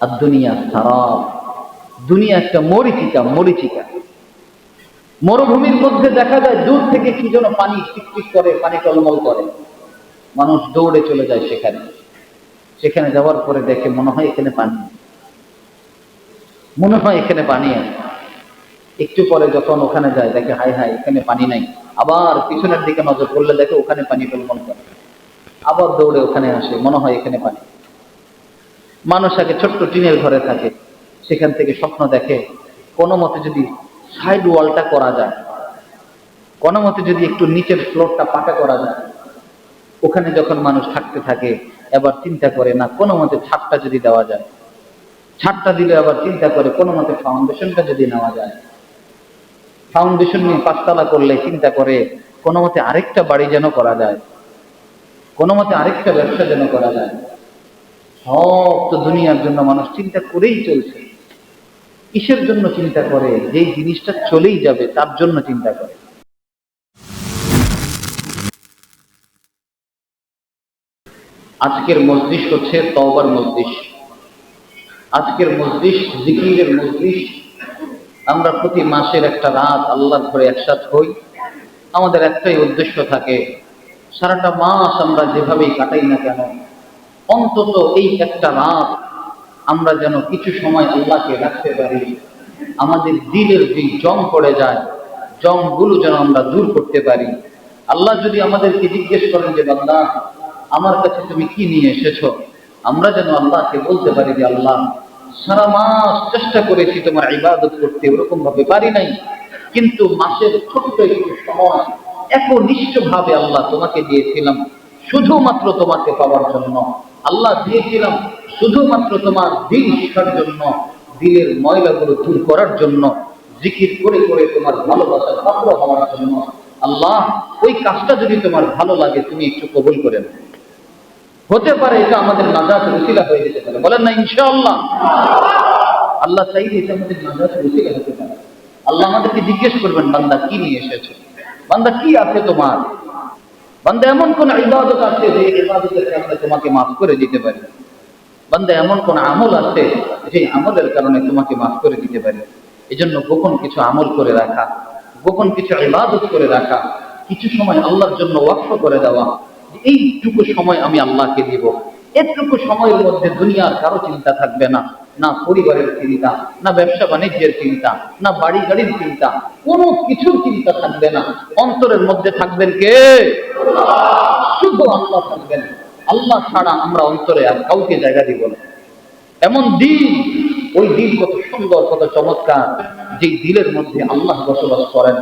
আর দুনিয়া সারাব, দুনিয়া একটা মরিচিকা। মরুভূমির মধ্যে দেখা যায় দূর থেকে কি যেন পানি টিকটিক করে, পানি টলমল করে, মানুষ দৌড়ে চলে যায় সেখানে যাওয়ার পরে দেখে মনে হয় এখানে পানি আছে। একটু পরে যখন ওখানে যায় দেখে হায় হায় এখানে পানি নাই, আবার পিছনের দিকে নজর করলে দেখে ওখানে পানি টলমল করে, আবার দৌড়ে ওখানে আসে, মনে হয় এখানে পানি। মানুষ আগে ছোট্ট টিনের ঘরে থাকে, সেখান থেকে স্বপ্ন দেখে কোনো মতে যদি সাইড ওয়ালটা করা যায়, কোনো মতে যদি একটু নিচের ফ্লোরটা পাকা করা যায়, ওখানে যখন মানুষ থাকতে থাকে এবার চিন্তা করে না কোনো মতে ছাদটা যদি দেওয়া যায়, ছাদটা দিলে আবার চিন্তা করে কোনো মতে ফাউন্ডেশনটা যদি নেওয়া যায়, ফাউন্ডেশন নিয়ে 5 তলা করলে চিন্তা করে কোনো মতে আরেকটা বাড়ি যেন করা যায়, কোনো মতে আরেকটা ব্যবসা যেন করা যায়। সব তো দুনিয়ার জন্য মানুষ চিন্তা করেই চলছে। কিসের জন্য চিন্তা করে? যেই জিনিসটা চলেই যাবে তার জন্য চিন্তা করে। আজকের মজলিস হচ্ছে তওবার মজলিস, আজকের মজলিস জিকিরের মজলিস। আমরা প্রতি মাসের একটা রাত আল্লাহর ঘরে একসাথে হই। আমাদের একটাই উদ্দেশ্য থাকে, সারাটা মাস আমরা যেভাবেই কাটাই না কেন, অন্তত এই একটা রাত আমরা যেন কিছু সময় আল্লাহকে রাখতে পারি। আমাদের দিলের যে জং পড়ে যায়, জংগুলো যেন আমরা দূর করতে পারি। আল্লাহ যদি আমাদেরকে জিজ্ঞেস করেন যে বান্দা আমার কাছে তুমি কি নিয়ে এসেছো, আমরা যেন আল্লাহকে বলতে পারি যে আল্লাহ সারা মাস চেষ্টা করেছি তোমার ইবাদত করতে, ওরকম ভাবে পারি নাই, কিন্তু মাসের ছোট্ট একটু সময় একনিষ্ঠভাবে আল্লাহ তোমাকে দিয়েছিলাম শুধুমাত্র তোমাকে পাওয়ার জন্য। আল্লাহ দিয়েছিলাম শুধুমাত্র তোমার দিল শিখার জন্য, দিলের ময়লাগুলো দূর করার জন্য, জিকির করে করে তোমার ভালোবাসার পাত্র হওয়ার জন্য। আল্লাহ ওই কাজটা যদি তোমার ভালো লাগে তুমি একটু কবুল করে নাও। হতে পারে এটা আমাদের নাজাতের ওসিলা হয়ে যেতে পারে, বলেন না ইনশাআল্লাহ। আল্লাহ চাইলে এটা আমাদের নাজাতের ওসিলা হতে পারে। আল্লাহ আমাদেরকে জিজ্ঞেস করবেন বান্দা কি নিয়ে এসেছো, বান্দা কি আছে তোমার, বান্দা এমন কোন ইবাদত আছে যে ইবাদতের কারণে তোমাকে মাফ করে দিতে পারি, বান্দা এমন কোন আমল আছে যে আমলের কারণে তোমাকে মাফ করে দিতে পারি। এজন্য গোপন কিছু আমল করে রাখা, গোপন কিছু ইবাদত করে রাখা, কিছু সময় আল্লাহর জন্য ওয়াকফ করে দেওয়া, এইটুকু সময় আমি আল্লাহকে দিব। এটুকু সময়ের মধ্যে দুনিয়ার কারো চিন্তা থাকবে না, না পরিবারের চিন্তা, না ব্যবসা বাণিজ্যের চিন্তা, না বাড়ি গাড়ির চিন্তা, কোনো কিছুর চিন্তা থাকবে না। অন্তরের মধ্যে থাকবেন কে? শুধু আল্লাহ থাকবেন। আল্লাহ ছাড়া আমরা অন্তরে আর কাউকে জায়গা দিব না। এমন দিল, ওই দিল কত সুন্দর, কত চমৎকার, যে দিলের মধ্যে আল্লাহ বসবাস করেন।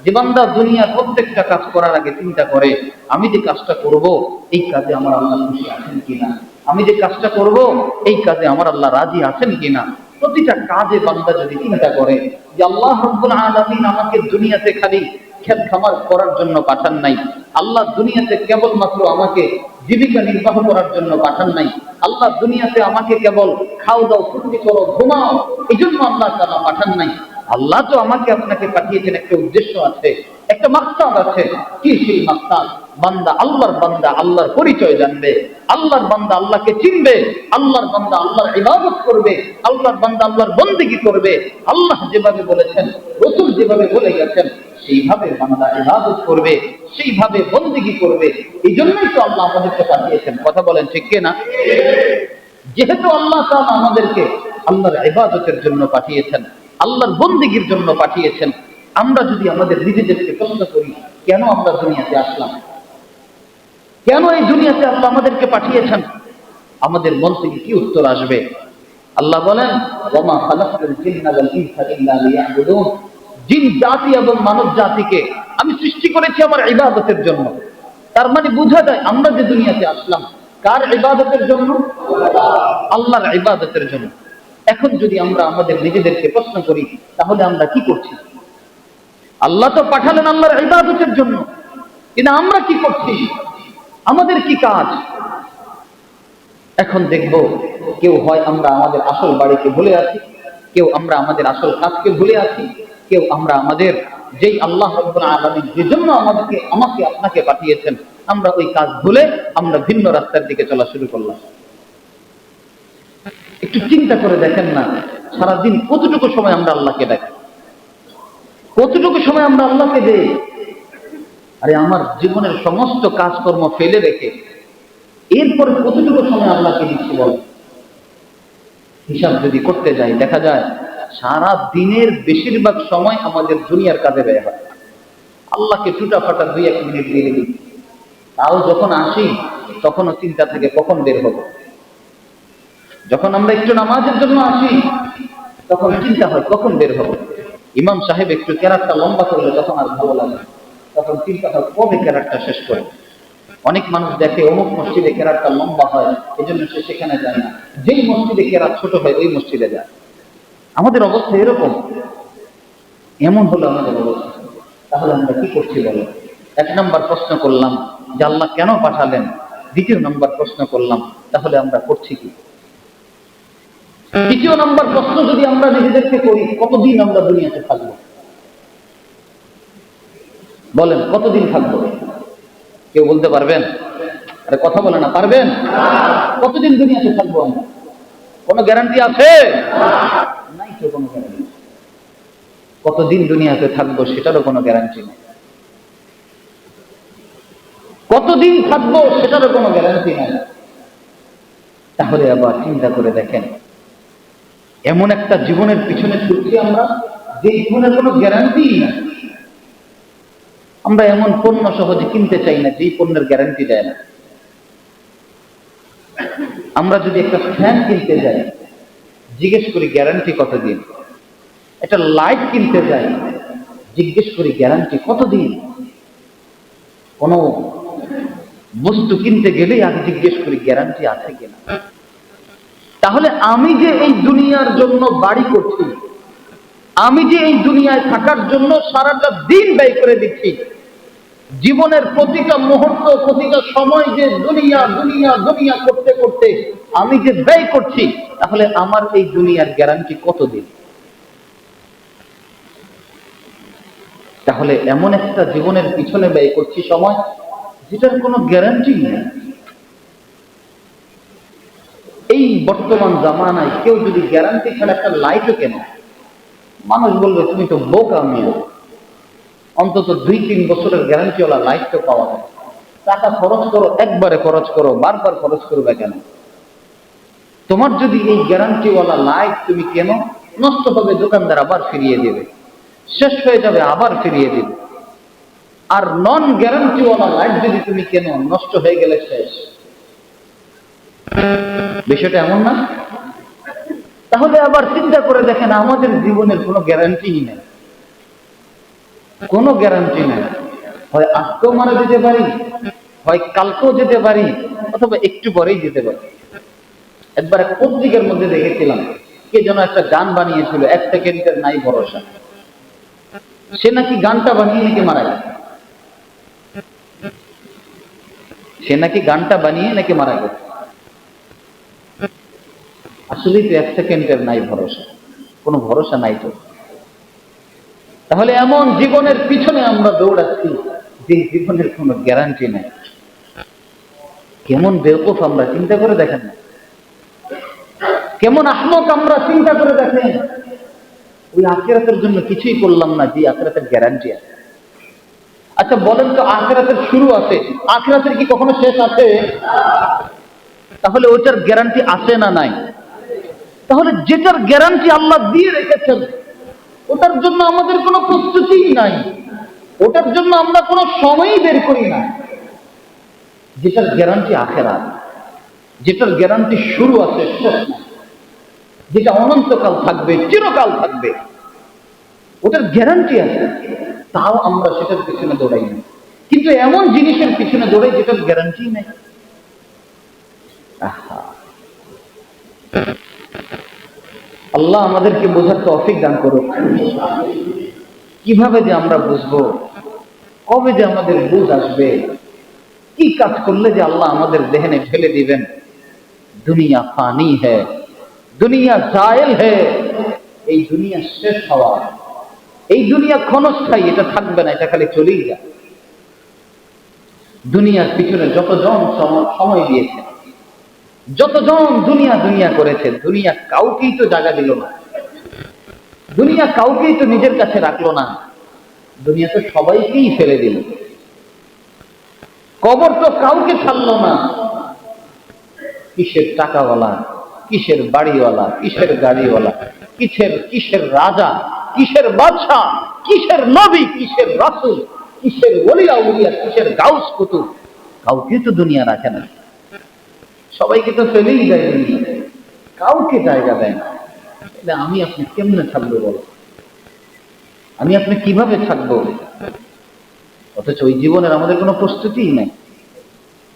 যে বান্দা দুনিয়ার প্রত্যেকটা কাজ করার আগে চিন্তা করে আমি যে কাজটা করব এই কাজে আমার আল্লাহ খুশি আছেন কিনা, আমি যে কাজটা করব এই কাজে আমার আল্লাহ রাজি আছেন কিনা। প্রতিটা কাজে বান্দা যদি চিন্তা করে যে আল্লাহ রাব্বুল আলামিন আমাকে দুনিয়াতে খালি ক্ষেত খামার করার জন্য পাঠান নাই, আল্লাহ দুনিয়াতে কেবলমাত্র আমাকে জীবিকা নির্বাহ করার জন্য পাঠান নাই, আল্লাহ দুনিয়াতে আমাকে কেবল খাও দাও ফুর্তি করো ঘুমাও এই জন্য আল্লাহ তাআলা পাঠান নাই। আল্লাহ তো আমাকে আপনাকে পাঠিয়েছেন, একটা উদ্দেশ্য আছে, একটা মাকসাদ আছে। কি সেই মাকসাদ? বান্দা আল্লাহর বান্দা আল্লাহর পরিচয় জানবে, আল্লাহর বান্দা আল্লাহকে চিনবে, আল্লাহর বান্দা আল্লাহর ইবাদত করবে, আল্লাহর বান্দা আল্লাহর বন্দেগী করবে। আল্লাহ যেভাবে বলেছেন, রাসূল যেভাবে বলে গেছেন সেইভাবে বান্দা ইবাদত করবে, সেইভাবে বন্দেগী করবে। এই জন্যই তো আল্লাহ আমাদেরকে পাঠিয়েছেন। কথা বলেন ঠিক কিনা? যেহেতু আল্লাহ তাআলা আমাদেরকে আল্লাহর ইবাদতের জন্য পাঠিয়েছেন, আল্লাহর বন্দেগীর জন্য পাঠিয়েছেন, আমরা যদি আমাদের নিজেদেরকে প্রশ্ন করি কেন আমরা দুনিয়াতে আসলাম, কেন এই দুনিয়াতে আল্লাহ আমাদেরকে পাঠিয়েছেন, আমাদের মন থেকে কি উত্তর আসবে? আল্লাহ বলেন ওয়ামা খালাকতুল জিন্না ওয়াল ইনসা ইল্লা লিয়াবুদুন, জিন জাতি এবং মানব জাতিকে আমি সৃষ্টি করেছি আমার ইবাদতের জন্য। তার মানে বোঝা যায় আমরা যে দুনিয়াতে আসলাম কার ইবাদতের জন্য? আল্লাহর ইবাদতের জন্য। এখন যদি আমরা আমাদের নিজেদেরকে প্রশ্ন করি তাহলে আমরা কি করছি? আল্লাহ তো পাঠালেন আল্লাহর ইবাদতের জন্য, কিন্তু আমরা কি করছি? আমাদের কি কাজ? এখন দেখব কেউ হয় আমরা আমাদের আসল বাড়িকে ভুলে আছি, কেউ আমরা আমাদের আসল কাজকে ভুলে আছি, কেউ আমরা আমাদের যেই আল্লাহ রাব্বুল আলামিন যে জন্য আমাকে আপনাকে পাঠিয়েছেন আমরা ওই কাজ ভুলে আমরা ভিন্ন রাস্তার দিকে চলা শুরু করলাম। একটু চিন্তা করে দেখেন না, সারাদিন কতটুকু সময় আমরা আল্লাহকে ডাকি, কতটুকু সময় আমরা আল্লাহকে দেই। আরে আমার জীবনের সমস্ত কাজকর্ম ফেলে রেখে এরপর কতটুকু সময় আল্লাহকে দিচ্ছি বল। হিসাব যদি করতে যাই দেখা যায় সারা দিনের বেশিরভাগ সময় আমাদের দুনিয়ার কাজে ব্যয় হয়। আল্লাহকে টুটা ফাটা 2-1 মিনিট দিয়ে দিই, তাও যখন আসি তখনও চিন্তা থাকে কখন বের হব। যখন আমরা একটু নামাজের জন্য আসি তখন চিন্তা হয় কখন বের হব। ইমাম সাহেব একটু কেরাতটা লম্বা করলে তখন আর ভালো লাগে, তখন চিন্তা হয় কবে কেরাতটা শেষ করে। অনেক মানুষ দেখে অমুক মসজিদে কেরাতটা লম্বা হয়, এজন্য সে সেখানে যায় না, যেই মসজিদে কেরাত ছোট হয় ওই মসজিদে যায়। আমাদের অবস্থা এরকম, এমন হলো আমাদের অবস্থা। তাহলে আমরা কি করছি বলো? 1 নম্বর প্রশ্ন করলাম যে আল্লাহ কেন পাঠালেন, 2 নম্বর প্রশ্ন করলাম তাহলে আমরা করছি কি। 3 নম্বর প্রশ্ন যদি আমরা নিজেদেরকে করি, কতদিন আমরা দুনিয়াতে থাকবো বলেন, কতদিন থাকবো? কেউ বলতে পারবেন? আরে কথা বলে না, পারবেন? কতদিন দুনিয়াতে থাকবো আমরা? কোনো গ্যারান্টি আছে? নাই তো কোনো গ্যারান্টি। কতদিন দুনিয়াতে থাকবো সেটারও কোনো গ্যারান্টি নেই। কতদিন থাকবো সেটারও কোনো গ্যারান্টি নেই। তাহলে আবার চিন্তা করে দেখেন, এমন একটা জীবনের পিছনে ছুটছি আমরা যে জীবনের কোনো গ্যারান্টি নাই। আমরা এমন পণ্য সহজে কিনতে চাই না যেই পণ্যের গ্যারান্টি দেয় না। আমরা যদি একটা ফ্যান কিনতে যাই জিজ্ঞেস করি গ্যারান্টি কতদিন। একটা লাইট কিনতে যাই জিজ্ঞেস করি গ্যারান্টি কতদিন। কোনো বস্তু কিনতে গেলেই আগে জিজ্ঞেস করি গ্যারান্টি আছে কিনা। তাহলে আমি যে এই দুনিয়ার জন্য বাড়ি করছি, আমি যে এই দুনিয়ায় থাকার জন্য সারাটা দিন ব্যয় করে দিচ্ছি, জীবনের প্রতিটা মুহূর্ত প্রতিটা সময় যে দুনিয়া দুনিয়া দুনিয়া করতে করতে আমি যে ব্যয় করছি, তাহলে আমার এই দুনিয়ার গ্যারান্টি কতদিন? তাহলে এমন একটা জীবনের পিছনে ব্যয় করছি সময় যেটার কোনো গ্যারান্টি নেই। এই বর্তমান জামানায় কেউ যদি গ্যারান্টি ছাড়া একটা লাইটও কেনে, মানুষ বলবে তুমি তো বোকা মেয়ে, অন্তত 2-3 বছরের গ্যারান্টিওয়ালা লাইট তো পাওয়া যায়। টাকা খরচ করো, একবারে খরচ করো, বারবার খরচ করবে কেন? তোমার যদি এই গ্যারান্টিওয়ালা লাইট তুমি কেন, নষ্ট হবে দোকানদার আবার ফিরিয়ে দেবে, শেষ হয়ে যাবে আবার ফিরিয়ে দেবে। আর নন গ্যারান্টিওয়ালা লাইট যদি তুমি কেন, নষ্ট হয়ে গেলে শেষ। বিষয়টা এমন না? তাহলে আবার চিন্তা করে দেখেন, আমাদের জীবনের কোনো গ্যারান্টি নেই, কোনো গ্যারান্টি নেই। হয় আজকেও মারা যেতে পারি, হয় কালকেও যেতে পারি, অথবা একটু পরেই যেতে পারি। একবার এক পত্রিকার মধ্যে দেখেছিলাম, কে যেন একটা গান বানিয়েছিল 1 সেকেন্ডের নাই ভরসা। সে নাকি গানটা বানিয়ে নাকি মারা গেছে, সে নাকি গানটা বানিয়ে নাকি মারা গেছে। আসলেই তো 1 সেকেন্ডের নাই ভরসা, কোনো ভরসা নাই তো। তাহলে এমন জীবনের পিছনে আমরা দৌড়াচ্ছি যে জীবনের কোনো গ্যারান্টি নেই। কেমন বেওকুফ আমরা, চিন্তা করে দেখেন না। কেমন আহমক আমরা, চিন্তা করে দেখেন। ওই আখিরাতের জন্য কিছুই করলাম না যে আখিরাতের গ্যারান্টি আছে। আচ্ছা বলেন তো, আখিরাতের শুরু আছে, আখিরাতের কি কখনো শেষ আছে? তাহলে ওইটার গ্যারান্টি আছে না নাই? তাহলে যেটার গ্যারান্টি আল্লাহ দিয়ে রেখেছেন ওটার জন্য আমাদের কোনো প্রস্তুতিই নাই, ওটার জন্য আমরা কোনো সময়ই বের করি না। যেটার গ্যারান্টি আখিরাত, যেটার গ্যারান্টি শুরু আছে শেষ নাই, যেটা অনন্তকাল থাকবে, চিরকাল থাকবে, ওটার গ্যারান্টি আছে, তাও আমরা সেটার পিছনে দৌড়াই না। কিন্তু এমন জিনিসের পিছনে দৌড়াই যেটার গ্যারান্টি নেই। আল্লাহ আমাদেরকে বোঝার তৌফিক দান করুক। কিভাবে যে আমরা বুঝবো, কবে যে আমাদের বুঝ আসবে, কি কাজ করলে যে আল্লাহ আমাদের দেহনে ঢেলে দিবেন। দুনিয়া ফানি হ্যায়, দুনিয়া জায়েল হ্যায়, এই দুনিয়া শেষ হওয়া, এই দুনিয়া ক্ষণস্থায়ী, এটা থাকবে না, এটা খালি চলেই যায়। দুনিয়ার পিছনে যতজন সময় দিয়েছেন, যতজন দুনিয়া দুনিয়া করেছে, দুনিয়া কাউকেই তো জায়গা দিল না, দুনিয়া কাউকেই তো নিজের কাছে রাখলো না, দুনিয়া তো সবাইকেই ফেলে দিল। কবর তো কাউকে ছাড়লো না। কিসের টাকাওয়ালা, কিসের বাড়িওয়ালা, কিসের গাড়িওয়ালা, কিসের কিসের রাজা, কিসের বাদশাহ, কিসের নবী, কিসের রাসূল, কিসের ওলি আউলিয়া, কিসের গাউস কুতুব, কাউকে তো দুনিয়া রাখে না। সবাইকে তো ফেলেই দেয় দুনিয়া, কাউকে জায়গা দেয় না। তাহলে আমি আপনি কেমনে থাকবো বলো? আমি আপনি কিভাবে থাকবো? অথচ ওই জীবনের আমাদের কোনো প্রস্তুতিই নাই।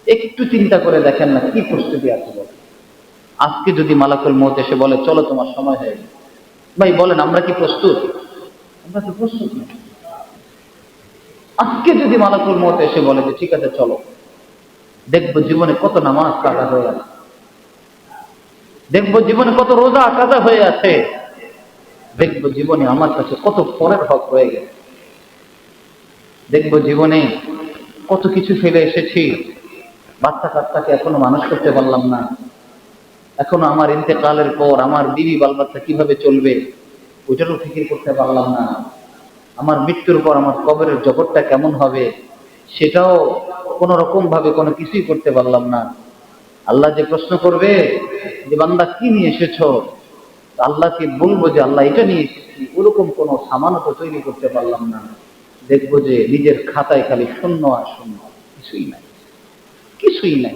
একটু চিন্তা করে দেখেন না কি প্রস্তুতি আছে বলো। আজকে যদি মালাকুল মউত এসে বলে চলো তোমার সময় হয়ে গেছে, ভাই বলেন আমরা কি প্রস্তুত? আমরা তো প্রস্তুত না। আজকে যদি মালাকুল মউত এসে বলে যে ঠিক আছে চলো, দেখবো জীবনে কত নামাজ কাজা হয়ে আছে, দেখবো জীবনে কত রোজা কাজা হয়ে আছে, দেখবো জীবনে আমার কাছে কত পরের হক হয়ে গেছে, দেখবো জীবনে কত কিছু ফেলে এসেছি, বাচ্চা কাচ্চাকে এখনো মানুষ করতে পারলাম না, এখনো আমার ইন্তেকালের পর আমার বিবি বাল বাচ্চা কিভাবে চলবে ওইটারও ফিকির করতে পারলাম না, আমার মৃত্যুর পর আমার কবরের জগৎটা কেমন হবে সেটাও কোন রকম ভাবে কোনো কিছুই করতে পারলাম না। আল্লাহ যে প্রশ্ন করবে যে বান্দা কি নিয়ে এসেছো, আল্লাহকে বলবো যে আল্লাহ এটা নিয়ে এসেছি, ওরকম কোনো সামানও তো তৈরি করতে পারলাম না। দেখবো যে নিজের খাতায় খালি শূন্য আর শূন্য, কিছুই নাই, কিছুই নাই।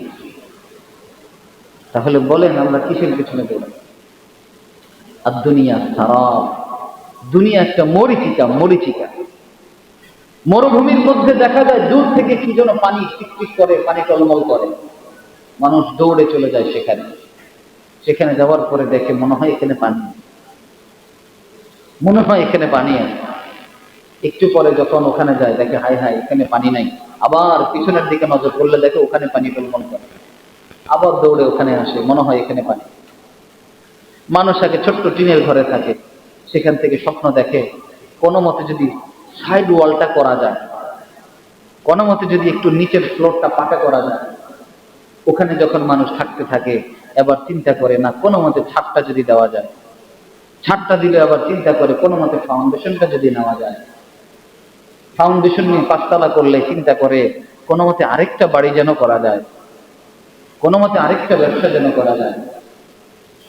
তাহলে বলেন আমরা কিসের পিছনে দৌড়াই? আর দুনিয়া সারাপ, দুনিয়া একটা মরিচিকা, মরিচিকা। মরুভূমির মধ্যে দেখা যায় দূর থেকে কি যেন পানি টিকটিক করে, পানি টলমল করে, মানুষ দৌড়ে চলে যায় সেখানে। সেখানে যাওয়ার পরে দেখে মনে হয় এখানে পানি, মনে হয় এখানে পানি আছে। একটু পরে যখন ওখানে যায় দেখে হাই হাই এখানে পানি নাই, আবার পিছনের দিকে নজর করলে দেখে ওখানে পানি টলমল করে, আবার দৌড়ে ওখানে আসে, মনে হয় এখানে পানি। মানুষ আগে ছোট্ট টিনের ঘরে থাকে, সেখান থেকে স্বপ্ন দেখে কোনো মতে যদি সাইড ওয়ালটা করা যায়, কোনো মতে যদি একটু নিচের ফ্লোরটা পাকা করা যায়, ওখানে যখন মানুষ থাকতে থাকে এবার চিন্তা করে না কোনো মতে ছাদটা যদি দেওয়া যায়, ছাদটা দিলে আবার চিন্তা করে কোনো মতে ফাউন্ডেশনটা যদি নেওয়া যায়, ফাউন্ডেশন নিয়ে পাঁচতলা করলে চিন্তা করে কোনো মতে আরেকটা বাড়ি যেন করা যায়, কোনো মতে আরেকটা ব্যবসা যেন করা যায়।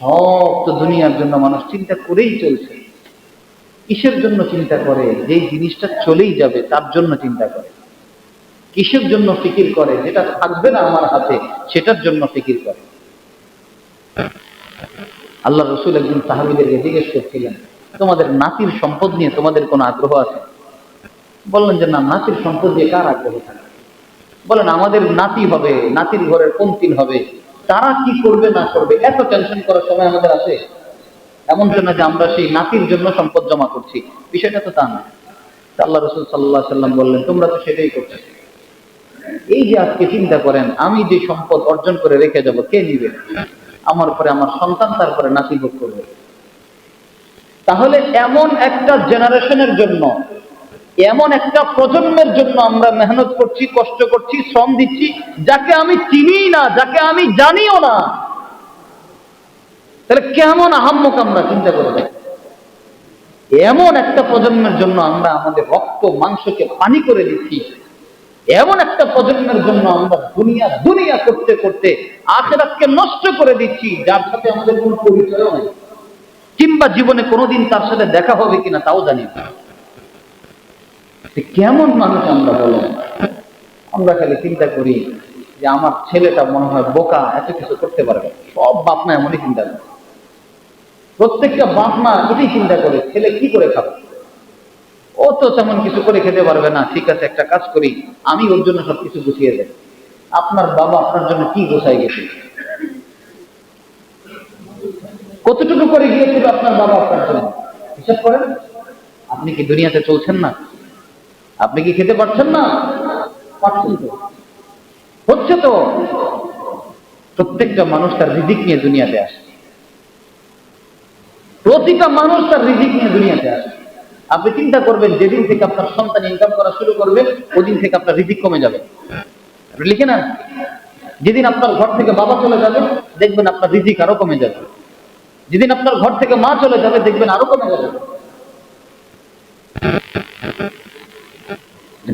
সব তো দুনিয়ার জন্য মানুষ চিন্তা করেই চলছে। কিসের জন্য চিন্তা করে? যেই জিনিসটা চলেই যাবে তার জন্য চিন্তা করে। কিসের জন্য ফিকির করে? যেটা থাকবে না আমার হাতে সেটার জন্য ফিকির করে। আল্লাহ রসুল একজন সাহাবীদেরকে জিজ্ঞেস করছিলেন তোমাদের নাতির সম্পদ নিয়ে তোমাদের কোনো আগ্রহ আছে? বললেন যে না, নাতির সম্পদ নিয়ে কার আগ্রহ থাকে? বলেন আমাদের নাতি হবে, নাতির ঘরের পন্তিন হবে, তারা কি করবে না করবে এত টেনশন করার সময় আমাদের আছে? এমন না যে আমরা সেই নাতির জন্য সম্পদ জমা করছি, বিষয়টা তো তা না। আল্লাহ রসুল সাল্লাল্লাহু আলাইহি ওয়াসাল্লাম বললেন তোমরা তো সেটাই করছো। এই যে আজকে চিন্তা করেন আমি যে সম্পদ অর্জন করে রেখে যাব কে নিবে? আমার পরে আমার সন্তান, তারপরে নাতি ভোগ করবে। তাহলে এমন একটা জেনারেশনের জন্য, এমন একটা প্রজন্মের জন্য আমরা মেহনত করছি, কষ্ট করছি, শ্রম দিচ্ছি, যাকে আমি চিনি না, যাকে আমি জানিও না। তাহলে কেমন আহাম্মক আমরা চিন্তা করে দেখি। এমন একটা প্রজন্মের জন্য আমরা আমাদের রক্ত মাংসকে পানি করে দিচ্ছি, এমন একটা প্রজন্মের জন্য আমরা দুনিয়া দুনিয়া করতে করতে আখিরাতকে নষ্ট করে দিচ্ছি, যার সাথে আমাদের কোনো পরিচয় নেই, কিংবা জীবনে কোনোদিন তার সাথে দেখা হবে কিনা তাও জানি না। কেমন মানুষ আমরা বলো? আমরা খালি চিন্তা করি যে আমার ছেলেটা মনে হয় বোকা, এত কিছু করতে পারবে। সব বাপ মা এমনই চিন্তা করে, প্রত্যেকটা বাপ মা এটাই চিন্তা করে ছেলে কি করে খাবে, ও তো তেমন কিছু করে খেতে পারবে না, ঠিক আছে একটা কাজ করি আমি ওর জন্য সবকিছু গুছিয়ে দেব। আপনার বাবা আপনার জন্য কি গোছাই গেছে? কতটুকু করে গিয়েছিল আপনার বাবা আপনার জন্য? হিসাব করেন। আপনি কি দুনিয়াতে চলছেন না? আপনি কি খেতে পারছেন না? পারছেন তো, হচ্ছে তো। প্রত্যেকটা মানুষ তার রিজিক নিয়ে দুনিয়াতে আসে, প্রতিটা মানুষ তার রিজিক নিয়ে দুনিয়াতে আসে। আপনি চিন্তা করবেন যেদিন থেকে আপনার সন্তান ইনকাম করা শুরু করবে ওদিন থেকে আপনার রিজিক কমে যাবে। আপনি লিখে নেন, যেদিন আপনার ঘর থেকে বাবা চলে যাবে দেখবেন আপনার রিজিক আরো কমে যাবে। যেদিন আপনার ঘর থেকে মা চলে যাবে দেখবেন আরো কমে যাবে।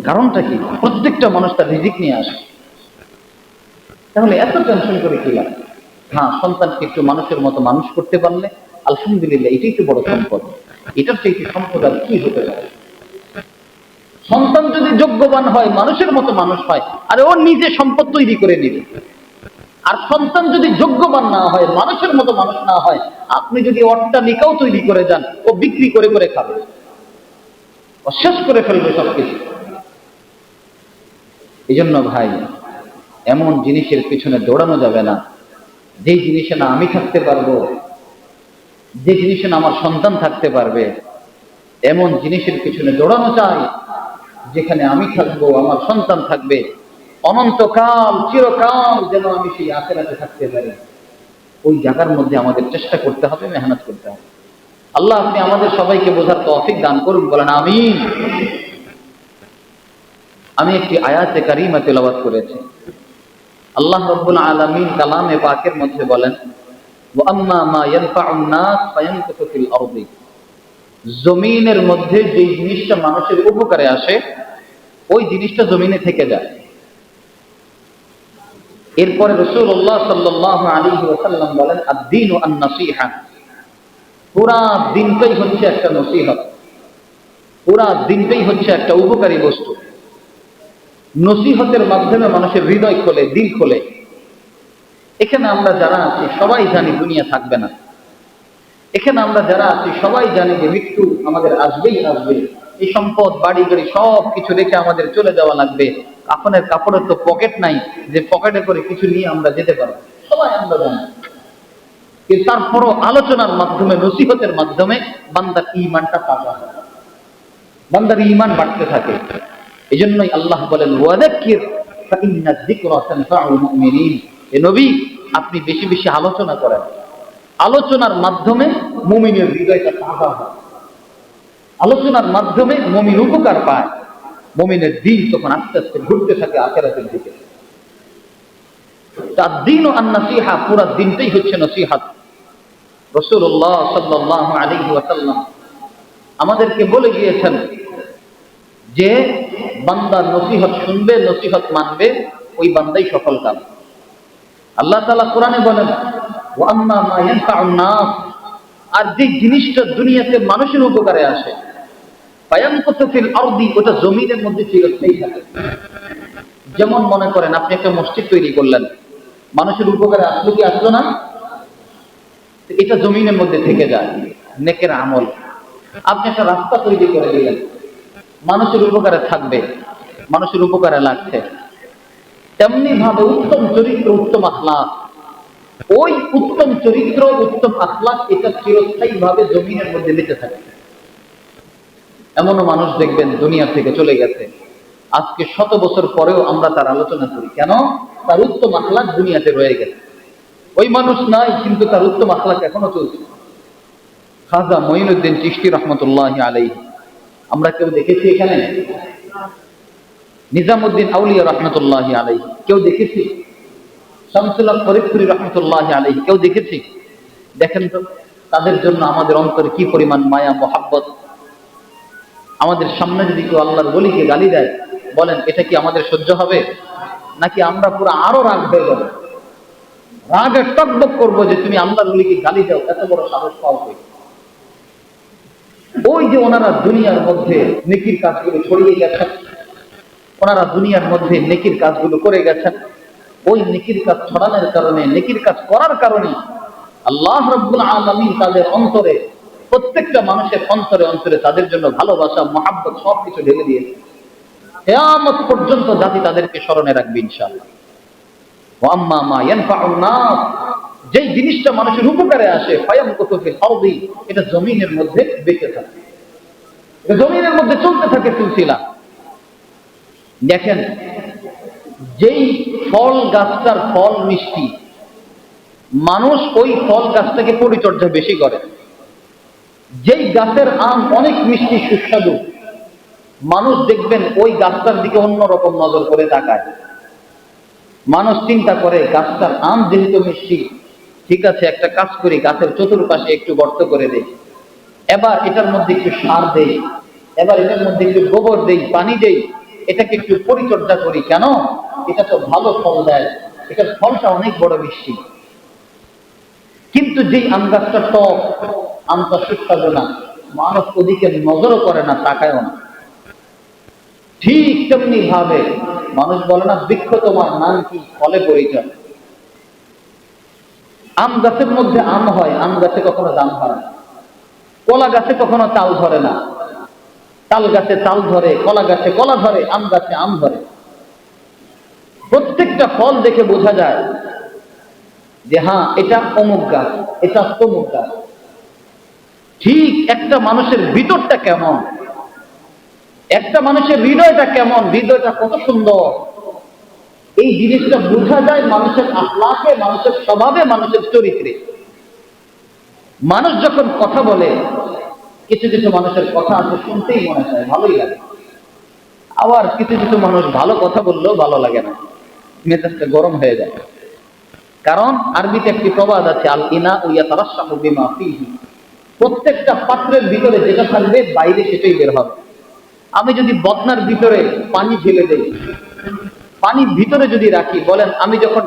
কারণটা কি? প্রত্যেকটা মানুষ তার রিজিক নিয়ে আসে। তাহলে এত টেনশন করে কি লাভ? হ্যাঁ, সন্তানকে একটু মানুষের মতো মানুষ করতে পারলে আলহামদুলিল্লাহ, এটাই তো বড় সম্পদ। এটার চাইতে সম্পদ আর কি হতে পারে? সন্তান যদি যোগ্যবান হয়, মানুষের মতো মানুষ হয়, আরে ও নিজে সম্পদ তৈরি করে নেবে। আর সন্তান যদি যোগ্যবান না হয়, মানুষের মতো মানুষ না হয়, আপনি যদি অট্টালিকাও তৈরি করে যান, ও বিক্রি করে করে খাবে, ও শেষ করে ফেলবে সবকিছু। এই জন্য ভাই, এমন জিনিসের পিছনে দৌড়ানো যাবে না যে জিনিসে না আমি থাকতে পারবো, যে জিনিসে না আমার সন্তান থাকতে পারবে। এমন জিনিসের পিছনে দৌড়ানো চাই যেখানে আমি থাকবো, আমার সন্তান থাকবে, অনন্তকাল চিরকাল যেন আমি সেই আখিরাতে থাকতে পারি। ওই জায়গার মধ্যে আমাদের চেষ্টা করতে হবে, মেহনত করতে হবে। আল্লাহ আপনি আমাদের সবাইকে বোঝার তৌফিক দান করুন, বলেন আমিন। আমি একটি আয়াতে কারিমা তেলাওয়াত করেছি। আল্লাহ রাব্বুল আলামিন কালামে পাকের মধ্যে বলেন, ওয়া আম্মা মা ইয়ানফাউন নাস ফায়ানকুতু ফিল আরদি। জমিনের মধ্যে যে জিনিসটা মানুষের উপকারে আসে, ওই জিনিসটা জমিনে থেকে যায়। এরপরে রাসূলুল্লাহ সাল্লাল্লাহু আলাইহি ওয়াসাল্লাম বলেন, আদ-দীনু আন-নাসীহা। পুরা দিনটাই হচ্ছে একটা নসিহত, পুরা দিনটাই হচ্ছে একটা উপকারী বস্তু। নসিহতের মাধ্যমে মানুষের হৃদয় খোলে, দিল খোলে। এখানে আমরা যারা আছি সবাই জানি দুনিয়া থাকবে না। এখানে আমরা যারা আছি সবাই জানি যে মৃত্যু আমাদের আসবেই আসবে। এই সম্পদ, বাড়ি গাড়ি সব কিছু রেখে আমাদের চলে যাওয়া লাগবে। কাফনের কাপড়ের তো পকেট নাই যে পকেটে করে কিছু নিয়ে আমরা যেতে পারবো, সবাই আমরা জানি। কিন্তু তারপরও আলোচনার মাধ্যমে, নসিহতের মাধ্যমে বান্দার ঈমানটা পাকা হয়, বান্দার ঈমান বাড়তে থাকে। এই জন্যই আল্লাহ বলেন, ওয়াযাক্কির ফাইন্না যিকরা তানফাউল মুমিনিন। হে নবী, আপনি বেশি বেশি আলোচনা করেন। আলোচনার মাধ্যমে মুমিনের হৃদয়টা তাজা হয়, আলোচনার মাধ্যমে মুমিন উপকার পায়। মুমিনের দিন তখন আস্তে আস্তে ঘুরতে থাকে আখিরাতের দিকে। আদ-দীনু আন-নাসীহা, পুরো দিনটাই হচ্ছে নসিহত। রাসূলুল্লাহ সাল্লাল্লাহু আলাইহি ওয়াসাল্লাম আমাদেরকে বলে গিয়েছেন যে বান্দা নসিহত শুনবে, নসিহত মানবে, ওই বান্দাই সফল কাম। আল্লাহ তাআলা কোরআনে বলেন, ওয়া আম্মা মা ইয়ানফাউন নাস, আর যে জিনিসটা দুনিয়াতে মানুষের উপকারে আসে, ফায়ানকুতু ফিল আরদি, ওটা জমিনের মধ্যে চিরস্থায়ী থাকে। যেমন মনে করেন আপনি একটা মসজিদ তৈরি করলেন, মানুষের উপকারে আসলো কি আসলো না? এটা জমিনের মধ্যে থেকে যায়, নেকের আমল। আপনি একটা রাস্তা তৈরি করে দিলেন, মানুষের উপকারে থাকবে, মানুষের উপকারে লাগছে। তেমনি ভাবে উত্তম চরিত্র, উত্তম আখলাক, ওই উত্তম চরিত্র, উত্তম আখলাক, এটা চিরস্থায়ী ভাবে জমিনের মধ্যে বেঁচে থাকে। এমনও মানুষ দেখবেন দুনিয়া থেকে চলে গেছে, আজকে 100 বছর পরেও আমরা তার আলোচনা করি। কেন? তার উত্তম আখলাক দুনিয়াতে রয়ে গেছে। ওই মানুষ নাই, কিন্তু তার উত্তম আখলাক এখনো চলছে। খাজা মঈনুদ্দিন চিশতি রহমতুল্লাহি আলাইহি, আমরা কেউ দেখেছি এখানে? নিজামুদ্দিন আউলিয়া রহমতুল্লাহি আলাইহি কেউ দেখেছি? শামসুল হক ফরিদপুরি রহমতুল্লাহি আলাইহি কেউ দেখেছি? দেখেন তো তাদের জন্য আমাদের অন্তরে কি পরিমাণ মায়া, মোহাব্বত। আমাদের সামনে যদি কেউ আল্লাহর ওলিকে গালি দেয়, বলেন এটা কি আমাদের সহ্য হবে? নাকি আমরা পুরো আরো রাগ হয়ে যাব, রাগে টকবক করবো যে তুমি আল্লাহর ওলিকে গালি দাও, এত বড় সাহস পাও কই? ওই যে ওনারা দুনিয়ার মধ্যে নেকির কাজগুলো ছড়িয়ে গেছেন, ওনারা দুনিয়ার মধ্যে নেকির কাজগুলো করে গেছেন। ওই নেকির কাজ ছড়ানোর কারণে, নেকির কাজ করার কারণে আল্লাহ রাব্বুল আলামিন তাদের অন্তরে, প্রত্যেকটা মানুষের অন্তরে অন্তরে তাদের জন্য ভালোবাসা, মহাব্বত সবকিছু ঢেলে দিয়েছে। কিয়ামত পর্যন্ত জাতি তাদেরকে স্মরণে রাখবে ইনশাআল্লাহ। ওয়া আম্মা মা ইয়ানফাউন নাস, যেই জিনিসটা মানুষের উপকারে আসে, ফায়ামকুতু ফিল আরদি, এটা জমিনের মধ্যে বেঁচে থাকে, এটা জমিনের মধ্যে চলতে থাকে সিলসিলা। দেখেন, যেই ফল গাছটার ফল মিষ্টি, মানুষ ওই ফল গাছটাকে পরিচর্যা বেশি করে। যেই গাছের আম অনেক মিষ্টি সুস্বাদু, মানুষ দেখবেন ওই গাছটার দিকে অন্যরকম নজর করে তাকায়। মানুষ চিন্তা করে গাছটার আম যেহেতু মিষ্টি, ঠিক আছে একটা কাজ করি, গাছের চতুর্পাশে একটু গর্ত করে দেই, এবার এটার মধ্যে একটু সার দেই, এবার এটার মধ্যে একটু গোবর দেই, পানি দেই, এটাকে একটু পরিচর্যা করি। কেন? এটা তো ভালো ফল দেয়, এটার ফলটা অনেক বড় মিষ্টি। কিন্তু যেই আম গাছটা টক, আমটা সুস্বাদু না, মানুষ ওদিকে নজরও করে না, তাকায়ও না। ঠিক তেমনি ভাবে মানুষ বলে না, বৃক্ষ তোমার নাম কি, ফলে পরিচয়। আম গাছের মধ্যে আম হয়, আম গাছে কখনো দাম হয় না। কলা গাছে কখনো তাল ধরে না, তাল গাছে তাল ধরে, কলা গাছে কলা ধরে, আম গাছে আম ধরে। প্রত্যেকটা ফল দেখে বোঝা যায় যে হ্যাঁ এটা অমুক গাছ, এটা তমুক গাছ। ঠিক একটা মানুষের ভিতরটা কেমন, একটা মানুষের হৃদয়টা কেমন, হৃদয়টা কত সুন্দর, এই জিনিসটা বোঝা যায় মানুষের আখলাকে, মানুষের স্বভাবে, মানুষের চরিত্রে। মানুষ যখন কথা বলে, কিছু কিছু মানুষের কথা আছে শুনতেই মনে হয় ভালোই লাগে, আবার কিছু কিছু মানুষ ভালো কথা বললেও ভালো লাগে না, মেজাজটা গরম হয়ে যায়। কারণ আরবিতে একটি প্রবাদ আছে, আল ইনা ইয়াতারাশাহু বিমা ফীহি, প্রত্যেকটা পাত্রের ভিতরে যেটা থাকবে বাইরে সেটাই বের হবে। আমি যদি বদনার ভিতরে পানি ঢেলে দেই, পানি ভিতরে যদি রাখি, বলেন আমি যখন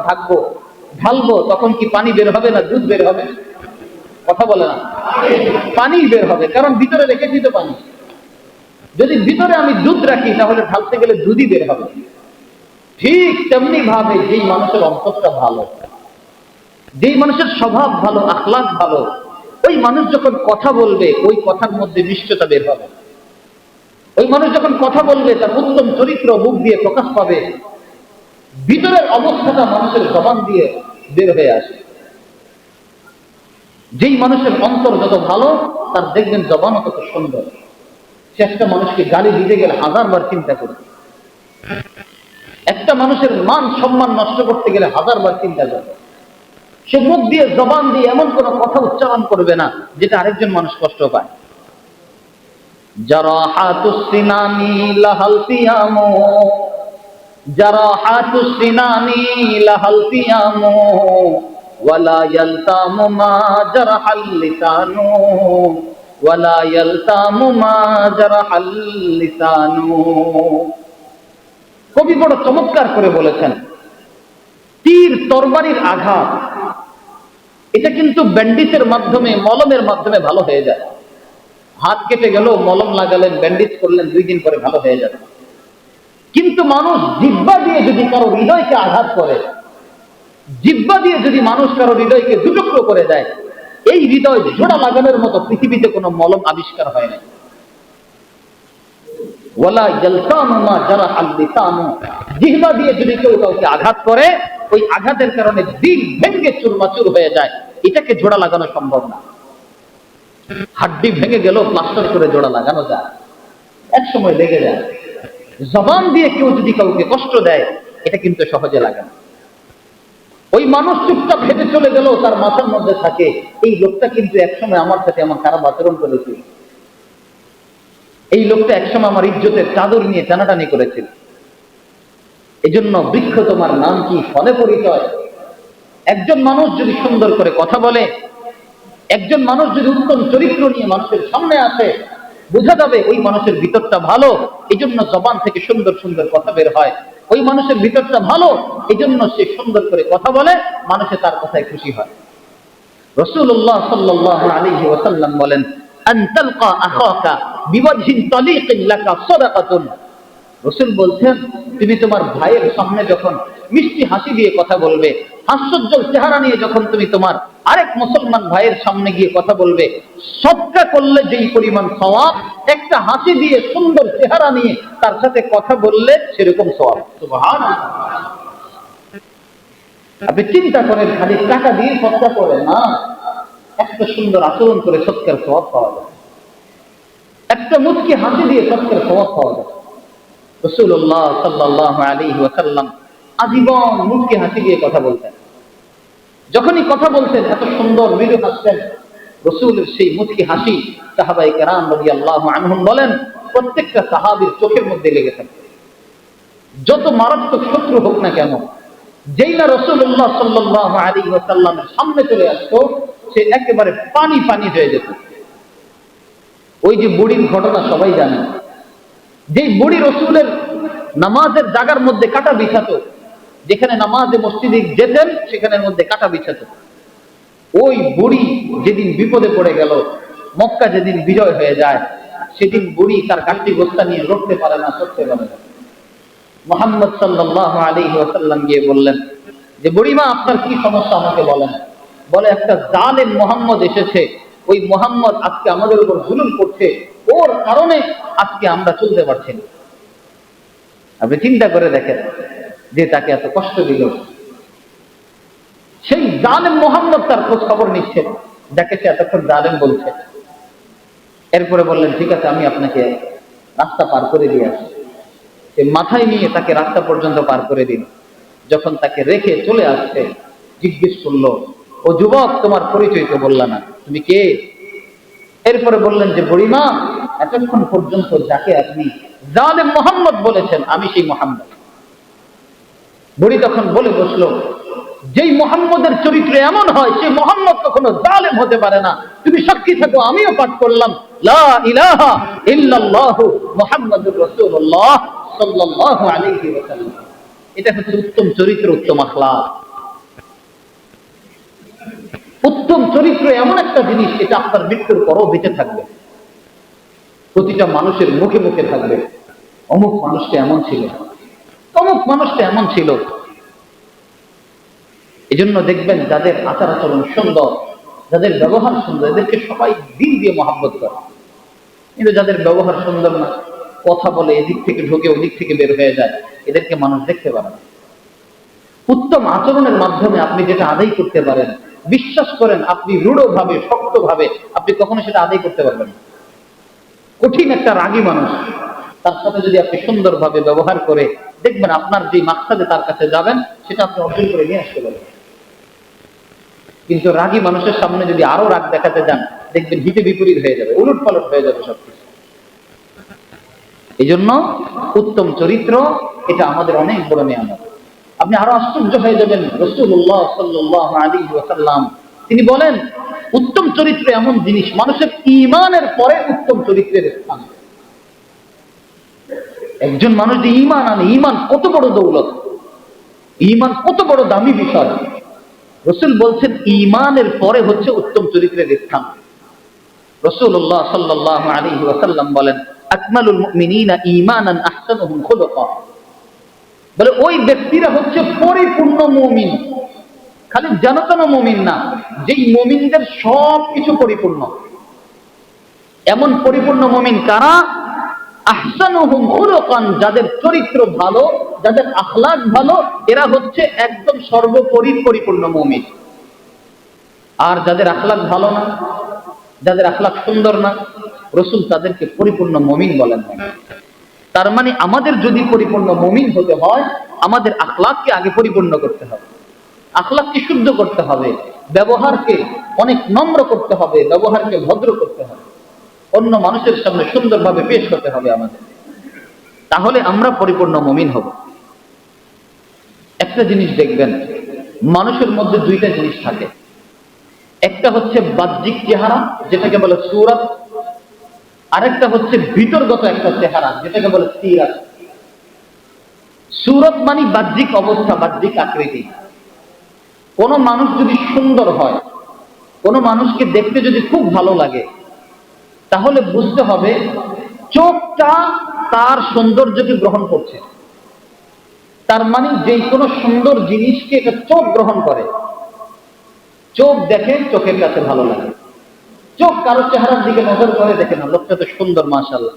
ঢালবো তখন কি পানি বের হবে না দুধ বের হবে? কথা বলে না, পানি বের হবে, কারণ ভিতরে রেখেছি তো পানি। যদি ভিতরে আমি দুধ রাখি তাহলে ঢালতে গেলে দুধই বের হবে। ঠিক তেমনি ভাবে যেই মানুষের অন্তরটা ভালো, যেই মানুষের স্বভাব ভালো, আখলাক ভালো, ওই মানুষ যখন কথা বলবে ওই কথার মধ্যে নিশ্চয়তা বের হবে। ওই মানুষ যখন কথা বলবে তার উত্তম চরিত্র মুখ দিয়ে প্রকাশ পাবে, ভিতরের অবস্থাটা মানুষের জবান দিয়ে বের হয়ে আসে। যেই মানুষের অন্তর যত ভালো, তার দেখবেন জবানও তত সুন্দর। সে একটা মানুষকে গালি দিতে গেলে 1000 বার চিন্তা করবে, একটা মানুষের মান সম্মান নষ্ট করতে গেলে 1000 বার চিন্তা করবে। সে মুখ দিয়ে জবান দিয়ে এমন কোন কথা উচ্চারণ করবে না যেটা আরেকজন মানুষ কষ্ট পায়। জারাহাতুস সিনানি লাহাল সিয়ামু, জারাহাতুস সিনানি লাহাল সিয়ামু, ওয়ালা ইয়ালতামু মা জারাহাল লিসানু, ওয়ালা ইয়ালতামু মা জারাহাল লিসানু। কবি বড় চমৎকার করে বলেছেন, তীর তরবারির আঘাত এটা কিন্তু ব্যান্ডিজের মাধ্যমে, মলমের মাধ্যমে ভালো হয়ে যায়। হাত কেটে গেল, মলম লাগালেন, ব্যান্ডেজ করলেন, 2 দিন পরে ভালো হয়ে যাবে। কিন্তু মানুষ জিহ্বা দিয়ে যদি কারো হৃদয়কে আঘাত করে, জিহ্বা দিয়ে যদি মানুষ কারো হৃদয়কে দুটুকরো করে দেয়, এই হৃদয় জোড়া লাগানোর মতো পৃথিবীতে কোনো মলম আবিষ্কার হয় না। ওয়ালা ইয়ালতামু মা জারাহাল লিসানু, জিহ্বা দিয়ে যদি কেউ কাউকে আঘাত করে, ওই আঘাতের কারণে দিল ভেঙে চুরমাচুর হয়ে যায়, এটাকে জোড়া লাগানো সম্ভব না। হাড্ডি ভেঙে গেল প্লাস্টার করে জোড়া লাগানো যায়, এক সময় লেগে যায়। জবান দিয়ে কেউ যদি কাউকে কষ্ট দেয়, এটা কিন্তু সহজে লাগে না। ওই মানুষ চুপচাপ হেঁটে চলে গেল, তার মাথার মধ্যে থাকে এই লোকটা কিন্তু একসময় আমার সাথে আমার খারাপ আচরণ করেছিল, এই লোকটা একসময় আমার ইজ্জতের চাদর নিয়ে টানাটানি করেছিল। এজন্য বৃক্ষ তোমার নাম কি, ফলে পরিচয়। একজন মানুষ যদি সুন্দর করে কথা বলে, একজন মানুষ যদি উত্তম চরিত্র নিয়ে মানুষের সামনে আসে, বোঝা যাবে ওই মানুষের ভিতরটা ভালো, এই জন্য জবান থেকে সুন্দর সুন্দর কথা বের হয়। ওই মানুষের ভিতরটা ভালো, এই জন্য সে সুন্দর করে কথা বলে, মানুষে তার কথায় খুশি হয়। রাসূলুল্লাহ সাল্লাল্লাহু আলাইহি ওয়াসাল্লাম বলেন, আন তালকা আখাকা বিওয়াজহিন তালিকিন লাকা সাদাকাতুন। রাসূল বলছেন, তুমি তোমার ভাইয়ের সামনে যখন মিষ্টি হাসি দিয়ে কথা বলবে, হাস্যোজ্জ্বল চেহারা নিয়ে যখন তুমি তোমার আরেক মুসলমান ভাইয়ের সামনে গিয়ে কথা বলবে, সদকা করলে যেই পরিমাণ সওয়াব, একটা হাসি দিয়ে সুন্দর চেহারা নিয়ে তার সাথে কথা বললে সেরকম সওয়াব। সুবহানাল্লাহ। আপনি চিন্তা করেন, খালি টাকা দিয়ে সদকা করে না, একটা সুন্দর আচরণ করে সদকার সওয়াব পাওয়া যায়, একটা মুচকি হাসি দিয়ে সদকার সওয়াব পাওয়া যায়। রাসূলুল্লাহ সাল্লাল্লাহু আলাইহি ওয়াসাল্লাম আজীবন মুচকি হাসি দিয়ে কথা বলতেন। যখনই কথা বলতেন এত সুন্দর মৃদু হাসতেন। রাসূলের সেই মুচকি হাসি সাহাবায়ে কেরাম রাদিয়াল্লাহু আনহুম বলেন, প্রত্যেকটা সাহাবীর চোখের মধ্যে লেগে থাকত। যত মারাত্মক শত্রু হোক না কেন, যেই না রাসূলুল্লাহ সাল্লাল্লাহু আলাইহি ওয়াসাল্লামের সামনে চলে আসতো, সে একেবারে পানি পানি হয়ে যেত। ওই যে বুড়ির ঘটনা সবাই জানে, যেই বুড়ি রসুলের নামাজের জায়গার মধ্যে কাটা বিছাতো, যেখানে নামাজে মসজিদে যেতেন সেখানের মধ্যে কাটা বিছাতো, ওই বুড়ি যেদিন বিপদে পড়ে গেল, মক্কা যেদিন বিজয় হয়ে যায়, সেদিন বুড়ি তার কাঠি বস্তা নিয়ে লড়তে পারে না, চড়তে পারে না। মুহাম্মদ সাল্লাল্লাহু আলাইহি ওয়াসাল্লাম গিয়ে বললেন যে, বুড়িমা আপনার কি সমস্যা আমাকে বলেন। বলে, একটা জালেম মুহাম্মদ এসেছে, ওই মুহাম্মদ আজকে আমাদের উপর জুলুম করছে, ওর কারণে আজকে আমরা চলতে পারছি না। আপনি চিন্তা করে দেখেন যে তাকে এত কষ্ট দিল, সেই জালেম মুহাম্মদ তার খোঁজ খবর নিচ্ছে, যাকে সে এতক্ষণ জালেম বলছে। এরপরে বললেন, ঠিক আছে আমি আপনাকে রাস্তা পার করে দিয়ে আসি। সে মাথায় নিয়ে তাকে রাস্তা পর্যন্ত পার করে দিল। যখন তাকে রেখে চলে আসছে, জিজ্ঞেস করলো, ও যুবক, তোমার পরিচয় তো বললা না, তুমি কে? এরপরে বললেন যে, বুড়িমা, এতক্ষণ পর্যন্ত যাকে আপনি জালেম মুহাম্মদ বলেছেন, আমি সেই মুহাম্মদ। বুড়ি তখন বলে বসলো, যেই মুহাম্মদের চরিত্র এমন হয়, সেই মুহাম্মদ কখনো জালেম হতে পারে না। তুমি সাক্ষী থাকো, আমিও পাঠ করলাম, লা ইলাহা ইল্লাল্লাহু মুহাম্মাদুর রাসূলুল্লাহ সাল্লাল্লাহু আলাইহি ওয়াসাল্লাম। এটা হচ্ছে উত্তম চরিত্র, উত্তম আখলাক। উত্তম চরিত্র এমন একটা জিনিস, এটা আপনার মৃত্যুর পরও বেঁচে থাকবে, প্রতিটা মানুষের মুখে মুখে থাকবে। অমুক মানুষটা এমন ছিল, অমুক মানুষটা এমন ছিল। এজন্য দেখবেন যাদের আচার আচরণ সুন্দর, যাদের ব্যবহার সুন্দর, এদেরকে সবাই দিল দিয়ে মহব্বত করে। কিন্তু যাদের ব্যবহার সুন্দর না, কথা বলে এদিক থেকে ঢোকে ওদিক থেকে বের হয়ে যায়, এদেরকে মানুষ দেখতে পারে না। উত্তম আচরণের মাধ্যমে আপনি যেটা আদায় করতে পারেন, বিশ্বাস করেন আপনি রূঢ়ভাবে, শক্তভাবে আপনি কখনো সেটা আদায় করতে পারবেন না। কঠিন একটা রাগী মানুষ, তার সাথে যদি আপনি সুন্দরভাবে ব্যবহার করে দেখবেন, আপনার যে মাকসাদে তার কাছে যাবেন সেটা আপনি অর্জন করে নিয়ে আসতে পারবেন। কিন্তু রাগী মানুষের সামনে যদি আরো রাগ দেখাতে যান, দেখবেন হিতে বিপরীত হয়ে যাবে, উলট পালট হয়ে যাবে সবকিছু। এই জন্য উত্তম চরিত্র এটা আমাদের অনেক বড় নিয়ামত। আপনি আরো আশ্চর্য হয়ে যাবেন, রাসূলুল্লাহ সাল্লাল্লাহু আলাইহি ওয়াসাল্লাম তিনি বলেন, উত্তম চরিত্র এমন জিনিস, মানুষের ঈমানের পরে উত্তম চরিত্রের স্থান। একজন মানুষ যে ঈমান আনে, ঈমান কত বড় দৌলত, ঈমান কত বড় দামি বিষয়। রাসূল বলছেন, ঈমানের পরে হচ্ছে উত্তম চরিত্রের স্থান। রাসূলুল্লাহ সাল্লাল্লাহু আলাইহি ওয়াসাল্লাম বলেন, আকমালুল মুমিনিনা ঈমানান আহসানুহুম খুলুকা। বলে ওই ব্যক্তিরা হচ্ছে পরিপূর্ণ মুমিন, খালি জানাতানো মুমিন না, যেই মুমিনদের সবকিছু পরিপূর্ণ। এমন পরিপূর্ণ মুমিন কারা? আহসানুহুম খুলুকান, যাদের চরিত্র ভালো, যাদের আখলাক ভালো, এরা হচ্ছে একদম সর্বোপরি পরিপূর্ণ মুমিন। আর যাদের আখলাক ভালো না, যাদের আখলাক সুন্দর না, রাসূল তাদেরকে পরিপূর্ণ মুমিন বলেন না। তার মানে আমাদের যদি পরিপূর্ণ মুমিন হতে হয়, আমাদের আখলাককে আগে পরিপূর্ণ করতে হবে, আখলাককে শুদ্ধ করতে হবে, ব্যবহারকে অনেক নম্র করতে হবে, ব্যবহারকে ভদ্র করতে হবে, অন্য মানুষের সামনে সুন্দরভাবে পেশ করতে হবে আমাদের। তাহলে আমরা পরিপূর্ণ মুমিন হব। একটা জিনিস দেখবেন, মানুষের মধ্যে দুইটা জিনিস থাকে। একটা হচ্ছে বাহ্যিক চেহারা, যেটাকে বলে সূরত, আরেকটা হচ্ছে ভিতরগত একটা চেহারা, যেটাকে বলে সিরাত। সূরত মানে বাহ্যিক অবস্থা, বাহ্যিক আকৃতি। কোন মানুষ যদি সুন্দর হয়, কোন মানুষকে দেখতে যদি খুব ভালো লাগে, তাহলে বুঝতে হবে চোখটা তার সৌন্দর্যকে গ্রহণ করছে। তার মানে যে কোনো সুন্দর জিনিসকে এটা চোখ গ্রহণ করে, চোখ দেখে, চোখের কাছে ভালো লাগে। চোখ কারো চেহারার দিকে নজর করে দেখে না, লোকটা তো সুন্দর মাশাআল্লাহ,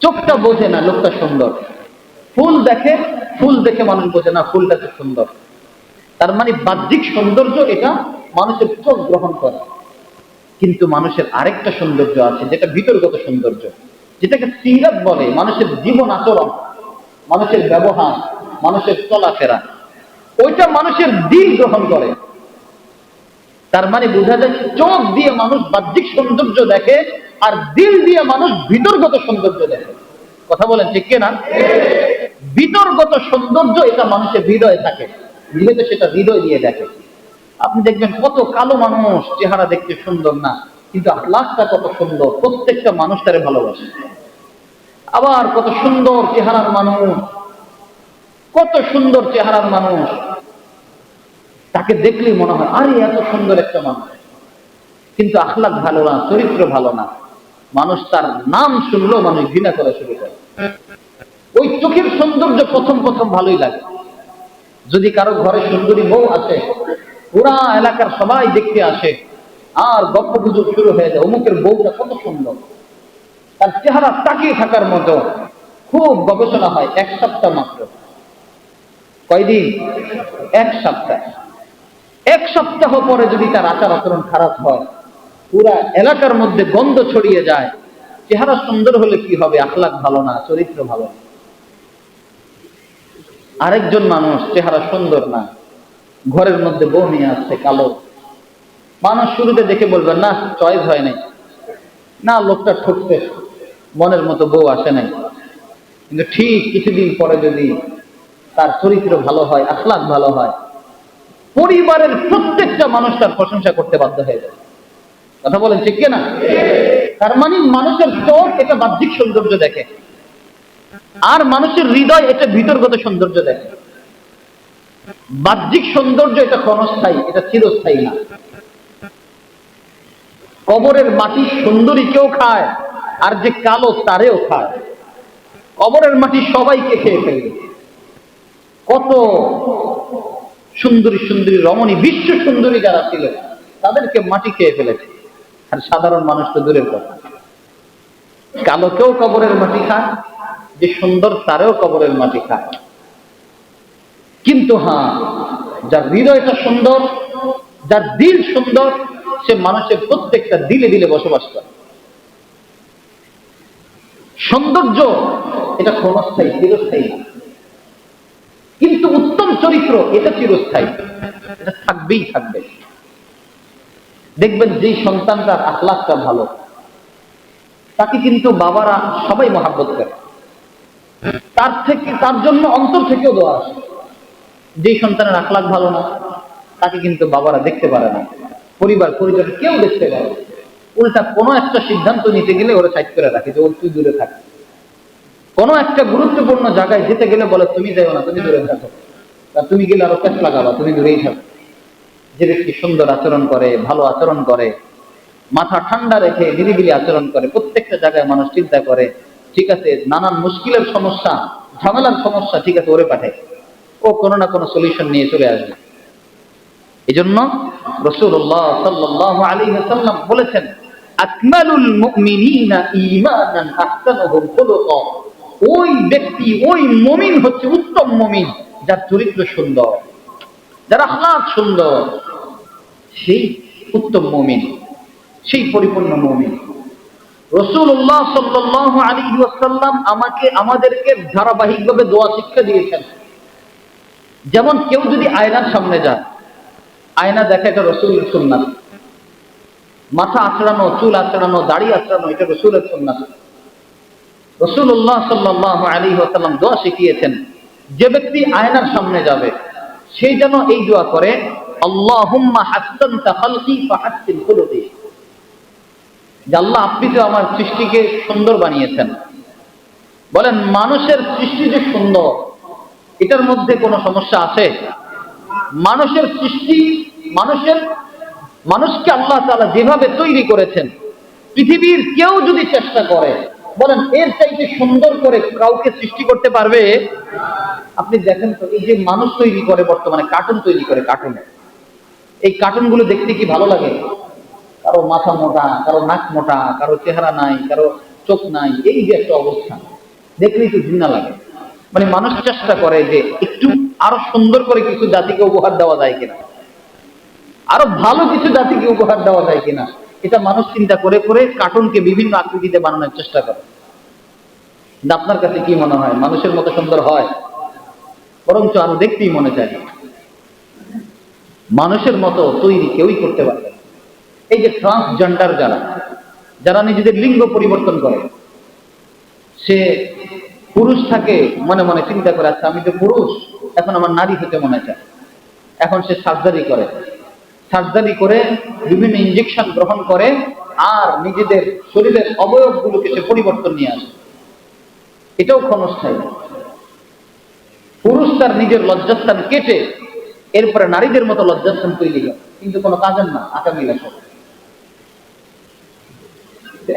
চোখটা বোঝে না লোকটা সুন্দর। ফুল দেখে, ফুল দেখে মানুষ বোঝে না ফুলটা তো সুন্দর। তার মানে বাহ্যিক সৌন্দর্য এটা মানুষের চোখ গ্রহণ করে। কিন্তু মানুষের আরেকটা সৌন্দর্য আছে, যেটা ভিতরগত সৌন্দর্য, যেটাকে সিরাত বলে। মানুষের জীবন আচরণ, মানুষের ব্যবহার, মানুষের চলাফেরা, ওইটা মানুষের দিল গ্রহণ করে। তার মানে বোঝা যায় চোখ দিয়ে মানুষ বাহ্যিক সৌন্দর্য দেখে, আর দিল দিয়ে মানুষ ভিতরগত সৌন্দর্য দেখে। কথা বলেন ঠিক কিনা? ভিতরগত সৌন্দর্য এটা মানুষের হৃদয়ে থাকে, যেহেতু সেটা হৃদয় দিয়ে দেখে। আপনি দেখবেন কত কালো মানুষ, চেহারা দেখতে সুন্দর না, কিন্তু আখলাকটা কত সুন্দর, প্রত্যেকটা মানুষ তারে ভালোবাসে। আবার কত সুন্দর চেহারার মানুষ, কত সুন্দর চেহারার মানুষ, তাকে দেখলেই মনে হয় আরে এত সুন্দর একটা মানুষ, কিন্তু আখলাক ভালো না, চরিত্র ভালো না, মানুষ তার নাম শুনলেও মানুষ ঘৃণা করা শুরু করে। ওই চোখের সৌন্দর্য প্রথম প্রথম ভালোই লাগে। যদি কারো ঘরে সুন্দরী বউ আছে, পুরা এলাকার সবাই দেখতে আসে, আর গল্প গুজব শুরু হয়ে যায়, অমুকের বউটা কত সুন্দর, তার চেহারা তাকিয়ে থাকার মতো। খুব গবেষণা হয়, 1 সপ্তাহ মাত্র। কয়দিন? 1 সপ্তাহ। 1 সপ্তাহ পরে যদি তার আচার আচরণ খারাপ হয়, পুরা এলাকার মধ্যে গন্ধ ছড়িয়ে যায়। চেহারা সুন্দর হলে কি হবে, আখলাক ভালো না, চরিত্র ভালো না। আরেকজন মানুষ চেহারা সুন্দর না, ঘরের মধ্যে বউ নিয়ে আসছে কালো, মানুষ শুরুতে দেখে বলবেন না চয়েস হয় নাই, না লোকটা ঠকছে, মনের মতো বউ আসে নাই। কিন্তু ঠিক কিছুদিন পরে যদি তার চরিত্র ভালো হয়, আখলাক ভালো হয়, পরিবারের প্রত্যেকটা মানুষ তার প্রশংসা করতে বাধ্য হয়ে যায়। কথা বলেন ঠিক কিনা? তার মানে মানুষের চোখ এটা বাহ্যিক সৌন্দর্য দেখে, আর মানুষের হৃদয় এটা ভিতরগত সৌন্দর্য দেখে। বাহ্যিক সৌন্দর্য এটা ক্ষণস্থায়ী, এটা চিরস্থায়ী না। কবরের মাটি সুন্দরী কেউ খায়, আর যে কালো তারেও খায়। কবরের মাটি সবাইকে খেয়ে ফেলবে। কত সুন্দরী সুন্দরী রমণী, বিশ্ব সুন্দরী যারা ছিল, তাদেরকে মাটি খেয়ে ফেলেছে, আর সাধারণ মানুষ তো দূরের কথা। কালোকেও কবরের মাটি খায়, যে সুন্দর তারেও কবরের মাটি খায়। কিন্তু হ্যাঁ, যার হৃদয়টা সুন্দর, যার দিল সুন্দর, সে মানুষের প্রত্যেকটা দিলে দিলে বসবাস করে। সৌন্দর্য এটা ক্ষণস্থায়ী, চিরস্থায়ী না। কিন্তু উত্তম চরিত্র এটা চিরস্থায়ী, এটা থাকবেই থাকবে। দেখবেন যেই সন্তানটার আখলাকটা ভালো, তাকে কিন্তু বাবারা সবাই মহাব্বত করে, তার জন্য অন্তর থেকেও দোয়া আসে। যেই সন্তানের আখলাক ভালো না, তাকে কিন্তু বাবারা দেখতে পারে না, পরিবার পরিজন কেউ দেখতে পারে না। উল্টা কোনো একটা সিদ্ধান্ত নিতে গেলে ওরা সাইড করে রাখে, যে ওর তুই দূরে থাক। কোনো একটা গুরুত্বপূর্ণ জায়গায় যেতে গেলে বলে তুমি যাও না, তুমি দূরে থাকো, তুমি গেলে আরো পেশ লাগাবা, তুমি দূরেই থাকো। যে ব্যক্তি সুন্দর আচরণ করে, ভালো আচরণ করে, মাথা ঠান্ডা রেখে নিরিবিলি আচরণ করে, প্রত্যেকটা জায়গায় মানুষ চিন্তা করে ঠিক আছে, নানান মুশকিলের সমস্যা, ঝামেলার সমস্যা, ঠিক আছে ওরে পাঠায়, ও কোনো না কোনো সলিউশন নিয়ে চলে আসবে। এই জন্য রাসূলুল্লাহ সাল্লাল্লাহু আলাইহি ওয়াসাল্লাম বলেছেন, আকমালুল মুমিনিনা ঈমানান আহসানুহুম খুলুকা। ওই ব্যক্তি, ওই মুমিন হচ্ছে উত্তম মুমিন, যার চরিত্র সুন্দর, যার আখলাক সুন্দর, সেই উত্তম মুমিন, সেই পরিপূর্ণ মুমিন। রাসূলুল্লাহ সাল্লাল্লাহু আলাইহি ওয়াসাল্লাম আমাদেরকে ধারাবাহিকভাবে দোয়া শিক্ষা দিয়েছেন। যেমন কেউ যদি আয়নার সামনে যায়, আয়না দেখা এটা রাসূলের সুন্নাত। মাথা আঁচড়ানো, চুল আঁচড়ানো, দাড়ি আঁচড়ানো, এটা রাসূলের সুন্নাত। রাসূলুল্লাহ সাল্লাল্লাহু আলাইহি ওয়াসাল্লাম দোয়া শিখিয়েছেন, যে ব্যক্তি আয়নার সামনে যাবে সে যেন এই দোয়া করে, আল্লাহুম্মা হাসসানতা খালকি ফাহাসসিন খুলুকি। যে আল্লাহ, আপনি তো আমার সৃষ্টিকে সুন্দর বানিয়েছেন। বলেন, মানুষের সৃষ্টি যে সুন্দর, এটার মধ্যে কোনো সমস্যা আছে? মানুষের সৃষ্টি, মানুষকে আল্লাহ তাআলা যেভাবে তৈরি করেছেন, পৃথিবীর কেউ যদি চেষ্টা করে, বলেন এর চাইতে সুন্দর করে কাউকে সৃষ্টি করতে পারবে? আপনি দেখেন তো, এই যে মানুষ তৈরি করে, বর্তমানে কার্টুন তৈরি করে, কার্টুন, এই কার্টুনগুলো দেখতে কি ভালো লাগে? কারো মাথা মোটা, কারো নাক মোটা, কারো চেহারা নাই, কারো চোখ নাই, এই যে একটা অবস্থা, দেখলেই তো ঘৃণা লাগে। মানে মানুষ চেষ্টা করে যে একটু আরো সুন্দর করে কিছু জাতিকে উপহার দেওয়া যায় কিনা, আরো ভালো কিছু জাতিকে উপহার দেওয়া যায় কিনা, এটা মানুষ চিন্তা করে করে কার্টুনকে বিভিন্ন আকৃতিতে বানানোর চেষ্টা করে। আপনার কাছে কি মনে হয়, মানুষের মতো সুন্দর হয়? বরঞ্চ আরো দেখতেই মনে চায়। মানুষের মতো তৈরি কেউই করতে পারবে না। এই যে ট্রান্সজেন্ডার, যারা নিজেদের লিঙ্গ পরিবর্তন করে, সে পুরুষ থাকে, মনে মনে চিন্তা করে, আচ্ছা আমি তো পুরুষ, এখন আমার নারী হতে মনে চায়। এখন সে সার্জারি করে বিভিন্ন ইনজেকশন গ্রহণ করে আর নিজেদের শরীরের অবয়বগুলোকে সে পরিবর্তন নিয়ে আসে। এটাও ক্ষণস্থায়ী। পুরুষ তার নিজের লজ্জাস্থান কেটে এরপরে নারীদের মতো লজ্জাস্থান তৈরি হয়, কিন্তু কোনো কাজের না, আগামী লেখক।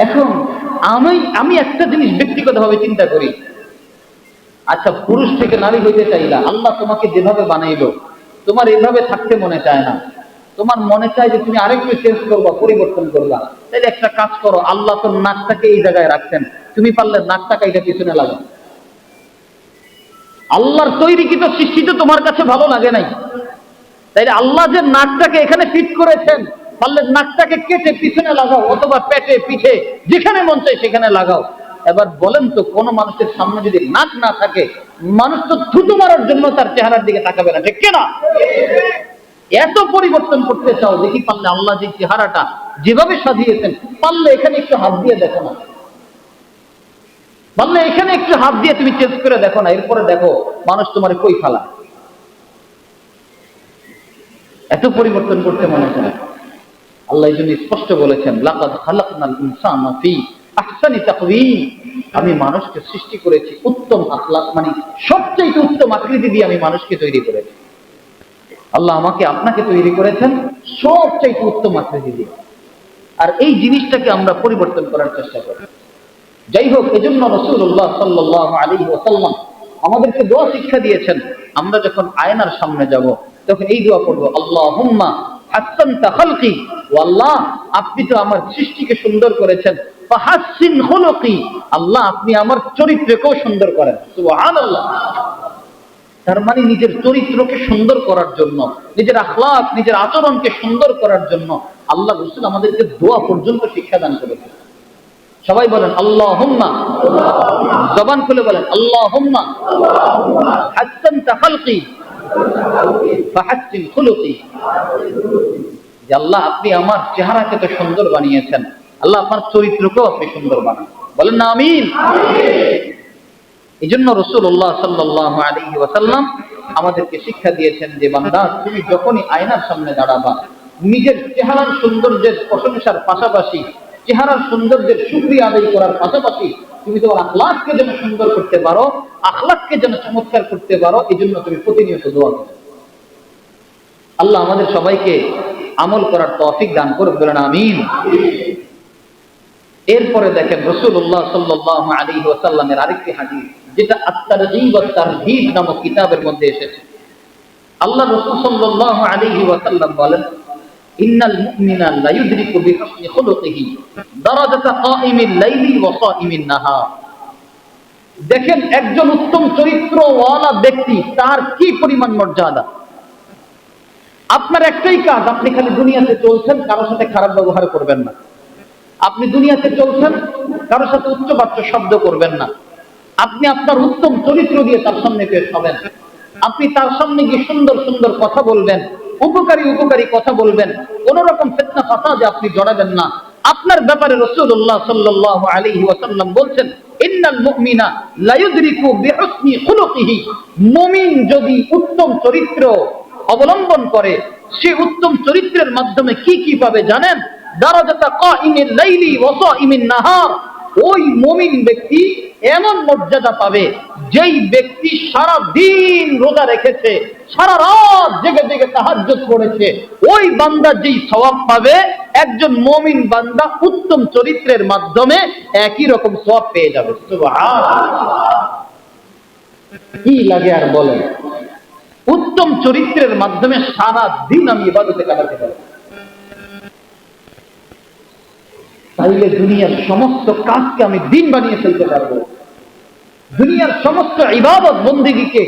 এখন আমি একটা জিনিস ব্যক্তিগতভাবে চিন্তা করি, আচ্ছা পুরুষ থেকে নারী হইতে চাইলা, আল্লাহ তোমাকে যেভাবে বানাইলো তোমার এইভাবে থাকতে মনে চায় না, তোমার মনে চায় যে তুমি আরেকটু চেঞ্জ করবা, পরিবর্তন করবা। তাইলে একটা কাজ করো, আল্লাহ তো নাকটাকে এই জায়গায় রাখছেন, তুমি পারলে নাকটাকে এটা পিছনে লাগাও। আল্লাহর তৈরিকৃত সৃষ্টি তো তোমার কাছে ভালো লাগে নাই, তাইলে আল্লাহ যে নাকটাকে এখানে ফিট করেছেন, পারলে নাকটাকে কেটে পিছনে লাগাও, অথবা পেটে পিঠে যেখানে মন চায় সেখানে লাগাও। এবার বলেন তো, কোন মানুষের সামনে যদি নাক না থাকে, মানুষ তো থুতু মারার জন্য তার চেহারার দিকে তাকাবে না, ঠিক কিনা? এত পরিবর্তন করতে চাও, দেখি পারলে আল্লাহ যে চেহারাটা যেভাবে সাজিয়েছেন, পারলে এখানে একটু হাত দিয়ে দেখো না, পারলে এখানে একটু হাত দিয়ে তুমি চেঞ্জ করে দেখো না, এরপরে দেখো মানুষ তোমার কই ফেলা। এত পরিবর্তন করতে মনে চায়। আল্লাহ এই জন্য স্পষ্ট বলেছেন, লাকাদ খালাকনাল ইনসানা ফি আহসানি তাকওয়িম, আমি মানুষকে সৃষ্টি করেছি উত্তম আখলাক, মানে সবচেয়ে উত্তম আকৃতি দিয়ে আমি মানুষকে তৈরি করেছি। আল্লাহ আমাকে আপনাকে তৈরি করেছেন সবচেয়ে উত্তম আকৃতি দিয়ে। আর এই জিনিসটাকে আমরা পরিবর্তন করার চেষ্টা করি। যাই হোক, এজন্য রাসূলুল্লাহ সাল্লাল্লাহু আলাইহি ওয়াসাল্লাম আমাদেরকে দোয়া শিক্ষা দিয়েছেন, আমরা যখন আয়নার সামনে যাব তখন এই দোয়া করব, আল্লাহুম্মা হাসসানতা খালকি, ও আল্লাহ আপনি তো আমার সৃষ্টিকে সুন্দর করেছেন, ফাহাসসিন খুলুকি, আল্লাহ আপনি আমার চরিত্রকেও সুন্দর করেন। সুবহানাল্লাহ। তার মানে নিজের চরিত্রকে সুন্দর করার জন্য, নিজের আখলাক, নিজের আচরণকে সুন্দর করার জন্য আল্লাহ রাসূল আমাদেরকে দোয়া পর্যন্ত শিক্ষা দান করেছেন। সবাই বলেন আল্লাহুম্মা, জবান খুলে বলেন আল্লাহুম্মা হাসসানতা খালকি ফাহাসসিন খুলুকি, যে আল্লাহ আপনি আমার চেহারাকে তো সুন্দর বানিয়েছেন, আল্লাহ আপনার চরিত্রকেও আপনি সুন্দর বানান। বলেন না আমিন। এই জন্য রাসূলুল্লাহ সাল্লাল্লাহু আলাইহি ওয়াসাল্লাম আমাদেরকে শিক্ষা দিয়েছেন যে বান্দা, তুমি যখনই আয়নার সামনে দাঁড়াবা, নিজের চেহারার সৌন্দর্যের প্রশংসার পাশাপাশি, চেহারার সৌন্দর্যের শুকরিয়া আদায় করার পাশাপাশি তুমি তোমার আখলাককে যেন সুন্দর করতে পারো, আখলাককে যেন চমৎকার করতে পারো, এই জন্য তুমি প্রতিনিয়ত দোয়া করো। আল্লাহ আমাদের সবাইকে আমল করার তৌফিক দান করুন, বলেন আমিন। এরপরে দেখেন রাসূলুল্লাহ সাল্লাল্লাহু আলাইহি ওয়াসাল্লামের আরেকটি হাদিস, যেটা আত-তারগীব ওয়াত তারহীব নামক কিতাবের মধ্যে এসেছে। আল্লাহ রাসূল সাল্লাল্লাহু আলাইহি ওয়াসাল্লাম বলেন, ইন্নাল মুমিনা লা ইউদরিকু বিহুসনি খুলুকিহি দারাজাতা কাইমিল লাইলি ওয়া সাইমিন নাহার। দেখেন একজন উত্তম চরিত্রওয়ালা ব্যক্তি তার কি পরিমাণ মর্যাদা। আপনার একটাই কাজ, আপনি খালি দুনিয়াতে চলছেন, কারোর সাথে খারাপ ব্যবহার করবেন না। আপনি দুনিয়াতে চলছেন, কারোর সাথে উচ্চবাচ্য শব্দ করবেন না। আপনি আপনার উত্তম চরিত্র দিয়ে তার সামনে পেশ হবেন। আপনি তার সামনে গিয়ে সুন্দর সুন্দর কথা বলবেন, উপকারী কথা বলবেন, কোন রকম ফিতনা ফাসাদে আপনি জড়াবেন না। আপনার ব্যাপারে রাসূলুল্লাহ সাল্লাল্লাহু আলাইহি ওয়াসাল্লাম বলছেন, ইন্নাল মুমিনা লা ইউদরিকু বিহুসনি খুলুকিহি, মুমিন যদি উত্তম চরিত্র অবলম্বন করে, সে উত্তম চরিত্রের মাধ্যমে কি কি পাবে জানেন? দারাজাতা কাইমিল লাইলি ওয়া সাইমিন নাহার, ওই মুমিন ব্যক্তি এমন মর্যাদা পাবে, যেই ব্যক্তি সারা দিন রোজা রেখেছে, সারা রাত জেগে জেগে তাহাজ্জুদ পড়েছে, ওই বান্দা যেই সওয়াব পাবে, একজন মুমিন বান্দা উত্তম চরিত্রের মাধ্যমে একই রকম সওয়াব পেয়ে যাবে। সুবহানাল্লাহ। কি লাগে আর বলেন, উত্তম চরিত্রের মাধ্যমে সারা দিন আমি ইবাদতে কাটাতে পারবো। তাইলে দুনিয়ার সমস্ত কাজকে আমি দিন বানিয়ে ফেলতে পারবো। দুনিয়ার সমস্ত ইবাদত বন্দেগীকে,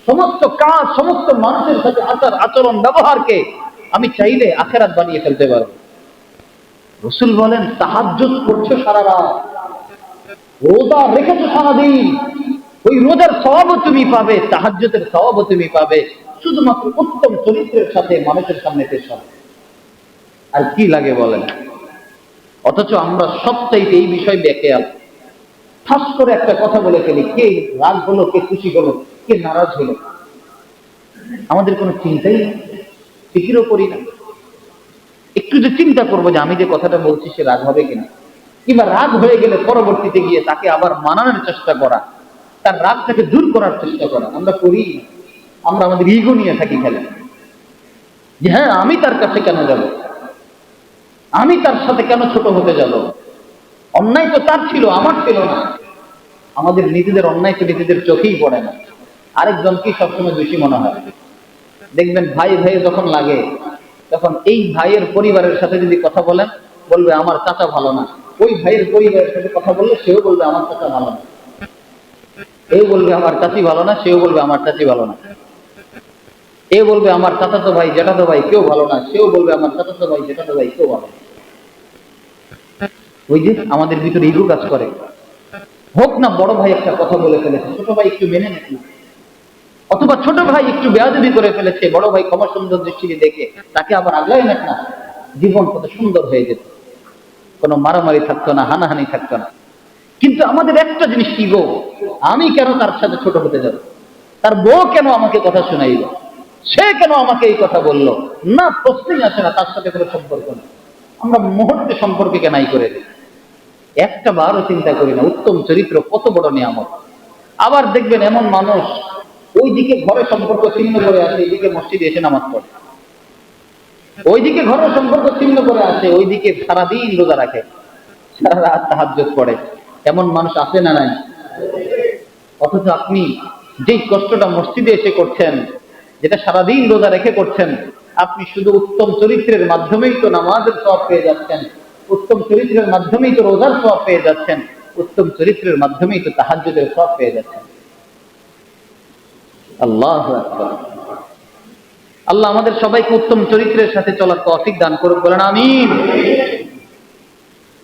সমস্ত কাজ, সমস্ত মানুষের সাথে আচরণ ব্যবহারকে আমি চাইলে আখিরাত বানিয়ে ফেলতে পারবো। রাসূল বলেন, তাহাজ্জুদ করছো সারা রাত, রোজা রেখেছো সারাদিন, ওই রোজার সওয়াবও তুমি পাবে, তাহাজ্জুদের সওয়াবও তুমি পাবে, শুধুমাত্র উত্তম চরিত্রের সাথে মানুষের সামনে পেশ হবে। আর কি লাগে বলেন? অথচ আমরা সবচাইতে এই বিষয় বেখেয়াল। ঠাস করে একটা কথা বলে ফেলি, কে রাগ হলো, কে খুশি হলো, কে নারাজ হলো। আমাদের কোনো চিন্তাই নেই, ফিকিরও করি না। একটু যে চিন্তা করবো যে আমি যে কথাটা বলছি সে রাগ হবে কিনা, কিংবা রাগ হয়ে গেলে পরবর্তীতে গিয়ে তাকে আবার মানানোর চেষ্টা করা, তার রাগটাকে দূর করার চেষ্টা করা, আমরা করি। আমরা আমাদের ইগো নিয়ে থাকি খেলে, যে হ্যাঁ আমি তার কাছে কেন যাব, আমি তার সাথে কেন ছোট হতে যাব, অন্যায় তো তার ছিল, আমার ছিল না। আমাদের নিজেদের অন্যায় তো নিজেদের চোখেই পড়ে না, আরেকজনকেই সবসময় দোষী মনে হয়। দেখবেন ভাই ভাই যখন লাগে, তখন এই ভাইয়ের পরিবারের সাথে যদি কথা বলেন, বলবে আমার চাচা ভালো না। ওই ভাইয়ের পরিবারের সাথে কথা বললে সেও বলবে আমার চাচা ভালো না। এও বলবে আমার চাচি ভালো না, সেও বলবে আমার চাচি ভালো না। এ বলবে আমার চাচাতো ভাই জ্যাঠাতো ভাই কেউ ভালো না, সেও বলবে আমার চাচাতো ভাই জ্যাঠাতো ভাই কেউ ভালো না। ওই যে আমাদের ভিতরে ইগো কাজ করে। হোক না বড় ভাই একটা কথা বলে ফেলেছে, ছোট ভাই একটু মেনে নেন না, অথবা ছোট ভাই একটু বেয়াদবি করে ফেলেছে, বড় ভাই ক্ষমা সুন্দর দৃষ্টিতে দেখে তাকে আবার আগলাই নেন না, জীবন কত সুন্দর হয়ে যেত, কোনো মারামারি থাকতো না, হানাহানি থাকতো না। কিন্তু আমাদের একটা জিনিস ইগো, আমি কেন তার সাথে ছোট হতে যাব, তার বউ কেন আমাকে কথা শোনাইল, সে কেন আমাকে এই কথা বললো, না প্রশ্নই আসে না, তার সাথে কোনো সম্পর্ক নেই। আমরা মুহূর্তে সম্পর্কে নাই করে দিই, একটা বারও চিন্তা করি না উত্তম চরিত্র কত বড় নিয়ামত। আবার দেখবেন এমন মানুষ ওইদিকে ঘরে সম্পর্ক ছিন্ন করে আসে, এইদিকে মসজিদে এসে নামাজ পড়ে, ওইদিকে ঘরের সম্পর্ক ছিন্ন করে আসে, ওইদিকে সারাদিন রোজা রাখে, সারা রাত তাহাজ্জুদ পড়ে। এমন মানুষ আছে না নাই? অথচ আপনি যেই কষ্টটা মসজিদে এসে করছেন, যেটা সারাদিন রোজা রেখে করছেন, আপনি শুধু উত্তম চরিত্রের মাধ্যমেই তো নামাজের সওয়াব পেয়ে যাচ্ছেন, উত্তম চরিত্রের মাধ্যমেই তো রোজার সওয়াব পেয়ে যাচ্ছেন, উত্তম চরিত্রের মাধ্যমেই তো তাহাজ্জুদের সওয়াব পেয়ে যাচ্ছেন। আল্লাহু আকবার। আল্লাহ আমাদের সবাইকে উত্তম চরিত্রের সাথে চলার তৌফিক দান করুক, বলেন আমিন।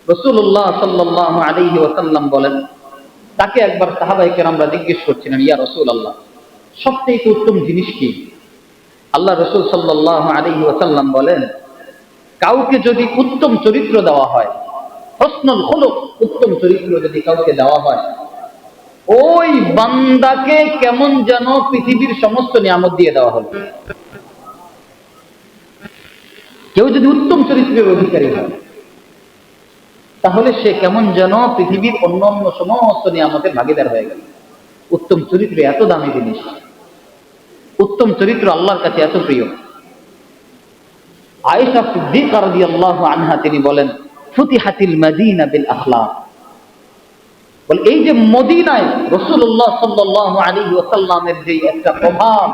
রাসূলুল্লাহ সাল্লাল্লাহু আলাইহি ওয়াসাল্লাম বলেন, তাকে একবার সাহাবায়ে কেরামরা জিজ্ঞেস করছিলেন, ইয়া রাসূলুল্লাহ, সবচেয়ে উত্তম জিনিস কি? আল্লাহ রাসূল সাল্লাল্লাহু আলাইহি ওয়াসাল্লাম বলেন, কাউকে যদি উত্তম চরিত্র দেওয়া হয়, হুসনুল খুলুক, উত্তম চরিত্র যদি কাউকে দেওয়া হয়, ওই বান্দাকে কেমন যেন পৃথিবীর সমস্ত নিয়ামত দিয়ে দেওয়া হলো। কেউ যদি উত্তম চরিত্রের অধিকারী হয়, তাহলে সে কেমন যেন পৃথিবীর অন্যান্য সমস্ত নিয়ামতের ভাগীদার হয়ে গেল। উত্তম চরিত্র এত দামি জিনিস, উত্তম চরিত্র আল্লাহর কাছে এত প্রিয়। আয়েশা সিদ্দিকা রাদিয়াল্লাহু আনহা তিনি বলেন, ফুতিহাতিল মাদিনা বিল আখলাক, বলে এই যে মদিনায় রাসূলুল্লাহ সাল্লাল্লাহু আলাইহি ওয়াসাল্লামের যে একটা প্রভাব,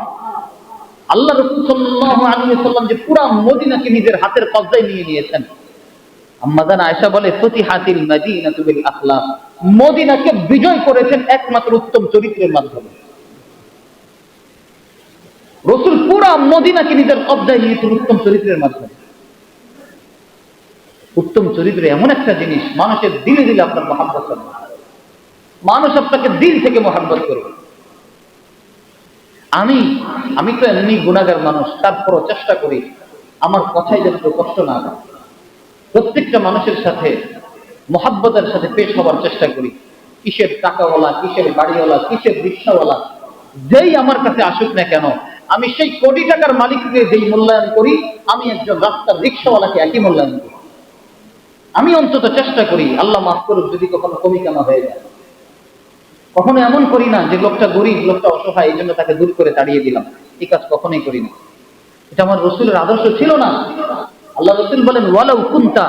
আল্লাহ রাসূল সাল্লাল্লাহু আলাইহি ওয়াসাল্লাম যে পুরো মদিনাকে নিজের হাতের কবজায় নিয়ে নিয়েছেন। আম্মা জান আয়েশা বলে, ফুতিহাতিল মাদিনাতু বিল আখলাক, মদিনাকে বিজয় করেছেন একমাত্র উত্তম চরিত্রের মাধ্যমে। রাসূল পুরো মদিনাকে নিজের কবজায় নিয়েছেন উত্তম চরিত্রের মাধ্যমে। উত্তম চরিত্র এমন একটা জিনিস, মানুষের দিলে দিলে আপনার মহব্বত করবে, মানুষ আপনাকে দিল থেকে মহব্বত করবে। আমি তো এমনি গুনাহগার মানুষ, তারপরও চেষ্টা করি আমার কথাই যেন কেউ কষ্ট না হয়, প্রত্যেকটা মানুষের সাথে মহব্বতের সাথে পেশ হওয়ার চেষ্টা করি। কিসের টাকাওয়ালা, কিসের বাড়িওয়ালা, কিসের রিক্সাওয়ালা, যেই আমার কাছে আসুক না কেন, আমি সেই কোটি টাকার মালিককে যেই মূল্যায়ন করি, আমি একজন রাস্তার রিক্সাওয়ালাকে একই মূল্যায়ন করি। আমি অন্তত চেষ্টা করি, আল্লাহ মাফ করুক যদি কখনো কমি কামা হয়ে যায়। কখনো এমন করি না যে লোকটা গরিব, লোকটা অসহায়, এই জন্য তাকে দূর করে তাড়িয়ে দিলাম, এই কাজ কখনোই করি না। এটা আমার রাসূলের আদর্শ ছিল না। আল্লাহ রাসূল বলেন, ওয়ালাউ কুনতা,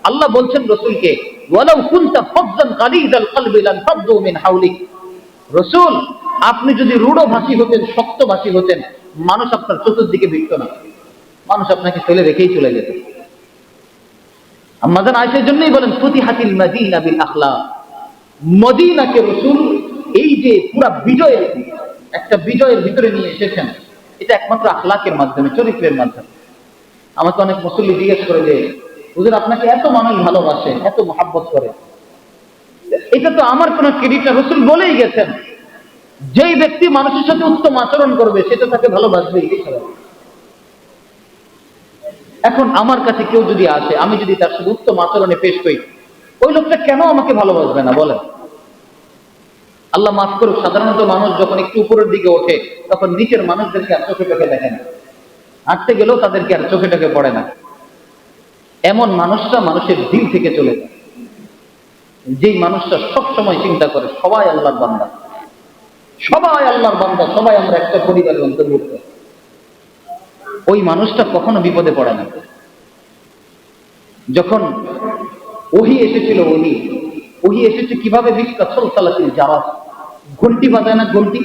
আল্লাহ বলছেন রাসূলকে, ওয়ালাউ কুনতা ফাজ্জান গালিযাল কলবি লান ফাদ্দু মিন হাওলিক, রাসূল আপনি যদি রূঢ়ভাষী হতেন, শক্তভাষী হতেন, মানুষ আপনার চতুর্দিকে ভিড়ত না, মানুষ আপনাকে ফেলে রেখেই চলে যেত। আম্মা জান আয়েশার জন্যই বলেন, ফুতিহাতিল মাদিনা বিল আখলাক, মদিনাকে রাসূল এই যে পুরা বিজয়ের একটা বিজয়ের ভিতরে নিয়ে এসেছেন, এটা একমাত্র আখলাকের মাধ্যমে, চরিত্রের মাধ্যমে। আমাকে অনেক মুসল্লি জিজ্ঞেস করে যে, হুজুর আপনাকে এত মানুষ ভালোবাসে, এত মহব্বত করে, এটা তো আমার কোন ক্রেডিট না, রাসূল বলেই গেছেন যেই ব্যক্তি মানুষের সাথে উত্তম আচরণ করবে সেটা তাকে ভালোবাসবেই। এখন আমার কাছে কেউ যদি আসে, আমি যদি তার সাথে উত্তম আচরণে পেশ করি, ওই লোকটা কেন আমাকে ভালোবাসবে না বলেন? আল্লাহ মাফ করুক, সাধারণত মানুষ যখন একটু উপরের দিকে ওঠে তখন নিচের মানুষদেরকে আর চোখে চোখে দেখে না, হাঁটতে গেলেও তাদেরকে আর চোখে চোখে পড়ে না। এমন মানুষটা মানুষের দিল থেকে চলে যায়, যেই মানুষটা সব সময় চিন্তা করে সবাই আল্লাহর বান্দা, সবাই আল্লাহর বান্দা, সবাই আমরা একটা পরিবারের অন্তর্ভুক্ত, ওই মানুষটা কখনো বিপদে পড়ে না। যখন ওহী এসেছিল, ওহী এসেছে কিভাবে? বিকাসলসালাতিল জারাস, ঘন্টি বাজায় না, ঘন্টি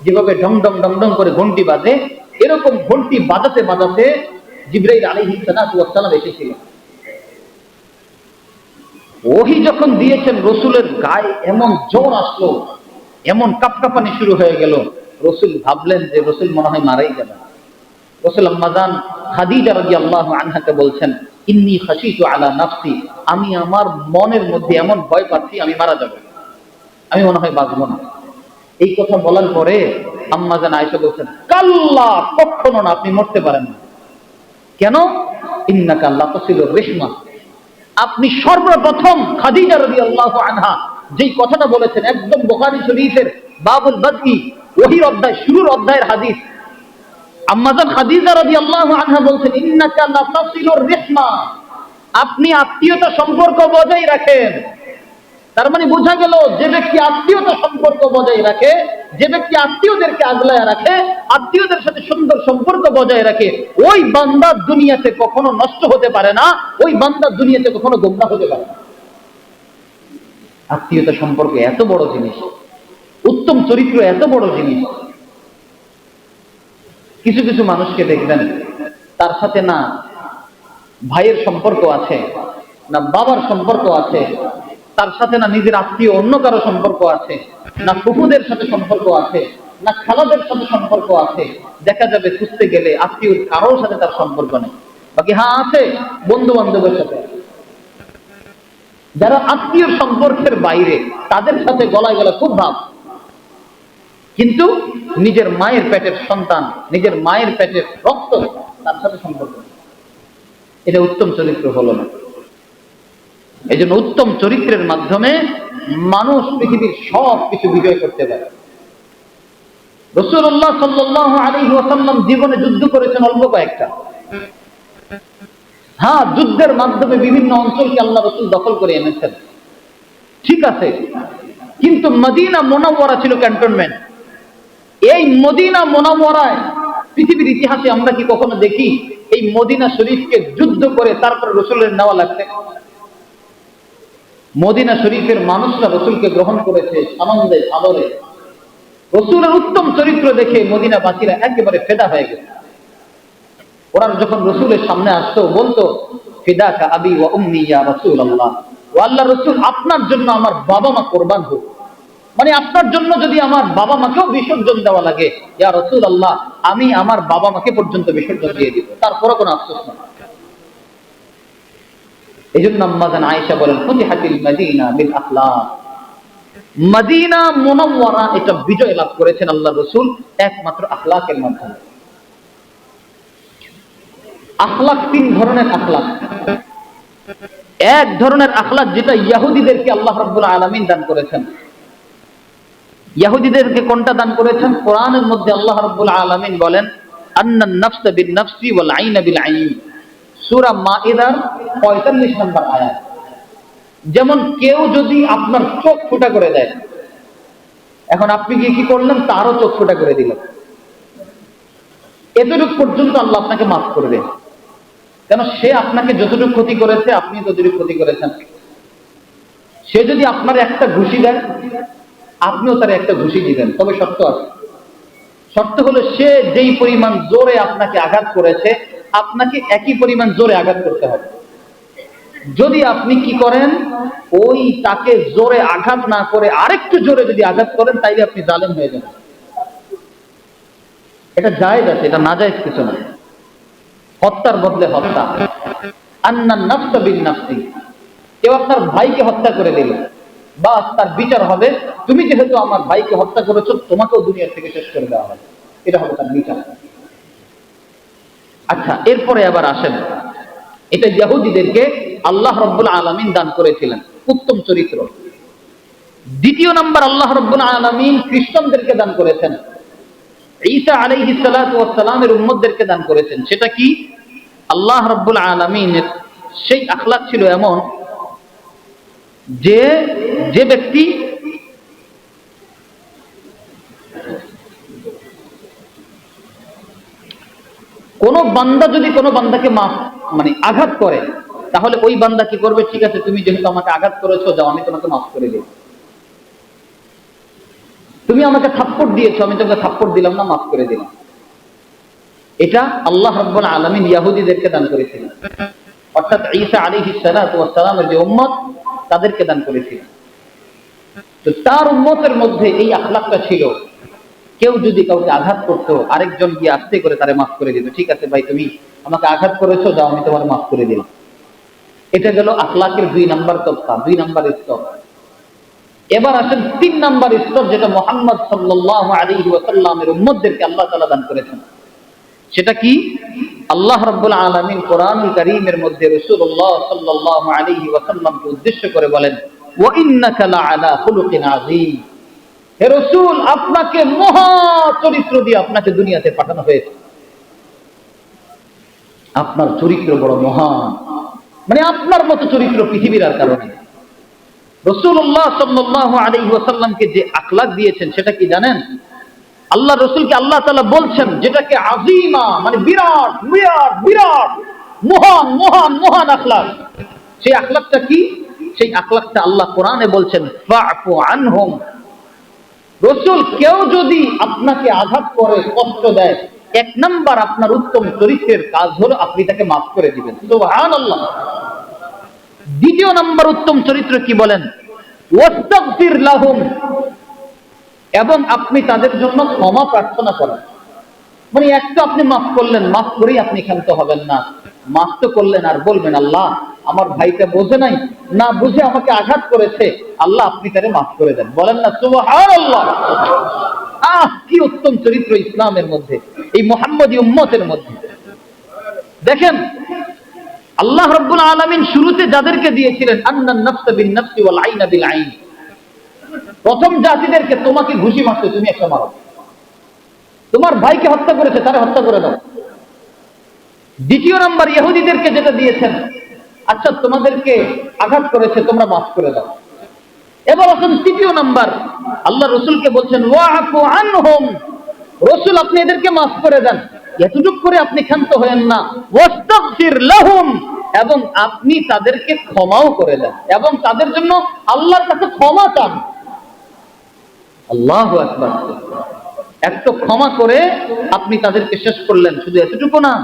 যেভাবে ঢং ঢং ঢং ঢং করে ঘন্টি বাজে, এরকম ঘন্টি বাজাতে বাজাতে জিবরাইল আলাইহিস সালাতু ওয়াস সালাম এসেছিল। ওহী যখন দিয়েছেন, রসুলের গায়ে এমন জ্বর আসলো, এমন কাঁপকাঁপানি শুরু হয়ে গেল, রসুল ভাবলেন যে রসুল মনে হয় মারাই যাবে। রসুল আম্মাজান খাদিজা রাদিয়াল্লাহু আনহাকে বলছেন, ইন্নী খাশিতু আলা নাফসি, আমি আমার মনের মধ্যে এমন ভয় পাচ্ছি আমি মারা যাব, আমি মনে হয় বাঁচব না। এই কথা বলার পরে আম্মাজান আয়েশা বলছেন, কাল্লা, কখনো না, আপনি মরতে পারেন না। কেন? ইন্নাকা লাতাসিলুর রিহমা, আপনি সর্বপ্রথম খাদিজা রাদিয়াল্লাহু আনহা যেই কথাটা বলেছেন, একদম বুখারী শরীফের বাবুল বাদঈ, ওহীর অধ্যায়, শুরুর অধ্যায়ের হাদিস। আম্মাজান খাদিজা রাদিয়াল্লাহু আনহা বলছেন, ইন্নাকা লাতাসিলুর রিহমা, আপনি আত্মীয়তা সম্পর্ক বজায় রাখেন। তার মানে বোঝা গেল, যে ব্যক্তি আত্মীয়তা সম্পর্ক বজায় রাখে, যে ব্যক্তি আত্মীয়দেরকে আগলায় রাখে, আত্মীয়দের সাথে সুন্দর সম্পর্ক বজায় রাখে, ওই বান্দা দুনিয়াতে কখনো নষ্ট হতে পারে না, ওই বান্দা দুনিয়াতে কখনো গোমরাহ হতে পারে না। আত্মীয়তা সম্পর্ক এত বড় জিনিস, উত্তম চরিত্র এত বড় জিনিস। কিছু কিছু মানুষকে দেখবেন, তার সাথে না ভাইয়ের সম্পর্ক আছে, না বাবার সম্পর্ক আছে, তার সাথে না নিজের আত্মীয় অন্য কারো সম্পর্ক আছে, না ফুফুদের সাথে সম্পর্ক আছে, না খালাদের সাথে সম্পর্ক আছে। দেখা যাবে খুঁজতে গেলে আত্মীয় কারোর সাথে তার সম্পর্ক নেই, বাকি হ্যাঁ আছে বন্ধু বান্ধবের সাথে। যারা আত্মীয় সম্পর্কের বাইরে, তাদের সাথে গলায় গলা খুব ভাব, কিন্তু নিজের মায়ের পেটের সন্তান, নিজের মায়ের পেটের রক্ত, তার সাথে সম্পর্ক, এটা উত্তম চরিত্র হলো না। এই জন্য উত্তম চরিত্রের মাধ্যমে মানুষ পৃথিবীর সব কিছু বিজয় করতে পারে। রাসূলুল্লাহ সাল্লাল্লাহু আলাইহি ওয়াসাল্লাম জীবনে যুদ্ধ করেছেন অল্প কয়েকটা। হ্যাঁ, যুদ্ধের মাধ্যমে বিভিন্ন অঞ্চলকে আল্লাহ রাসূল দখল করে এনেছেন, ঠিক আছে, কিন্তু মদিনা মুনাওয়ারা ছিল ক্যান্টনমেন্ট। এই মদিনা মুনাওয়ারায় পৃথিবীর ইতিহাসে আমরা কি কখনো দেখি এই মদিনা শরীফকে যুদ্ধ করে তারপরে রাসূলের নেওয়া লাগছে? মদিনা শরীফের মানুষরা রসুলকে গ্রহণ করেছে আনন্দে আদরে। রসুলের উত্তম চরিত্র দেখে মদিনাবাসীরা একেবারে ফেদা হয়ে গেছে। ওরা যখন রসুলের সামনে আসতো, বলতো, ফিদাকা আবি ওয়া উম্মি ইয়া রাসূলুল্লাহ, ও আল্লাহর রাসূল, আপনার জন্য আমার বাবা মা কোরবান হোক, মানে আপনার জন্য যদি আমার বাবা মাকেও বিসর্জন দেওয়া লাগে, ইয়া রাসূলুল্লাহ, আমি আমার বাবা মাকে পর্যন্ত বিসর্জন দিয়ে দিব, তারপরও কোনো আফসোস না। এই জন্য আম্মাজান আয়েশা বলেন, ফুতিহাতিল মদিনা বিল আখলাক, মদিনা মুনাওয়ারা এটা বিজয় লাভ করেছেন আল্লাহর রাসূল একমাত্র আখলাকের মাধ্যমে। আখলাক তিন ধরনের আখলাক। এক ধরনের আখলাক যেটা ইহুদিদেরকে আল্লাহ রাব্বুল আলামিন দান করেছেন। ইহুদিদেরকে কোনটা দান করেছেন? কোরআনের মধ্যে আল্লাহ রাব্বুল আলামিন বলেন, আন্নান নাফসা বিন নাফসি ওয়াল আইনা বিল আইন, সূরা মাইদার 45 নম্বর আয়াত। যেমন কেউ যদি আপনার চোখ ফোঁটা করে দেয়, এখন আপনি গিয়ে কি করলেন? তারও চোখ ফোঁটা করে দিলেন, এতটুকু পর্যন্ত আল্লাহ আপনাকে মাফ করবে, কেন সে আপনাকে যতটুকু ক্ষতি করেছে আপনি ততটুকু ক্ষতি করেছেন। সে যদি আপনার একটা ঘুষি দেয়, আপনিও তার একটা ঘুষি দিবেন, তবে শর্ত আছে। শর্ত হলো সে যেই পরিমাণ জোরে আপনাকে আঘাত করেছে, আপনাকে একই পরিমাণ জোরে আঘাত করতে হবে। যদি আপনি কি করেন, ওই তাকে জোরে আঘাত না করে আরেকটু জোরে যদি আঘাত করেন, তাইলে আপনি জালেম হয়ে যাবেন। এটা জায়েজ আছে, এটা নাজায়েজ কিছু না। হত্যার বদলে হত্যা। আন্নান নাফসা বিন নাফসি, কেউ আপনার ভাইকে হত্যা করে দিল, বা তার বিচার হবে, তুমি যেহেতু আমার ভাইকে হত্যা করেছো, তোমাকেও দুনিয়া থেকে শেষ করে দেওয়া হবে, এটা হবে তার বিচার। আচ্ছা, এরপরে আবার আসেন, এটা ইহুদিদেরকে আল্লাহ রাব্বুল আলামিন দান করেছিলেন উত্তম চরিত্র। দ্বিতীয় নাম্বার আল্লাহ রাব্বুল আলামিন খ্রিস্টানদেরকে দান করেছেন, ঈসা আলাইহিস সালাতু ওয়াস সালামের উম্মতদেরকে দান করেছেন। সেটা কি? আল্লাহ রাব্বুল আলামিনের সেই আখলাক ছিল এমন যে যে ব্যক্তি কোন বান্দা যদি কোন বান্দাকে আঘাত করে, তাহলে ওই বান্দা কি করবে? ঠিক আছে, তুমি যেহেতু আমাকে আঘাত করেছো, যাও, আমি তোমাকে মাফ করে দিই। তুমি আমাকে থাপ্পড় দিয়েছো, আমি তোমাকে থাপ্পড় দিলাম না, মাফ করে দিলাম। এটা আল্লাহ রাব্বুল আলামিন ইহুদিদেরকে দান করেছিলেন, অর্থাৎ ঈসা আলাইহিস সালাতু ওয়াস সালামের যে উম্মত, তাদেরকে দান করেছিলেন। তো তার উম্মতের মধ্যে এই আখলাকটা ছিল, কেউ যদি কাউকে আঘাত করতো, আরেকজন গিয়ে আস্তে করে তারে মাফ করে দিত। ঠিক আছে ভাই, তুমি আমাকে আঘাত করেছো, যাও, আমি তোমার মাফ করে দিলাম। এটা গেল আখলাকের 2 নাম্বার তফা, 2 নাম্বার স্তর। এবার আসেন 3 নাম্বার স্তর, যেটা মুহাম্মদ সাল্লাল্লাহু আলাইহি ওয়াসাল্লামের উম্মতদেরকে আল্লাহ তাআলা দান করেছেন। সেটা কি? আল্লাহ রাব্বুল আলামিন কোরআনুল কারীমের মধ্যে রাসূলুল্লাহ সাল্লাল্লাহু আলাইহি ওয়াসাল্লামকে উদ্দেশ্য করে বলেন, ওয়া ইন্নাকা লাআলা খুলুকিন আযীম। হে রাসূল, আপনাকে মহা চরিত্র দিয়ে আপনাকে দুনিয়াতে পাঠানো হয়েছে। আপনার চরিত্র বড় মহান, আপনার মতো চরিত্র পৃথিবীর আর কারণে। রাসূলুল্লাহ সাল্লাল্লাহু আলাইহি ওয়াসাল্লামকে যে আখলাক দিয়েছেন, সেটা কি জানেন? আল্লাহ রাসূলকে আল্লাহ তাআলা বলছেন, যেটাকে আযীমা, বিরাট বিরাট বিরাট, মহান মহান মহান আখলাক। সেই আখলাকটা কি? সেই আখলাকটা আল্লাহ কোরআনে বলছেন, ফা'ফু আনহুম। রাসূল, কেউ যদি আপনাকে আঘাত করে, কষ্ট দেয়, 1 নাম্বার আপনার উত্তম চরিত্রের কাজ হলো আপনি তাকে মাফ করে দিবেন। সুবহানাল্লাহ। দ্বিতীয় নাম্বার উত্তম চরিত্র কি বলেন? ওয়াস্তাগফির লাহুম। এবং আপনি তাদের জন্য ক্ষমা প্রার্থনা করেন। একটা আপনি মাফ করলেন, মাফ করেই আপনি ক্ষান্ত হবেন না। মাফ তো করলেন, আর বলবেন, আল্লাহ, আমার ভাইটা বোঝে নাই, না বুঝে আমাকে আঘাত করেছে, আল্লাহ আপনি তারে মাফ করে দেন। বলেন না সুবহানাল্লাহ। কি উত্তম চরিত্র ইসলামের মধ্যে, এই মুহাম্মদী উম্মতের মধ্যে। দেখেন, আল্লাহ রাব্বুল আলামিন শুরুতে যাদেরকে দিয়েছিলেন, আন্নান নাফসা বিন নাফসি ওয়াল আইনা বিল আইন। প্রথম জাতিদেরকে, তোমাকে ঘুষি মারছে, তুমি একটা মারো। তোমার ভাইকে হত্যা করেছে, তারে হত্যা করে দাও। দ্বিতীয় নাম্বার ইহুদিদেরকে যেটা দিয়েছেন, আচ্ছা, তোমাদেরকে আঘাত করেছে, তোমরা মাফ করে দাও। এবার আসুন তৃতীয় নাম্বার, আল্লাহ রাসূলকে বলছেন, ওয়াফু আনহুম। রাসূল, আপনি এদেরকে মাফ করে দেন। এতটুকু করে আপনি ক্ষান্ত হয়েন না, ওয়াস্তাগফির লাহুম। এবং আপনি তাদেরকে ক্ষমাও করে দেন, এবং তাদের জন্য আল্লাহর কাছে ক্ষমা চান। আল্লাহু আকবার। একটু ক্ষমা করে আপনি তাদেরকে শেষ করলেন। শুধু এতটুকু না,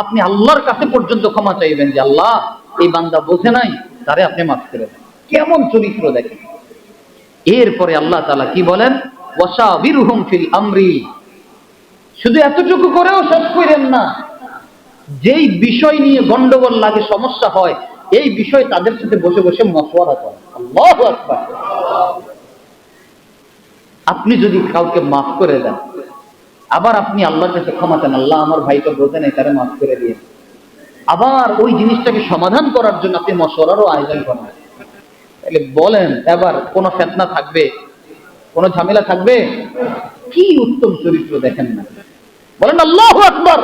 আপনি আল্লাহর কাছে পর্যন্ত ক্ষমা চাইবেন, যে আল্লাহ, এই বান্দা বোঝে নাই, তারে আপনি মাফ করে দেন। কেমন চরিত্র দেখেন। এরপরে আল্লাহ তাআলা কি বলেন? ওয়াশাবিরহুম ফিল আমরি। শুধু এতটুকু করেও শেষ করেন না, যেই বিষয় নিয়ে গন্ডগোল লাগে, সমস্যা হয়, এই বিষয় তাদের সাথে বসে বসে মশওয়ারা করেন। আল্লাহু আকবার। আপনি যদি কাউকে মাফ করে দেন, আবার আপনি আল্লাহর কাছে ক্ষমা চান, আল্লাহ, আমার ভাইটা বোঝে নাই, তারে মাফ করে দিয়ে। আবার ওই জিনিসটাকে সমাধান করার জন্য আপনি মশওয়ারারও আয়োজন করেন। তাহলে বলেন, এবার কোনো ফিতনা থাকবে? কোনো ঝামেলা থাকবে? কি উত্তম চরিত্র দেখেন না। বলেন আল্লাহু আকবার।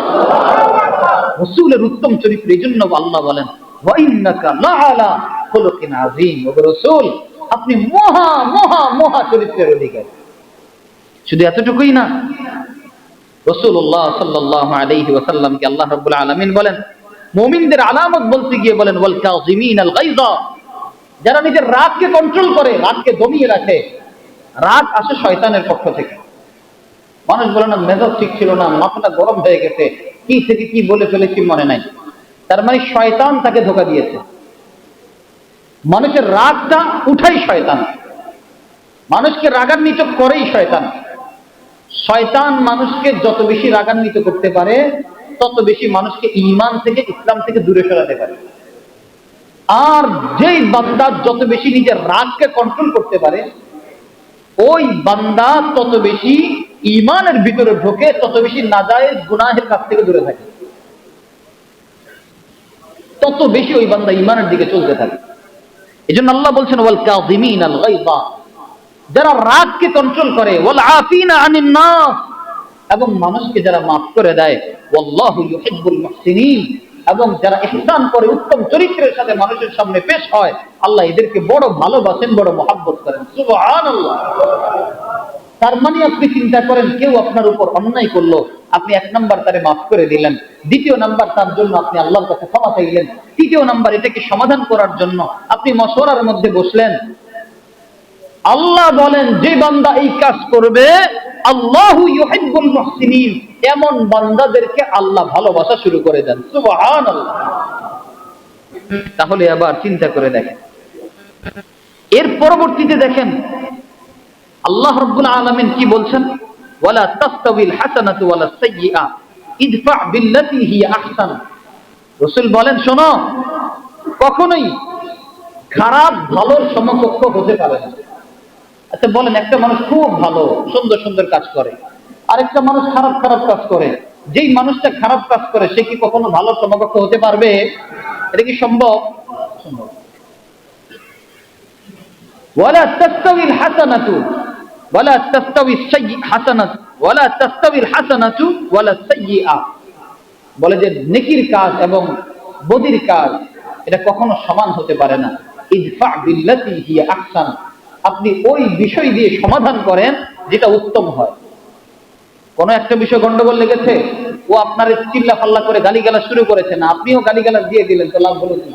রাসূলের উত্তম চরিত্র, এইজন্য আল্লাহ বলেন, ওয়া ইন্নাকা লাআলা খুলুকিন আযীম। ও রাসূল, আপনি মহা মহা মহা চরিত্রের অধিকারী। শুধু এতটুকুই না, রাসূলুল্লাহ সাল্লাল্লাহু আলাইহি ওয়াসাল্লামকে আল্লাহ রাব্বুল আলামিন বলেন, মুমিনদের আলামত বলতে গিয়ে বলেন, ওয়াল কাযিমিনাল গায়যা। যারা নিজের রাগকে কন্ট্রোল করে, রাগকে দমিয়ে রাখে। রাগ আসে শয়তানের পক্ষ থেকে। মানুষ বলে না, মেজাজ ঠিক ছিল না, মাথাটা গরম হয়ে গেছে, কি থেকে কি বলে ফেলেছি মনে নাই। তার শয়তান তাকে ধোঁকা দিয়েছে। মানুষের রাগটা উঠাই শয়তান, মানুষকে রাগান্বিত করেই শয়তান। শয়তান মানুষকে যত বেশি রাগান্বিত করতে পারে, তত বেশি মানুষকে ঈমান থেকে, ইসলাম থেকে দূরে সরাতে পারে। আর যেই বান্দা যত বেশি নিজের রাগকে কন্ট্রোল করতে পারে, ওই বান্দা তত বেশি ঈমানের ভিতরে ঢোকে, তত বেশি নাজায়েজ গুনাহের কাছ থেকে দূরে থাকে, তত বেশি ওই বান্দা ঈমানের দিকে চলতে থাকে। এজন্য আল্লাহ বলছেন, ওয়াল কাযিমিনাল গায়যা। যারা রাগকে কন্ট্রোল করে, ওয়াল আফিনা আনিন নাস, এবং মানুষকে যারা মাফ করে দেয়, ওয়াল্লাহু ইউহিব্বুল মুহসিনিন, এবং যারা ইহসান করে, উত্তম চরিত্রের সাথে মানুষের সামনে পেশ হয়, আল্লাহ এদেরকে বড় ভালোবাসেন, বড় মহব্বত করেন। সুবহানাল্লাহ। তার মানে আপনি চিন্তা করেন, কেউ আপনার উপর অন্যায় করলো, আপনি 1 নাম্বার তারে মাফ করে দিলেন, 2য় নাম্বার তার জন্য আপনি আল্লাহর কাছে ক্ষমা চাইলেন, 3য় নাম্বার এটাকে সমাধান করার জন্য আপনি মশওয়ারার মধ্যে বসলেন। আল্লাহ বলেন যে বান্দা এই কাজ করবে, আল্লাহু ইউহিব্বুল মুহসিনিন, এমন বান্দাদেরকে আল্লাহ ভালোবাসা শুরু করে দেন। সুবহানাল্লাহ। তাহলে আবার চিন্তা করে দেখেন, এর পরবর্তীতে দেখেন আল্লাহ রাব্বুল আলামিন কি বলছেন, ওয়ালা তাস্তাবিল হাসানাতু ওয়ালা সাইয়্যিআ ইদফা বিল্লাতী হিয়া আহসান। রাসূল বলেন, শোনো, কখনোই খারাপ ভালোর সমকক্ষ হতে পারে না। আচ্ছা বলেন, একটা মানুষ খুব ভালো সুন্দর সুন্দর কাজ করে, আরেকটা মানুষ খারাপ খারাপ কাজ করে, যেই মানুষটা খারাপ কাজ করে সে কি কখনো ভালো সমকক্ষ হতে পারবে? এটা কি সম্ভব? সম্ভব। ওয়ালা তাস্তাবিল হাসানাতু ওয়ালা তাস্তাবিস হাসানাতু ওয়ালা তাস্তাবিল হাসানাতু ওয়ালা সাইয়্যিআ, বলে যে নেকির কাজ এবং বদির কাজ এটা কখনো সমান হতে পারে না। ইদফা বিল্লাতী হিয়া আহসান, আপনি ওই বিষয় দিয়ে সমাধান করেন যেটা উত্তম হয়। কোন একটা বিষয় গন্ডগোল লেগেছে, ও আপনার চিল্লা পাল্লা করে গালিগালাজ শুরু করেছে, না আপনিও গালিগালাজ দিয়ে দিলেন, তো লাভ হলো কি?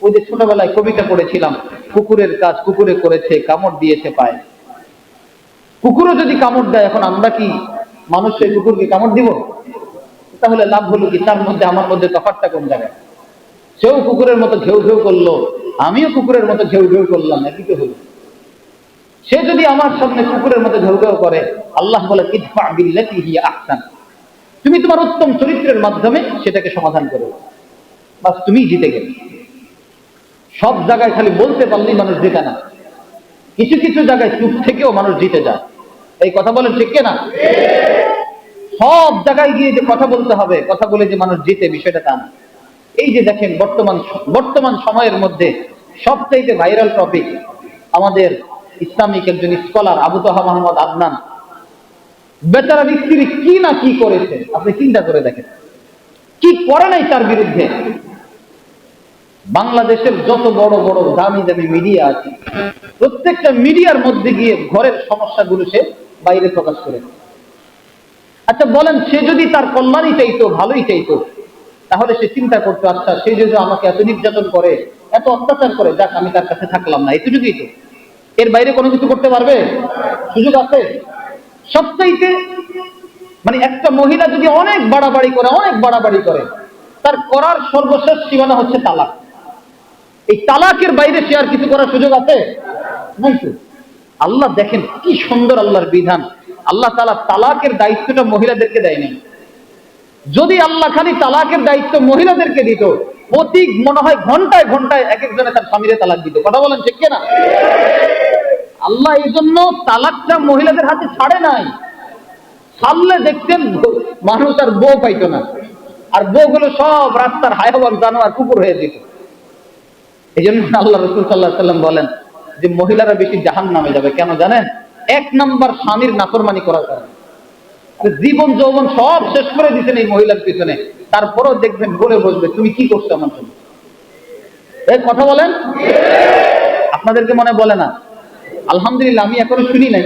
ওই যে ছোটবেলায় কবিতা পড়েছিলাম, কুকুরের কাজ কুকুরে করেছে, কামড় দিয়েছে পায়। কুকুরও যদি কামড় দেয়, এখন আমরা কি মানুষ সেই কুকুরকে কামড় দিব? তাহলে লাভ হলো কি? তার মধ্যে আমার মধ্যে তফাৎটা কোন জায়গায়? সেও কুকুরের মতো ঘেউ ঘেউ করলো, আমিও কুকুরের মতো ঘেউ ঘেউ করলাম, একই তো হলো। সে যদি আমার সামনে কুকুরের মতো ঘেউ ঘেউ করে, আল্লাহ বলে ইদফা বিল্লাতী হিয়া আহসান, তুমি তোমার উত্তম চরিত্রের মাধ্যমে সেটাকে সমাধান করো, বাস তুমি জিতে গেলে। সব জায়গায় খালি বলতে পারলেই মানুষ জিতে না, কিছু কিছু জায়গায় চুপ থেকেও মানুষ জিতে যায়। এই কথা বলেন ঠিক না? সব জায়গায় গিয়ে যে কথা বলতে হবে, কথা বলে যে মানুষ জিতে, বিষয়টা তা না। এই যে দেখেন বর্তমান সময়ের মধ্যে সবচাইতে ভাইরাল টপিক আমাদের ইসলামিক একজন স্কলার আবু তাহা মোহাম্মদ আদনান, বেচারার স্ত্রী কি না কি করেছে, আপনি চিন্তা করে দেখেন, কি করে নাই তার বিরুদ্ধে। বাংলাদেশের যত বড় বড় দামি দামি মিডিয়া আছে, প্রত্যেকটা মিডিয়ার মধ্যে গিয়ে ঘরের সমস্যাগুলো সে বাইরে প্রকাশ করে। আচ্ছা বলেন, সে যদি তার কল্যাণই চাইতো, ভালোই চাইতো, তাহলে সে চিন্তা করতো, আচ্ছা সে যদি আমাকে এত নির্যাতন করে, এত অত্যাচার করে, যাক আমি তার কাছে থাকলাম না, এতটুকুই তো। এর বাইরে কোনো কিছু করতে পারবে? সুযোগ আছে? সবচাইতে মানে একটা মহিলা যদি অনেক বাড়াবাড়ি করে, তার করার সর্বশেষ সীমানা হচ্ছে তালাক। এই তালাকের বাইরে সে আর কিছু করার সুযোগ আছে? নাই তো। আল্লাহ দেখেন কি সুন্দর আল্লাহর বিধান, আল্লাহ তাআলা তালাকের দায়িত্বটা মহিলাদেরকে দেয়নি। যদি আল্লাহ খালি তালাকের দায়িত্ব মহিলাদেরকে দিত, প্রতি মনে হয় ঘন্টায় ঘন্টায় এক একজনে তার স্বামীরে তালাক দিত। কথা বলেন ঠিক না? আল্লাহ এই জন্য তালাকটা মহিলাদের হাতে ছাড়ে নাই। ছাড়লে দেখতেন মানুষ আর বউ পাইতো না, আর বউগুলো সব রাস্তার হায়াওয়ান জানোয়ার কুকুর হয়ে যেত। এই জন্য আল্লাহ রাসূল সাল্লাল্লাহু আলাইহি ওয়াসাল্লাম বলেন যে মহিলারা বেশি জাহান্নামে যাবে। কেন জানেন? 1 নাম্বার স্বামীর নাফরমানি করার কারণে। জীবন যৌবন সব শেষ করে দিচ্ছেন এই মহিলার পিছনে, তারপরও দেখবেন বলে বসবে, তুমি কি করছো আমার জন্য? এই কথা বলেন, আপনাদেরকে মনে বলে না? আলহামদুলিল্লাহ, আমি এখনো শুনি নাই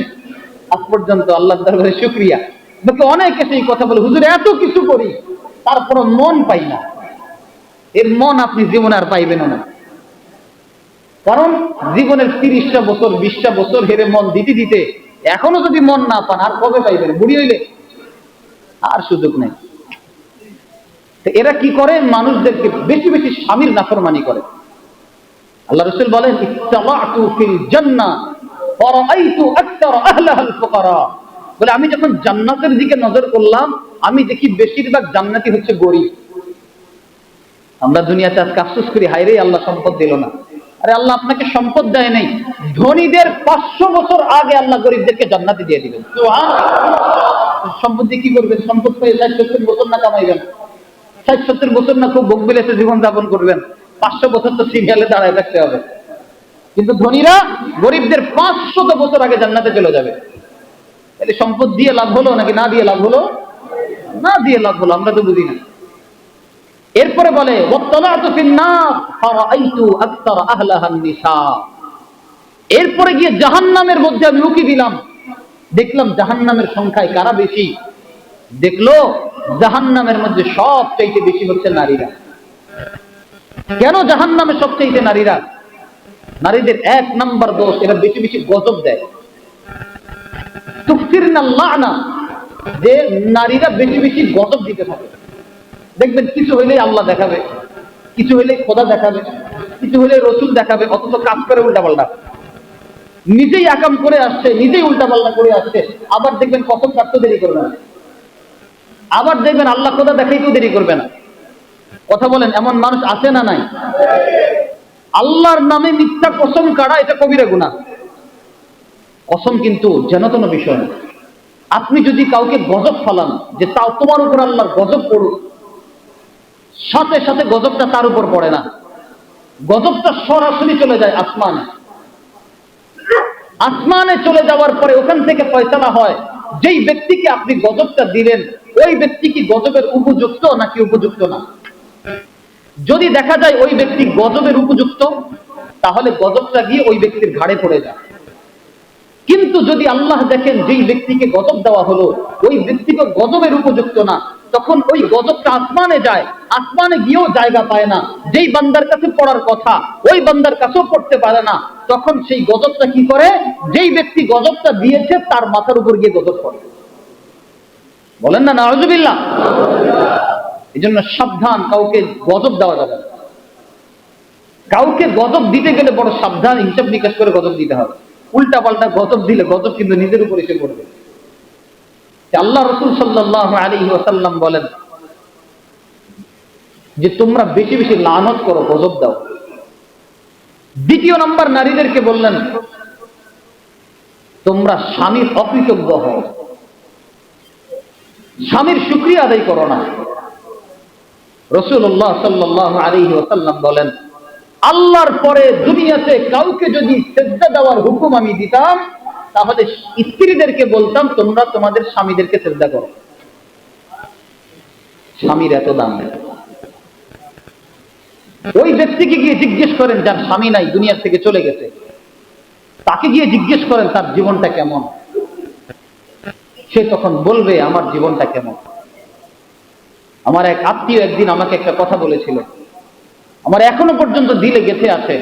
আজ পর্যন্ত, আল্লাহর দরবারে শুকরিয়া। বাকি অনেকে সেই কথা বলে, হুজুর এত কিছু করি তারপরও মন পাই না। এর মন আপনি জীবনে আর পাইবেন না, কারণ জীবনের 30টা বছর 20টা বছর হেরে মন দিতে দিতে এখনো যদি মন না পান, আর কবে পাইবেন? বুড়ি হইলে আর সুযোগ নেই। তো এরা কি করে? মানুষদেরকে বেশি বেশি স্বামীর নাফরমানি করে। আল্লাহ রাসূল বলেন, ইত্তালাতু ফিল জান্নাহ ফারাআইতু আকতারা আহলাহাল ফুকারা, বলে আমি যখন জান্নাতের দিকে নজর করলাম, আমি দেখি বেশিরভাগ জান্নাতি হচ্ছে গরীব। আমরা দুনিয়াতে আজকে আফসোস করি, হায় রে আল্লাহ সম্পদ দিল না। আরে আল্লাহ আপনাকে সম্পদ দেয় নাই, ধনীদের 500 বছর আগে আল্লাহ গরিবদেরকে জান্নাতে দিয়ে দিবেন। সুবহানাল্লাহ। সম্পদ দিয়ে কি করবেন? সম্পদ পেয়ে 60-70 বছর না কামাইবেন, 60-70 বছর না খুব ভোগ বিলাসে জীবন যাপন করবেন, 500 বছর তো সিরিয়ালে দাঁড়ায় থাকতে হবে। কিন্তু ধনীরা গরিবদের 500 বছর আগে জান্নাতে চলে যাবে। তাহলে সম্পদ দিয়ে লাভ হলো নাকি না দিয়ে লাভ হলো? না দিয়ে লাভ হলো, আমরা তো বুঝি না। এরপরে বলে ওয়াত্তালাতু ফিন-নার ফারাআইতু আকতার আহলাহা নিসা। এরপরে গিয়ে জাহান্নামের মধ্যে আমি উকি দিলাম, দেখলাম জাহান্নামের সংখ্যায় কারা বেশি? দেখলো জাহান্নামের মধ্যে সবচাইতে বেশি হচ্ছে নারীরা। কেন জাহান্নামে সবচাইতে নারীরা? নারীদের 1 নাম্বার দোষ, এরা বেশি বেশি গজব দেয়। তুফসিরনাল লা'না, যে নারীরা বেশি বেশি গজব দিতে থাকে। দেখবেন কিছু হইলেই আল্লাহ দেখাবে, কিছু হইলেই খোদা দেখাবে, কিছু হইলেই রসুল দেখাবে, অথচ কাজ করে উল্টাপাল্টা। নিজেই আকাম করে আসছে, নিজেই উল্টাপাল্টা করে আসছে। আবার দেখবেন কসম কাটতে দেরি করবে না, আবার দেখবেন আল্লাহ খোদা দেখাইতেও দেরি করবে না। কথা বলেন, এমন মানুষ আছে না নাই? আল্লাহর নামে মিথ্যা কসম কাটা, এটা কবিরা গুনাহ। কসম কিন্তু যেন তেন বিষয় না। আপনি যদি কাউকে গজব ফলান যে তাও তোমার উপর আল্লাহর গজব পড়ুক, সাথে সাথে গজবটা তার উপর পড়ে না, গজবটা সরাসরি চলে যায় আসমানে। আসমানে চলে যাওয়ার পরে ওখান থেকে ফয়সালা হয়, যেই ব্যক্তিকে আপনি গজবটা দিলেন ওই ব্যক্তি কি গজবের উপযুক্ত নাকি উপযুক্ত না। যদি দেখা যায় ওই ব্যক্তি গজবের উপযুক্ত, তাহলে গজবটা গিয়ে ওই ব্যক্তির ঘাড়ে পড়ে যায়। কিন্তু যদি আল্লাহ দেখেন যেই ব্যক্তিকে গজব দেওয়া হলো ওই ব্যক্তিকে গজবের উপযুক্ত না, তখন ওই গজবটা আসমানে যায়, আসমানে গিয়েও জায়গা পায় না। যেই বান্দার কাছে পড়ার কথা ওই বান্দার কাছেও পড়তে পারে না। তখন সেই গজবটা কি করে? যেই ব্যক্তি গজবটা দিয়েছে তার মাথার উপর গিয়ে গজব পড়ে। বলেন না নাউযুবিল্লাহ। এই জন্য সাবধান, কাউকে গজব দেওয়া যাবে না। কাউকে গজব দিতে গেলে বড় সাবধান, হিসাব নিকাশ করে গজব দিতে হবে। উল্টা পাল্টা গজব দিলে গজব কিন্তু নিজের উপর এসে পড়বে। আল্লাহ রাসূল সাল্লাল্লাহু আলাইহি ওয়াসাল্লাম বলেন যে তোমরা বেশি বেশি লানত করো, গজব দাও। দ্বিতীয় নাম্বার নারীদেরকে বললেন তোমরা স্বামীর অকৃতজ্ঞ হও, স্বামীর শুকরিয়া আদায় করো না। রাসূলুল্লাহ সাল্লাল্লাহু আলাইহি ওয়াসাল্লাম বলেন আল্লাহর পরে দুনিয়াতে কাউকে যদি সিজদা দেওয়ার হুকুম আমি দিতাম, তাহলে স্ত্রীদেরকে বলতাম তোমরা তোমাদের স্বামীদেরকে সিজদা করো। স্বামীর এত দাম নেই। ওই ব্যক্তিকে গিয়ে জিজ্ঞেস করেন যার স্বামী নাই, দুনিয়া থেকে চলে গেছে, তাকে গিয়ে জিজ্ঞেস করেন তার জীবনটা কেমন। সে তখন বলবে আমার জীবনটা কেমন। আমার এক আত্মীয় একদিন আমাকে একটা কথা বলেছিল, আমার এখনো পর্যন্ত দিলে গেঁথে আছে।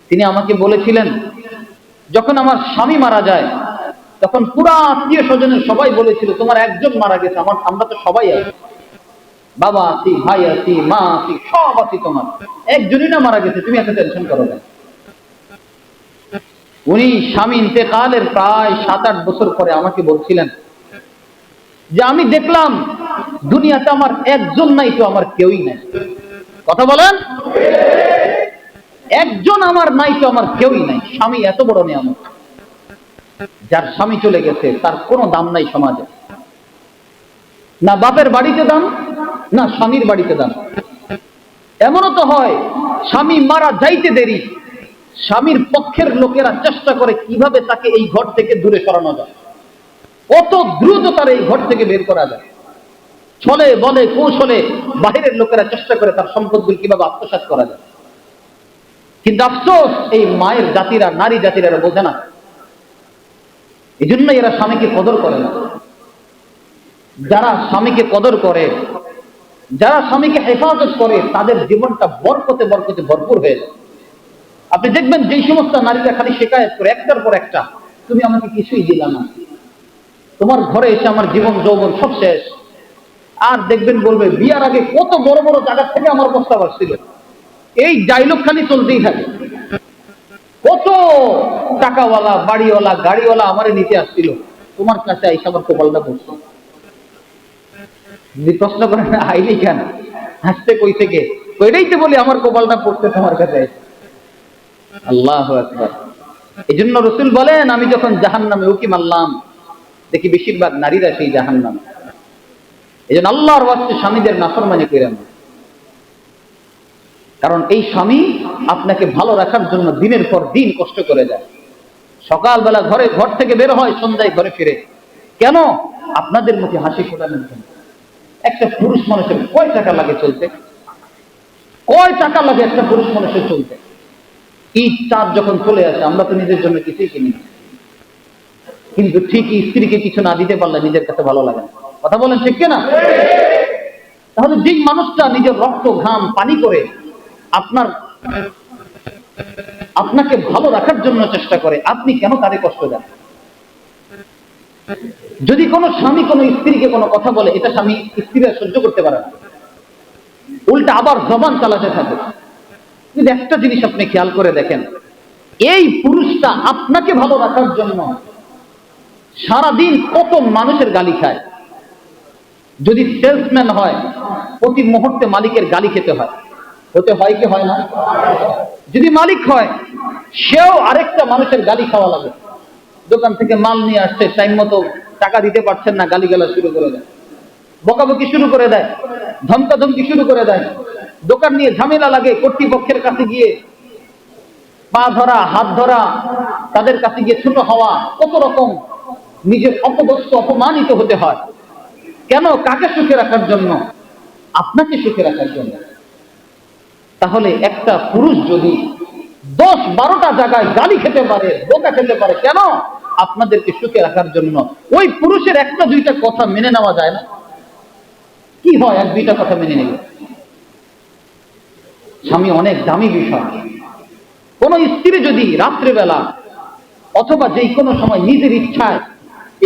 তিনি আমাকে বলেছিলেন যখন আমার স্বামী মারা যায় তখন পুরা আত্মীয় স্বজনের সবাই বলেছিল তোমার একজন মারা গেছে, আমরা তো সবাই আছি, বাবা আছি, ভাই আছি, মা আছি, সব আছি, তোমার একজনই না মারা গেছে, তুমি এত টেনশন করো না। উনি স্বামী ইন্তেকালের প্রায় 7-8 বছর পরে আমাকে বলছিলেন যে আমি দেখলাম দুনিয়াতে আমার একজন নাই তো আমার কেউই নাই। কথা বলেন, একজন আমার নাই তো আমার কেউই নাই। স্বামী এত বড় নিয়ামত, যার স্বামী চলে গেছে তার কোনো দাম নাই সমাজে। না বাপের বাড়িতে দাম, না স্বামীর বাড়িতে দাম। এমনও তো হয় স্বামী মারা যাইতে দেরি, স্বামীর পক্ষের লোকেরা চেষ্টা করে কিভাবে তাকে এই ঘর থেকে দূরে সরানো যায়, কত দ্রুত তার এই ঘর থেকে বের করা যায়। ছলে বলে কৌশলে বাহিরের লোকেরা চেষ্টা করে তার সম্পদগুলো কিভাবে আত্মসাৎ করা যায়। কিন্তু আফসোস এই মায়ের জাতিরা, নারী জাতিরা এরা বোঝে না। এই জন্য এরা স্বামীকে কদর করে না। যারা স্বামীকে কদর করে, যারা স্বামীকে হেফাজত করে, তাদের জীবনটা বরকতে বরকতে ভরপুর হয়ে যায়। আপনি দেখবেন যেই সমস্ত নারীরা খালি শিকায়ত করে একটার পর একটা, তুমি আমাকে কিছুই দিলা না, তোমার ঘরে এসে আমার জীবন যৌবন সব শেষ। আর দেখবেন বলবে বিয়ার আগে কত বড় বড় জায়গা থেকে আমার প্রস্তাব আসছিল। এই ডায়লগ খালি চলতেই থাকে। কত টাকাওয়ালা, বাড়িওয়ালা, গাড়িওয়ালা আমারে নিতে আসছিল, তোমার কাছে আইসা আমার কপালটা পড়ছে। যদি প্রশ্ন করেন আইলি কেন, হাসতে কই থেকে, ওইটাই তো বলি আমার কপালটা পড়ছে তোমার কাছে। আল্লাহু আকবার। এই জন্য রাসূল বলেন আমি যখন জাহান্নামে উকি মারলাম দেখি বেশিরভাগ নারীরা সেই জাহান্নামে। এই জন্য আল্লাহর ওয়াস্তে স্বামীদের নাফরমানি করেন না। কারণ এই স্বামী আপনাকে ভালো রাখার জন্য দিনের পর দিন কষ্ট করে যায়। সকালবেলা ঘর থেকে বের হয়, সন্ধ্যায় ঘরে ফিরে। কেন? আপনাদের মুখে হাসি ফোটানোর জন্য। একটা পুরুষ মানুষের কয় টাকা লাগে চলতে? কয় টাকা লাগে একটা পুরুষ মানুষের চলতে? ঈদ চাঁদ যখন চলে আসে, আমরা তো নিজের জন্য কিছুই কিনি না, কিন্তু ঠিকই স্ত্রীকে কিছু না দিতে পারলে নিজের কাছে ভালো লাগে না। কথা বলেন ঠিক কিনা? তাহলে যে মানুষটা নিজের রক্ত ঘাম পানি করে আপনাকে ভালো রাখার জন্য চেষ্টা করে, আপনি কেন তারে কষ্ট দেন? যদি কোনো স্বামী কোনো স্ত্রীকে কোনো কথা বলে, এটা স্বামী স্ত্রীরা সহ্য করতে পারে না, উল্টা আবার জবান চালাতে থাকে। কিন্তু একটা জিনিস আপনি খেয়াল করে দেখেন, এই পুরুষটা আপনাকে ভালো রাখার জন্য সারাদিন কত মানুষের গালি খায়। যদি সেলসম্যান হয়, প্রতি মুহূর্তে মালিকের গালি খেতে হয়। হতে হয় কি হয় না? যদি মালিক হয়, সেও আরেকটা মানুষের গালি খাওয়া লাগে। দোকান থেকে মাল নিয়ে আসছে, টাইম মতো টাকা দিতে পারছেন না, গালিগালা শুরু করে দেয়, বকাবকি শুরু করে দেয়, ধমকাধমকি শুরু করে দেয়। দোকান নিয়ে ঝামেলা লাগে, কর্তৃপক্ষের কাছে গিয়ে পা ধরা, হাত ধরা, তাদের কাছে গিয়ে ছোট হওয়া, কত রকম নিজের অপদস্থ অপমানিত হতে হয়। কেন? কাকে সুখে রাখার জন্য? আপনাকে সুখে রাখার জন্য। তাহলে একটা পুরুষ যদি 10-12টা জায়গায় গালি খেতে পারে, বোকা খেতে পারে, কেন? আপনাদেরকে সুখে রাখার জন্য। ওই পুরুষের একটা দুইটা কথা মেনে নেওয়া যায় না? কি হয় 1-2টা কথা মেনে নেবে? স্বামী অনেক দামি বিষয়। কোন স্ত্রী যদি রাত্রেবেলা অথবা যে কোনো সময় নিজের ইচ্ছায়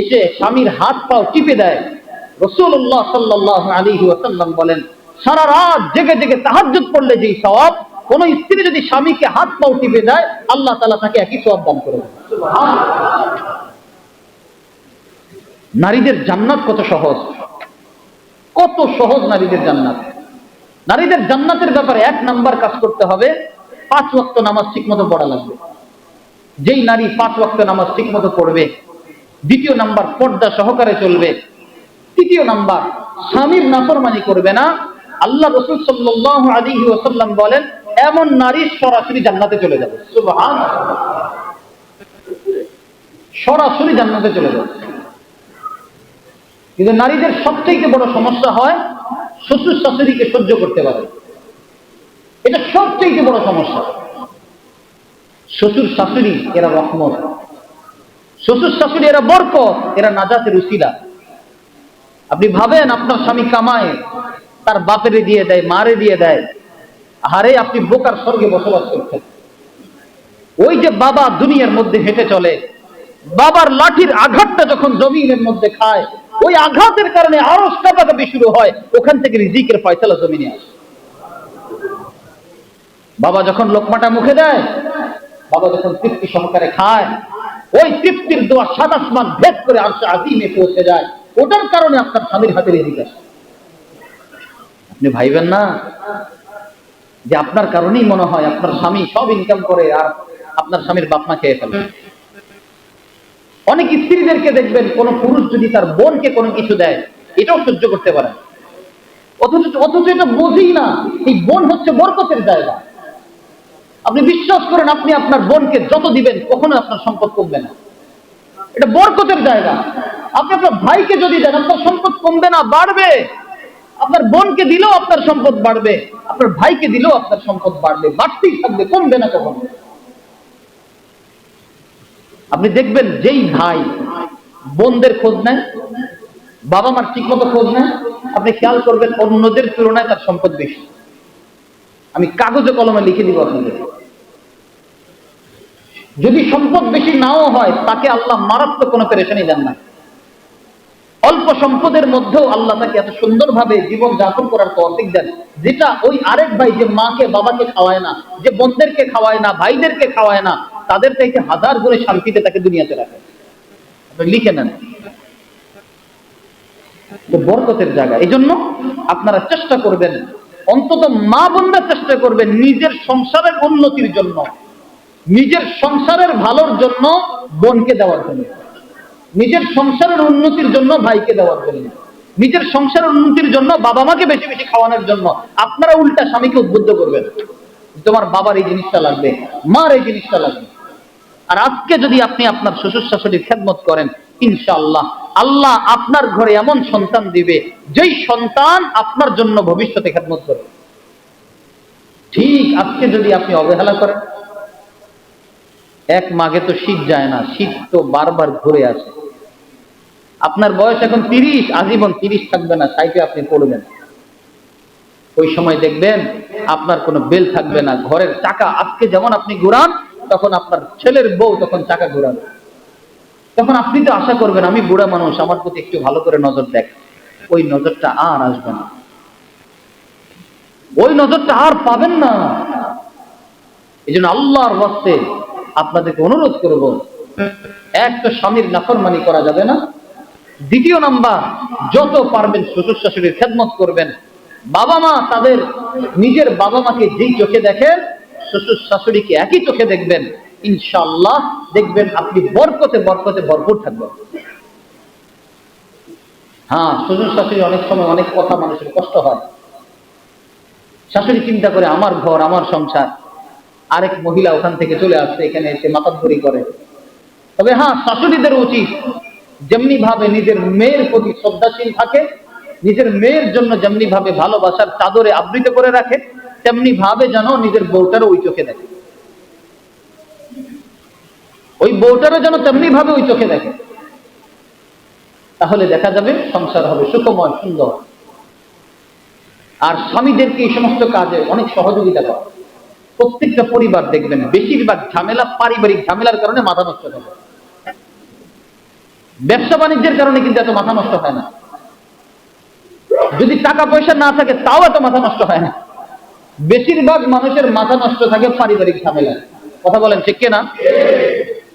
এসে স্বামীর হাত পাও টিপে দেয়, রাসূলুল্লাহ সাল্লাল্লাহু আলাইহি ওয়াসাল্লাম বলেন, সারা রাত জেগে জেগে তাহাজ্জুদ পড়লে যেই সওয়াব, কোন স্ত্রী যদি স্বামীকে হাত পাও টিপে দেয়, আল্লাহ তাআলা তাকে একই সওয়াব দান করে দেন। সুবহানাল্লাহ। নারীদের জান্নাত কত সহজ, কত সহজ নারীদের জান্নাত। নারীদের জান্নাতের ব্যাপারে 1 নাম্বার কাজ করতে হবে, 5 ওয়াক্ত নামাজ ঠিকমতো পড়া লাগবে। যেই নারী 5 ওয়াক্ত নামাজ ঠিকমতো পড়বে, 2য় নাম্বার পর্দা সহকারে চলবে, 3য় নাম্বার স্বামীর নাফরমানি করবে না, আল্লাহ রাসূল সাল্লাল্লাহু আলাইহি ওয়াসাল্লাম বলেন, এমন নারী সরাসরি জান্নাতে চলে যাবে। সুবহানাল্লাহ। সরাসরি জান্নাতে চলে যাবে। কিন্তু নারীদের সবচেয়ে বড় সমস্যা হয় শ্বশুর শাশুড়িকে সহ্য করতে পারে। এটা সবচেয়ে বড় সমস্যা। শ্বশুর শাশুড়ি এরা রহমত, শ্বশুর শাশুড়ি এরা বরকত, এরা নাজাতের উসিলা। আপনি ভাবেন আপনার স্বামী কামায়, তার বাপেরে দিয়ে দেয়, মারে দিয়ে দেয়, আরে আপনি বোকার স্বর্গে বসবাস করছেন। ওই যে বাবা দুনিয়ার মধ্যে হেঁটে চলে, বাবার লাঠির আঘাতটা যখন জমিনের মধ্যে খায়, ওই আঘাতের কারণে আরো কাঁপাকাঁপি শুরু হয়, ওখান থেকে রিজিকের ফয়সালা জমিনে আসে। বাবা যখন লোকমাটা মুখে দেয়, বাবা যখন তৃপ্তি সহকারে খায়, ওই তৃপ্তির দোয়া 7 আসমান ভেদ করে আরশে আজিমে পৌঁছে যায়। ওটার কারণে আপনার স্বামীর হাতে রিজিক আসে। আপনি ভাইবেন না যে আপনার কারণেই মনে হয় আপনার স্বামী সব ইনকাম করে আর আপনার স্বামীর বাপ মা খেয়ে ফেলে। অনেক স্ত্রীদেরকে দেখবেন, কোন পুরুষ যদি তার বোনকে কোনো কিছু দেয়, এটাও সহ্য করতে পারে, অথচ এটা বোঝেই না এই বোন হচ্ছে বরকতের জায়গা। আপনি বিশ্বাস করেন, আপনি আপনার বোনকে যত দিবেন কখনো আপনার সম্পদ কমবে না, এটা বরকতের জায়গা। আপনি আপনার ভাইকে যদি দেন, আপনার সম্পদ কমবে না, বাড়বে। আপনার বোনকে দিলেও আপনার সম্পদ বাড়বে, আপনার ভাইকে দিলেও আপনার সম্পদ বাড়বে, বাড়তেই থাকবে, কমবে না কখনো। আপনি দেখবেন যেই ভাই বোনদের খোঁজ নেয়, বাবা মার ঠিক মতো খোঁজ নেয়, আপনি খেয়াল করবেন অন্যদের তুলনায় তার সম্পদ বেশি। আমি কাগজে কলমে লিখে দিব আপনাদের। যদি সম্পদ বেশি নাও হয়, তাকে আল্লাহ মারাত্মক কোনো পেরেশানি দেন না। অল্প সম্পদের মধ্যেও আল্লাহ তাকে এত সুন্দরভাবে জীবন যাপন করার তৌফিক দেন, যেটা ওই আরেক ভাই যে মাকে বাবাকে খাওয়ায় না, যে বোনদেরকে খাওয়ায় না, ভাইদেরকে খাওয়ায় না, তাদের থেকে 1000 গুণে শান্তিতে তাকে দুনিয়াতে রাখে। আপনি লিখে নেন, বরকতের জায়গা। এই জন্য আপনারা চেষ্টা করবেন, অন্তত মা বোনরা চেষ্টা করবেন নিজের সংসারের উন্নতির জন্য, নিজের সংসারের ভালোর জন্য বোনকে দেওয়ার জন্য, নিজের সংসারের উন্নতির জন্য ভাইকে দেওয়ার জন্য, নিজের সংসারের উন্নতির জন্য বাবা মাকে বেশি বেশি খাওয়ানোর জন্য আপনারা উল্টা স্বামীকে উদ্বুদ্ধ করবেন। তোমার বাবার এই জিনিসটা লাগবে, মার এই জিনিসটা লাগবে। আর আজকে যদি আপনি আপনার শ্বশুর শাশুড়ির খেদমত করেন, ইনশাআল্লাহ আল্লাহ আপনার ঘরে এমন সন্তান দিবে যেই সন্তান আপনার জন্য ভবিষ্যতে খেদমত করবে। ঠিক আজকে যদি আপনি অবহেলা করেন, এক মাঘে তো শীত যায় না, শীত তো বারবার ঘুরে আসে। আপনার বয়স এখন 30, আজীবন 30 থাকবে না, 60-এ আপনি পড়বেন। ওই সময় দেখবেন আপনার কোনো বেল থাকবে না, ঘরের চাকা আজকে যেমন আপনি ঘুরান, তখন আপনার ছেলের বউ তখন চাকা ঘুরাবে। তখন আপনি তো আশা করবেন আমি বুড়া মানুষ, আমার প্রতি একটু ভালো করে নজর দেখ। ওই নজরটা আর আসবে না, ওই নজরটা আর পাবেন না। এই জন্য আল্লাহর ওয়াস্তে আপনাদেরকে অনুরোধ করব, এক তো স্বামীর নাফরমানি করা যাবে না, দ্বিতীয় নাম্বার যত পারবেন শ্বশুর শাশুড়ির খেদমত করবেন। বাবা মা তাদের নিজের বাবা মাকে যেই চোখে দেখেন, শ্বশুর শাশুড়িকে একই চোখে দেখবেন, ইনশাআল্লাহ দেখবেন আপনি বরকতে বরকতে ভরপুর থাকবেন। হ্যাঁ, শ্বশুর শাশুড়ি অনেক সময় অনেক কথা মানুষের কষ্ট হয়। শাশুড়ি চিন্তা করে আমার ঘর আমার সংসার, আরেক মহিলা ওখান থেকে চলে আসছে, এখানে এসে মাতাব্বরি করে। তবে হ্যাঁ, শাশুড়িদের উচিত যেমনি ভাবে নিজের মেয়ের প্রতি শ্রদ্ধাশীল থাকে, নিজের মেয়ের জন্য যেমনি ভাবে ভালোবাসার চাদরে আবৃত করে রাখে, তেমনি ভাবে যেন নিজের বউটারও ওই চোখে দেখে, ওই বউটারও যেন তেমনি ভাবে ওই চোখে দেখে। তাহলে দেখা যাবে সংসার হবে সুখময় সুন্দর। আর স্বামীদেরকে এই সমস্ত কাজে অনেক সহযোগিতা করে। প্রত্যেকটা পরিবার দেখবেন বেশিরভাগ ঝামেলা পারিবারিক ঝামেলার কারণে মাথা নষ্ট হয়। ব্যবসা বাণিজ্যের কারণে কিন্তু এত মাথা নষ্ট হয় না। যদি টাকা পয়সা না থাকে তাও এত মাথা নষ্ট হয় না। বেশিরভাগ মানুষের মাথা নষ্ট থাকে পারিবারিক ঝামেলায়। কথা বলেন ঠিক কিনা?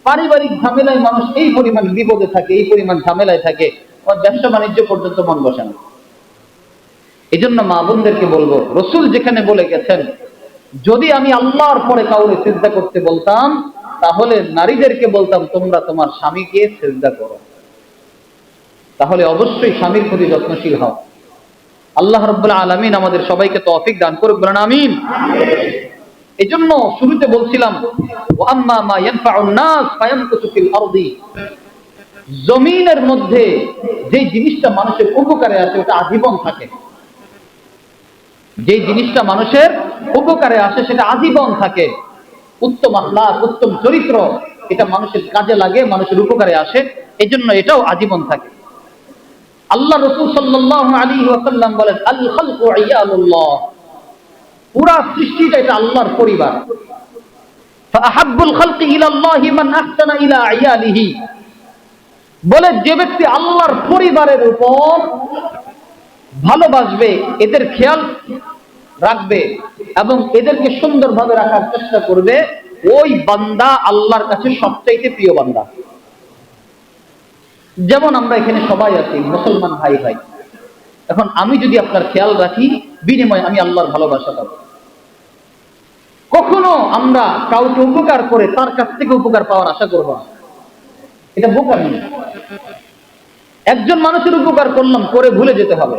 পারিবারিক ঝামেলায় মানুষ এই পরিমাণ বিপদে থাকে, এই পরিমাণ ঝামেলায় থাকে, ব্যবসা বাণিজ্য পর্যন্ত মন বসে না। এই জন্য মা বোনদেরকে বলবো, রসুল যেখানে বলে গেছেন যদি আমি আল্লাহর পরে কাউকে সিজদা করতে বলতাম, তাহলে নারীদেরকে বলতাম তোমরা তোমার স্বামীকে সিজদা করো। তাহলে অবশ্যই স্বামীর প্রতি যত্নশীল হও। আল্লাহ রাব্বুল আলামিন আমাদের সবাইকে তৌফিক দান করুক, বলেন আমিন। এই জন্য শুরুতে বলছিলাম ওয়া আম্মা মা ইয়ানফাউন নাস ফায়ামকুতু ফিল আরদি, জমিনের মধ্যে যে জিনিসটা মানুষের উপকারে আসে ওটা আজীবন থাকে। যে জিনিসটা মানুষের উপকারে আসে সেটা আজীবন থাকে। উত্তম আখলাক, উত্তম চরিত্র, এটা মানুষের কাজে লাগে, মানুষের উপকারে আসে, এই জন্য এটাও আজীবন থাকে। আল্লাহ রাসূল সাল্লাল্লাহু আলাইহি ওয়াসাল্লাম বলেন আল খালকু ইয়ালুল্লাহ, পুরা সৃষ্টিটা এটা আল্লাহর পরিবার। ফাআহাব্বুল খালকি ইলাল্লাহি মান আহসানা ইলা আয়ালিহি, বলে যে ব্যক্তি আল্লাহর পরিবারের উপর ভালোবাসবে, এদের খেয়াল রাখবে এবং এদেরকে সুন্দরভাবে রাখার চেষ্টা করবে, ওই বান্দা আল্লাহর কাছে সবচাইতে প্রিয় বান্দা। যেমন আমরা এখানে সবাই আছি মুসলমান ভাই ভাই, এখন আমি যদি আপনার খেয়াল রাখি, বিনিময়ে আমি আল্লাহর ভালোবাসা পাবো। কখনো আমরা কাউকে উপকার করে তার কাছ থেকে উপকার পাওয়ার আশা করব না, এটা বোকামি। একজন মানুষের উপকার করলাম, করে ভুলে যেতে হবে,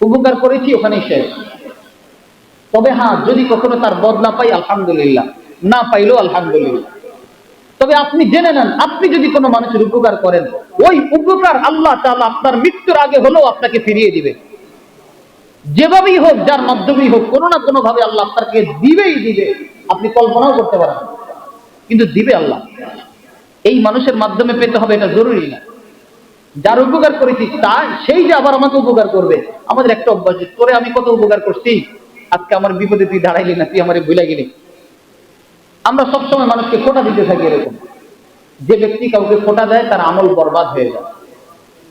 উপকার করেছি ওখানেই শেষ। তবে হ্যাঁ, যদি কখনো তার বদলা পাই আলহামদুলিল্লাহ, না পাইলেও আলহামদুলিল্লাহ। তবে আপনি জেনে নেন, আপনি যদি কোনো মানুষের উপকার করেন, ওই উপকার আল্লাহ তাআলা আপনার মৃত্যুর আগে হলেও আপনাকে ফিরিয়ে দিবে। যেভাবেই হোক, যার মাধ্যমেই হোক, কোনো না কোনো ভাবে আল্লাহ আপনাকে দিবেই দিবে। আপনি কল্পনাও করতে পারেন, কিন্তু দিবে আল্লাহ। এই মানুষের মাধ্যমে পেতে হবে এটা জরুরি না। যার উপকার করেছি সেই যে আবার আমাকে উপকার করবে। আমাদের একটা অভ্যাস, তোরে আমি কত উপকার করছি, আজকে আমার বিপদে তুই দাঁড়াইলি না, তুই আমারে ভুলে গেলি। আমরা সবসময় মানুষকে খোঁটা দিতে থাকি এরকম। যে ব্যক্তি কাউকে খোঁটা দেয় তার আমল বরবাদ হয়ে যায়।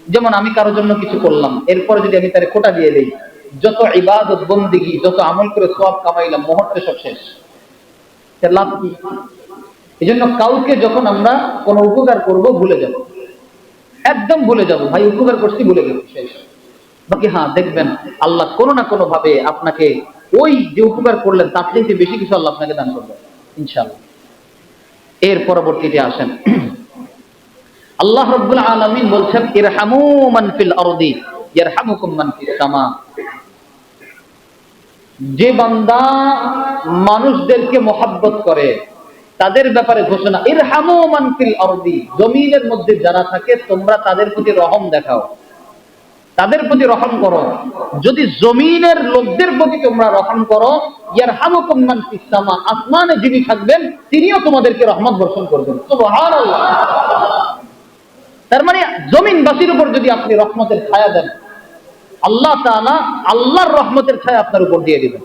যেমন আমি কারোর জন্য কিছু করলাম, এরপরে যদি আমি তারে খোঁটা দিয়ে দেই, যত ইবাদত বন্দেগী, যত আমল করে সওয়াব কামাইলাম, মুহূর্তে সব শেষ। এর লাভ কি? এই জন্য কাউকে যখন আমরা কোনো উপকার করব ভুলে যাব, একদম ভুলে যাব, ভাই উপকার করছি ভুলে গেছি, শেষ। বাকি হ্যাঁ, দেখবেন আল্লাহ কোনো না কোনো ভাবে আপনাকে ওই যে উপকার করলেন তার থেকে বেশি কিছু আল্লাহ আপনাকে দান করবেন ইনশাআল্লাহ। এর পরবর্তীতে আসেন, আল্লাহ রাব্বুল আলামিন বলছেন ইরহামু মান ফিল আরদি ইয়ারহামুকুম মান ফিস সামা। যে বান্দা মানুষদেরকে মোহাব্বত করে তাদের ব্যাপারে ঘোষণা, ইরহামু মান ফিল আরদি, জমিনের মধ্যে যারা থাকে তোমরা তাদের প্রতি রহম দেখাও, তাদের প্রতি রহম করো। যদি জমিনের লোকদের প্রতি তোমরা রহম করো, ইয়ারহামুকুম মান ফিস সামা, আসমানে যিনি থাকবেন তিনিও তোমাদেরকে রহমত বর্ষণ করবেন। সুবহানাল্লাহ। তার মানে জমিনবাসীর উপর যদি আপনি রহমতের ছায়া দেন, আল্লাহ তাআলা আল্লাহর রহমতের ছায়া আপনার উপর দিয়ে দিবেন।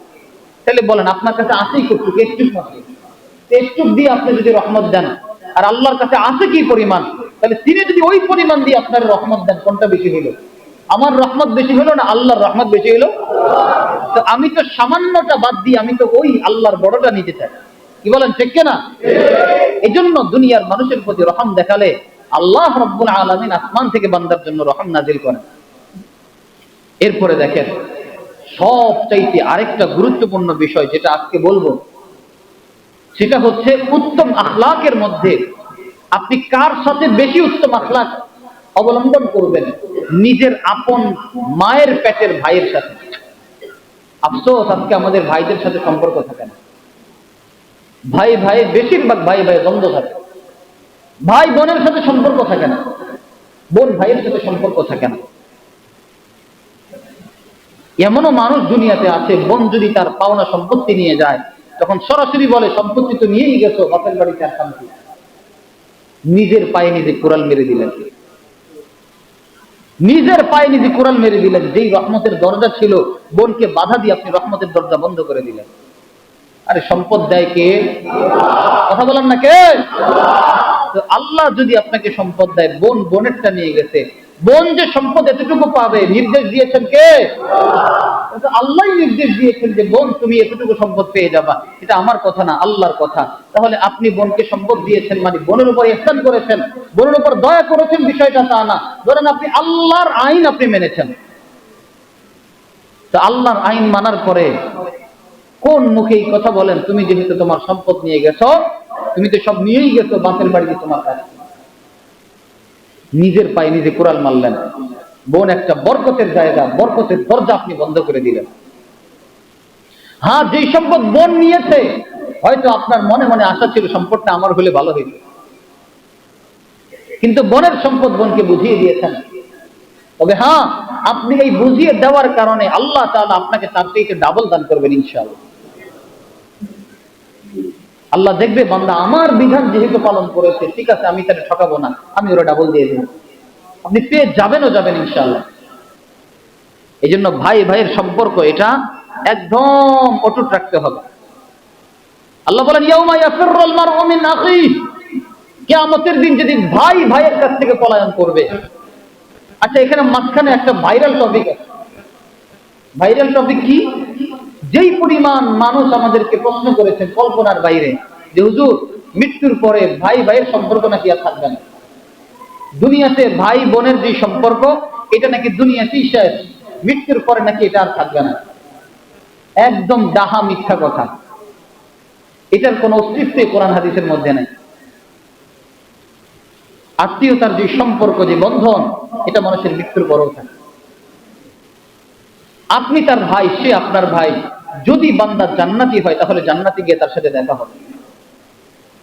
তাহলে বলেন আপনার কাছে আছেই কতটুকু? একটু মাত্র, একটু দিয়ে আপনি যদি রহমত দেন, আর আল্লাহর কাছে আছে কি পরিমাণ, তাহলে তিনি যদি ওই পরিমাণ দিয়ে আপনার রহমত দেন, কোনটা বেশি হলো? আমার রহমত বেশি হলো না আল্লাহর রহমত বেশি হলো? তো আমি তো সামান্যটা বাদ দিয়ে আমি তো ওই আল্লাহর বড়টা নিতে চাই। কি বলেন, ঠিক কিনা? এই জন্য দুনিয়ার মানুষের প্রতি রহম দেখালে আল্লাহ রাব্বুল আলামিন আসমান থেকে বান্দার জন্য রহম নাজিল করেন। এরপরে দেখেন, সবচাইতে আরেকটা গুরুত্বপূর্ণ বিষয় যেটা আজকে বলবো, সেটা হচ্ছে উত্তম আখলাকের মধ্যে আপনি কার সাথে বেশি উত্তম আখলাক অবলম্বন করবেন? নিজের আপন মায়ের পেটের ভাইয়ের সাথে। আফসোস, আজকে আমাদের ভাইদের সাথে সম্পর্ক থাকে না। ভাই ভাই, বেশিরভাগ ভাই ভাই দ্বন্দ্ব থাকে। ভাই বোনের সাথে সম্পর্ক থাকে না, বোন ভাইয়ের সাথে সম্পর্ক থাকে না। এমনও মানুষ দুনিয়াতে আছে, বোন যদি তার পাওনা সম্পত্তি নিয়ে যায় তখন সরাসরি বলে, সম্পত্তি তো নিয়েই গেছো, বাপের বাড়িতে আর শান্তি। নিজের পায়ে নিজে কোরাল মেরে দিলেন, নিজের পায়ে নিজে কোরাল মেরে দিলেন। যেই রহমতের দরজা ছিল, বোনকে বাধা দিয়ে আপনি রহমতের দরজা বন্ধ করে দিলেন। আরে সম্পদ দেয় কে? কথা বলেন না কে? তো আল্লাহ যদি আপনাকে সম্পদ দেয়, বোন বোনেরটা নিয়ে গেছে, বোন যে সম্পদ এতটুকু পাবে নির্দেশ দিয়েছেন কে? আল্লাহই নির্দেশ দিয়েছেন যে বোন তুমি এতটুকু সম্পদ পেয়ে যাবা। এটা আমার কথা না, আল্লাহর কথা। তাহলে আপনি বোনকে সম্পদ দিয়েছেন মানে বোনের উপর ইহসান করেছেন, বোনের উপর দয়া করেছেন, বিষয়টা তা না। ধরেন আপনি আল্লাহর আইন আপনি মেনেছেন, তো আল্লাহর আইন মানার পরে কোন মুখে এই কথা বলেন, তুমি যেহেতু তোমার সম্পদ নিয়ে গেছো, তুমি তো সব নিয়েই গেছো, বাপের বাড়িতে তোমার কাছে। নিজের পায়ে নিজে কোরাল মারলেন। বোন একটা বরকতের জায়গা, বরকতের দরজা আপনি বন্ধ করে দিলেন। হ্যাঁ, যেই সম্পদ বোন নিয়েছে, হয়তো আপনার মনে মনে আশা ছিল সম্পদটা আমার হলে ভালো হইত, কিন্তু বোনের সম্পদ বোনকে বুঝিয়ে দিয়েছেন। তবে হ্যাঁ, আপনি এই বুঝিয়ে দেওয়ার কারণে আল্লাহ তাআলা আপনাকে তার থেকে ডাবল দান করবেন ইনশাআল্লাহ। আল্লাহ দেখবে বান্দা আমার বিধান যেহেতু পালন করেছে, ঠিক আছে, আমি তাকে ঠকাবো না, আমি ওরা ডাবল দিয়ে দেব। আপনি পেয়ে যাবেনও যাবেন ইনশাআল্লাহ। এই জন্য ভাই ভাইয়ের সম্পর্ক এটা একদম অটুট রাখতে হবে। আল্লাহ বলেন, ইয়াউমা ইয়াফিরুল মারউ মিন আখিহি, কিয়ামতের দিন যেদিন ভাই ভাইয়ের কাছ থেকে পলায়ন করবে। আচ্ছা, এখানে মাঝখানে একটা ভাইরাল টপিক আছে। ভাইরাল টপিক কি? যেই পরিমাণ মানুষ আমাদেরকে প্রশ্ন করেছেন কল্পনার বাইরে, যে হুজুর মৃত্যুর পরে ভাই ভাইয়ের সম্পর্ক নাকি আর থাকবে না। দুনিয়াতে ভাই বোনের যে সম্পর্ক, এটা নাকি দুনিয়াতেই শেষ, মৃত্যুর পরে নাকি এটা আর থাকবে না। একদম ডাহা মিথ্যা কথা। এটার কোন অস্তিত্ব কোরআন হাদিসের মধ্যে নেই। আত্মীয়তার যে সম্পর্ক, যে বন্ধন, এটা মানুষের মৃত্যুর পরেও থাকে। আপনি তার ভাই, সে আপনার ভাই। যদি বান্দা জান্নাতি হয় তাহলে জান্নাতি গিয়ে তার সাথে দেখা হবে।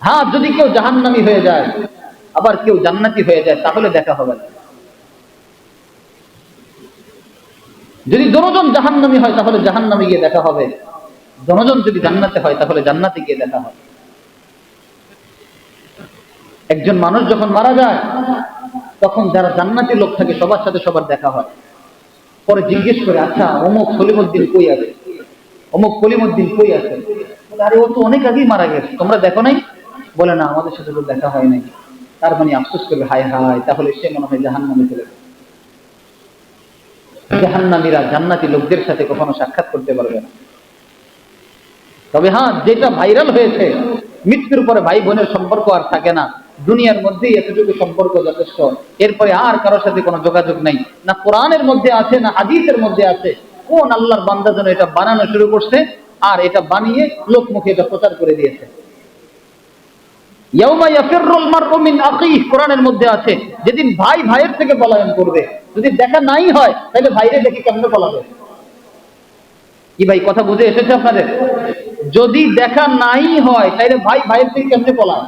হ্যাঁ, যদি কেউ জাহান্নামী হয়ে যায়, আবার কেউ জান্নাতি হয়ে যায়, তাহলে দেখা হবে না। যদি দুজন জাহান্নামী হয় তাহলে জাহান্নামে গিয়ে দেখা হবে, দুজন যদি জান্নাতে হয় তাহলে জান্নাতে গিয়ে দেখা হবে। একজন মানুষ যখন মারা যায়, তখন যারা জান্নাতি লোক থাকে সবার সাথে সবার দেখা হয়। পরে জিজ্ঞেস করে, আচ্ছা অমুক সলিমউদ্দিন কই আছে, অমুক কলিমউদ্দিন কই আছে? বলে, আরে ও তো অনেক আগেই মারা গেছে, তোমরা দেখো নাই? বলে, না, আমাদের সাথে তো দেখা হয় নাই। তার মানে আফসোস করবে, হায় হায়, তাহলে সে মনে হয় জাহান্নামে চলে গেছে। জাহান্নামীরা জান্নাতি লোকদের সাথে কখনো সাক্ষাৎ করতে পারবে না। তবে হ্যাঁ, যেটা ভাইরাল হয়েছে, মৃত্যুর পরে ভাই বোনের সম্পর্ক আর থাকে না, দুনিয়ার মধ্যেই এতটুকু সম্পর্ক যথেষ্ট, এরপরে আর কারোর সাথে কোনো যোগাযোগ নাই। না কোরআনের মধ্যে আছে, না হাদিসের মধ্যে আছে। কোন আল্লাহর বান্দা যেন এটা বানানো শুরু করছে, আর এটা বানিয়ে লোকমুখে এটা প্রচার করে দিয়েছে। ইয়াউমা ইয়াফিরুল মারউ মিন আখিহি, কোরআনের মধ্যে আছে, যেদিন ভাই ভাইয়ের থেকে পলায়ন করবে। যদি দেখা নাই হয় তাহলে ভাইরে দেখে কেমনে পলাবে? কি ভাই কথা বুঝে এসেছে আপনাদের? যদি দেখা নাই হয় তাহলে ভাই ভাইয়ের থেকে কেমনে পলায়?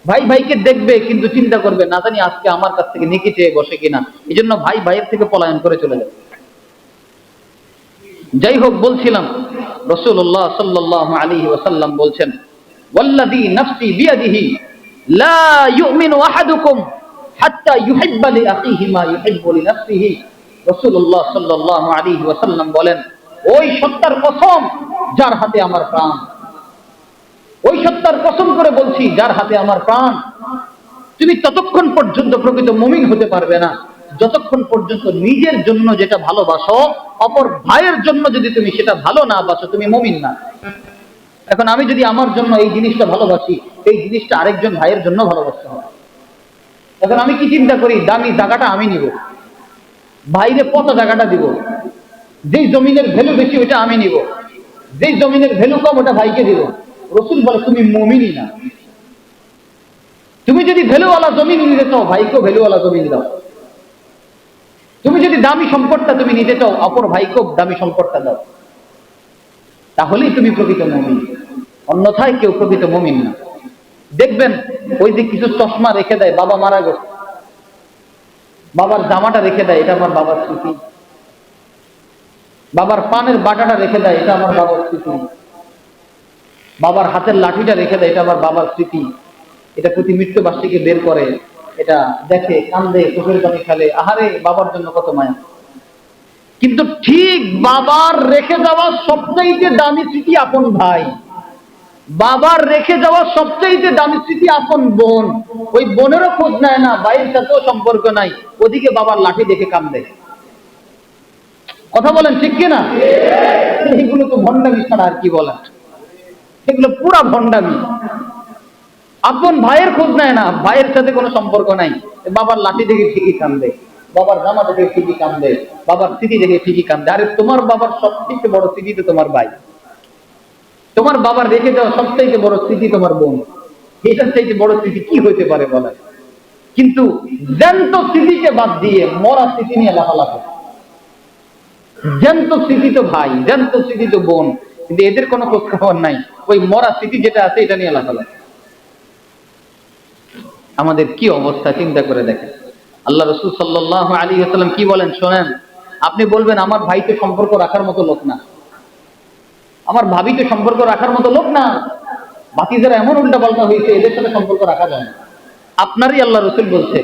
ভাই ভাইকে দেখবে কিন্তু চিন্তা করবে না জানি আজকে আমার কাছ থেকে নেকি চেয়ে বসে কিনা, এই জন্য ভাই ভাইয়ের থেকে পলায়ন করে চলে যাবে। যাই হোক, বলছিলাম রাসূলুল্লাহ সাল্লাল্লাহু আলাইহি ওয়াসাল্লাম বলছেন, ওয়াল্লাযী নাফসি বিয়াদিহি লা ইউমিনু আহাদুকুম হাত্তা ইউহিব্বা লিআখিহি মা ইউহিব্বু লিনাফসিহি। রাসূলুল্লাহ সাল্লাল্লাহু আলাইহি ওয়াসাল্লাম বলেন, ওই সত্তার কসম যার হাতে আমার প্রাণ, ওই সত্তার কসম করে বলছি যার হাতে আমার প্রাণ, তুমি ততক্ষণ পর্যন্ত প্রকৃত মুমিন হতে পারবে না যতক্ষণ পর্যন্ত নিজের জন্য যেটা ভালোবাসো অপর ভাইয়ের জন্য যদি তুমি সেটা ভালো না বাসো, তুমি মুমিন না। এখন আমি যদি আমার জন্য এই জিনিসটা ভালোবাসি, এই জিনিসটা আরেকজন ভাইয়ের জন্য ভালোবাসতে হবে। এখন আমি কি চিন্তা করি, দামি জায়গাটা আমি নিব, ভাইরে পচা জায়গাটা দিব, যেই জমিনের ভ্যালু বেশি ওটা আমি নিব, যেই জমিনের ভ্যালু কম ওটা ভাইকে দিব। রাসূল বলে তুমি মুমিনই না। তুমি যদি ভ্যালুওয়ালা জমিন নিতে চাও, ভাইকেও ভ্যালুওয়ালা জমিন দাও। তুমি যদি দামি সম্পদটা তুমি নিতে চাও, অপর ভাইকেও দামি সম্পদটা দাও, তাহলেই তুমি প্রকৃত মুমিন। অন্যথায় কেউ প্রকৃত মুমিন না। দেখবেন ওই যে কিছু চশমা রেখে দেয়, বাবা মারা গেছে, বাবার জামাটা রেখে দেয়, এটা আমার বাবার স্মৃতি। বাবার পানের বাটাটা রেখে দেয়, এটা আমার বাবার স্মৃতি। বাবার হাতের লাঠিটা রেখে দেয়, এটা আমার বাবার স্মৃতি। এটা প্রতি মৃত্যুবার্ষিকী বের করে, এটা দেখে, কান্দে, চোখের পানি ফেলে, আহারে বাবার জন্য কত মায়া। কিন্তু ঠিক বাবার রেখে যাওয়া সবচাইতে দামি স্মৃতি আপন ভাই, বাবার রেখে যাওয়া সবচাইতে দামি স্মৃতি আপন বোন। ওই বোনেরও খোঁজ নেয় না, ভাইয়ের সাথেও সম্পর্ক নাই, ওদিকে বাবার লাঠি দেখে কান্দে। কথা বলেন ঠিক কিনা? এগুলো তো ভণ্ডামি ছাড়া আর কি বলেন, এগুলো পুরা ভণ্ডামি। আপন ভাইয়ের খোঁজ নেয় না, ভাইয়ের সাথে কোনো সম্পর্ক নাই, বাবার লাঠি দেখে ঠিকই কান্দে, বাবার জামা দেখে ঠিকই কান্দে, বাবার স্মৃতি দেখে ঠিকই কান্দে। আরে তোমার বাবার সবথেকে বড় স্মৃতি তো তোমার ভাই, তোমার বাবার রেখে যাওয়া সবথেকে বড় স্মৃতি তোমার বোন। এটার চাইতে বড় স্মৃতি কি হইতে পারে বলে? কিন্তু জ্যান্ত স্মৃতিকে বাদ দিয়ে মরা স্মৃতি নিয়ে লাফালাফি। জ্যান্ত স্মৃতি তো ভাই, জ্যান্ত স্মৃতি তো বোন, কিন্তু এদের কোনো খোঁজ খবর নাই। ওই মরা স্মৃতি যেটা আছে এটা নিয়ে লাফালাফি। আমাদের কি অবস্থা চিন্তা করে দেখেন। আল্লাহ রাসূল সাল্লাল্লাহু আলাইহি ওয়াসাল্লাম কি বলেন শোনেন। আপনি বলবেন আমার ভাই তো সম্পর্ক রাখার মতো লোক না, আমার ভাবি তো সম্পর্ক রাখার মতো লোক না, বাতিজারা এমন উল্টাপাল্টা হয়েছে, এদের সাথে সম্পর্ক রাখা যায় না। আপনারই আল্লাহ রাসূল বলছে,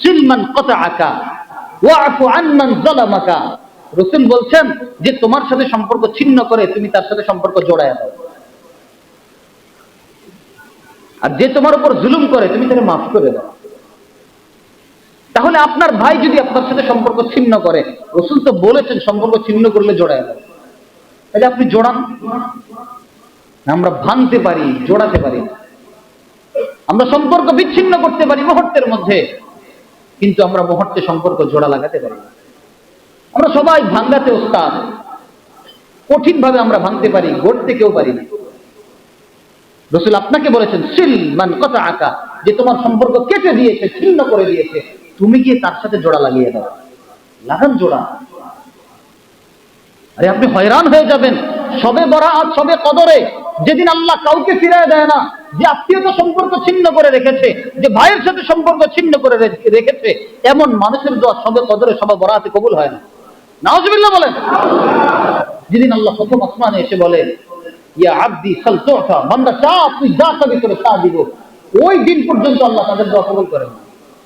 সিলমান কাতাআকা ওয়াফু আনমান যালামাকা। রাসূল বলছেন যে তোমার সাথে সম্পর্ক ছিন্ন করে তুমি তার সাথে সম্পর্ক জোড়ায় দাও, আর যে তোমার উপর জুলুম করে তুমি তাকে মাফ করে দাও। তাহলে আপনার ভাই যদি আপনার সাথে সম্পর্ক ছিন্ন করে, রাসূল তো বলেছেন সম্পর্ক ছিন্ন করলে জোড়ায় দাও, তাহলে আপনি জোড়ান। আমরা ভাঙতে পারি, জোড়াতে পারি। আমরা সম্পর্ক বিচ্ছিন্ন করতে পারি মুহূর্তের মধ্যে, কিন্তু আমরা মুহূর্তে সম্পর্ক জোড়া লাগাতে পারি না। আমরা সবাই ভাঙাতে ওস্তাদ, কঠিন ভাবে আমরা ভাঙতে পারি, গড়তে কেউ পারি না। রাসূল আপনাকে বলেছেন সিল মান কাতাআকা, যে তোমার সম্পর্ক কেটে দিয়েছে, ছিন্ন করে দিয়েছে, তুমি গিয়ে তার সাথে জোড়া লাগিয়ে দাও, লাগান জোড়া। আরে আপনি হয়রান হয়ে যাবেন সবে বরাত, সবে কদরে, যেদিন আল্লাহ কাউকে ফিরিয়ে দেয় না, যে আত্মীয়তা সম্পর্ক ছিন্ন করে রেখেছে, যে ভাইয়ের সাথে সম্পর্ক ছিন্ন করে রেখেছে, এমন মানুষের দোয়া সবে কদরে, সবে বরাতে কবুল হয় না। নাউজুবিল্লাহ বলেন। যেদিন আল্লাহ প্রথম আসমানে এসে বলে ইয়া আব্দি সাল তুতা, বান্দা চা, তুই যা চাবি করে তা দিব, ওই দিন পর্যন্ত আল্লাহ তাদের দোয়া কবুল করেন না।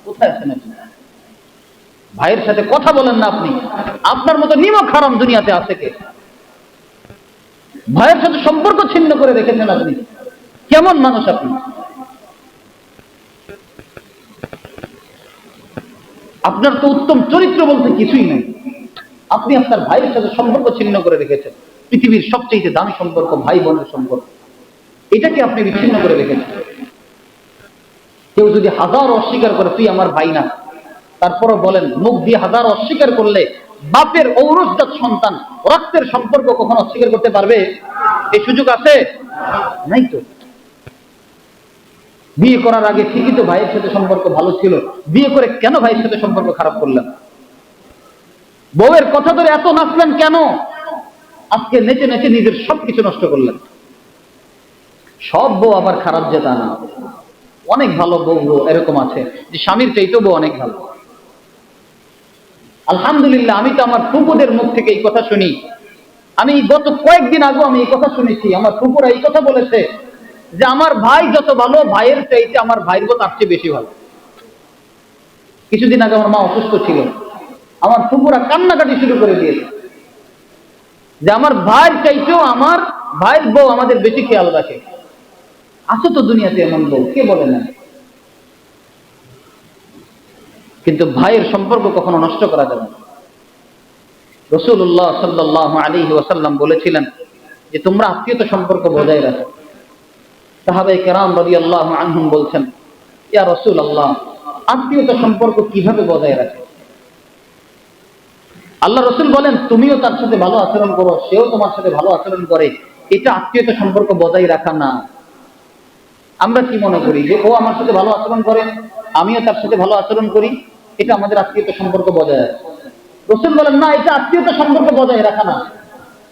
কোথায় আছেন আপনি? ভাইয়ের সাথে কথা বলেন না আপনি, আপনার মতো নিমক হারাম দুনিয়াতে আছে কে? ভাইয়ের সাথে সম্পর্ক ছিন্ন করে রেখেছেন আপনি, কেমন মানুষ আপনি? আপনার তো উত্তম চরিত্র বলতে কিছুই নেই, আপনি আপনার ভাইয়ের সাথে সম্পর্ক ছিন্ন করে রেখেছেন। পৃথিবীর সবচেয়ে দামি সম্পর্ক ভাই বোনের সম্পর্ক, এটাকে আপনি বিচ্ছিন্ন করে রেখেছেন। কেউ যদি হাজার অস্বীকার করে তুই আমার ভাই না, তারপরও বলেন মুখ দিয়ে হাজার অস্বীকার করলে বাপের ঔরসজাত সন্তান রক্তের সম্পর্ক কখনো অস্বীকার করতে পারবে? এই সুযোগ আছে? নাই তো। বিয়ে করার আগে ঠিকই তো ভাইয়ের সাথে সম্পর্ক ভালো ছিল, বিয়ে করে কেন ভাইয়ের সাথে সম্পর্ক খারাপ করলেন? বউয়ের কথা ধরে এত নাচলেন কেন? আজকে নেচে নেচে নিজের সবকিছু নষ্ট করলেন। সব বউ আবার খারাপ যে তা না, অনেক ভালো বউ এরকম আছে যে স্বামীর চাইতেও বউ অনেক ভালো। আলহামদুলিল্লাহ, আমি তো আমার ফুপুদের মুখ থেকে এই কথা শুনি। আমি গত কয়েকদিন আগে আমি এই কথা শুনেছি, আমার ফুপুরা এই কথা বলেছে যে আমার ভাই যত ভালো, ভাইয়ের চাইতে আমার ভাইয়ের বউ তার চেয়ে বেশি ভালো। কিছুদিন আগে আমার মা অসুস্থ ছিল, আমার ফুপুরা কান্নাকাটি শুরু করে দিয়েছে যে আমার ভাইয়ের চাইতেও আমার ভাইয়ের বউ আমাদের বেশি খেয়াল রাখে। আছে তো দুনিয়াতে এমন বউ, কে বলে না? কিন্তু ভাইয়ের সম্পর্ক কখনো নষ্ট করা যাবে না। রাসূলুল্লাহ সাল্লাল্লাহু আলাইহি ওয়াসাল্লাম বলেছিলেন যে তোমরা আত্মীয়তা সম্পর্ক বজায় রাখো। সাহাবায়ে কেরাম রাদিয়াল্লাহু আনহুম বলছেন, ইয়া রাসূলুল্লাহ, আত্মীয়তা সম্পর্ক কিভাবে বজায় রাখে? আল্লাহ রাসূল বলেন, তুমিও তার সাথে ভালো আচরণ করো, সেও তোমার সাথে ভালো আচরণ করে, এটা আত্মীয়তা সম্পর্ক বজায় রাখা না। আমরা কি মনে করি যে ও আমার সাথে ভালো আচরণ করে, আমিও তার সাথে ভালো আচরণ করি, এটা আমাদের আত্মীয়তা সম্পর্ক বজায় রাখে। রাসূল বলেন, না, এটা আত্মীয়তা সম্পর্ক বজায় রাখা না।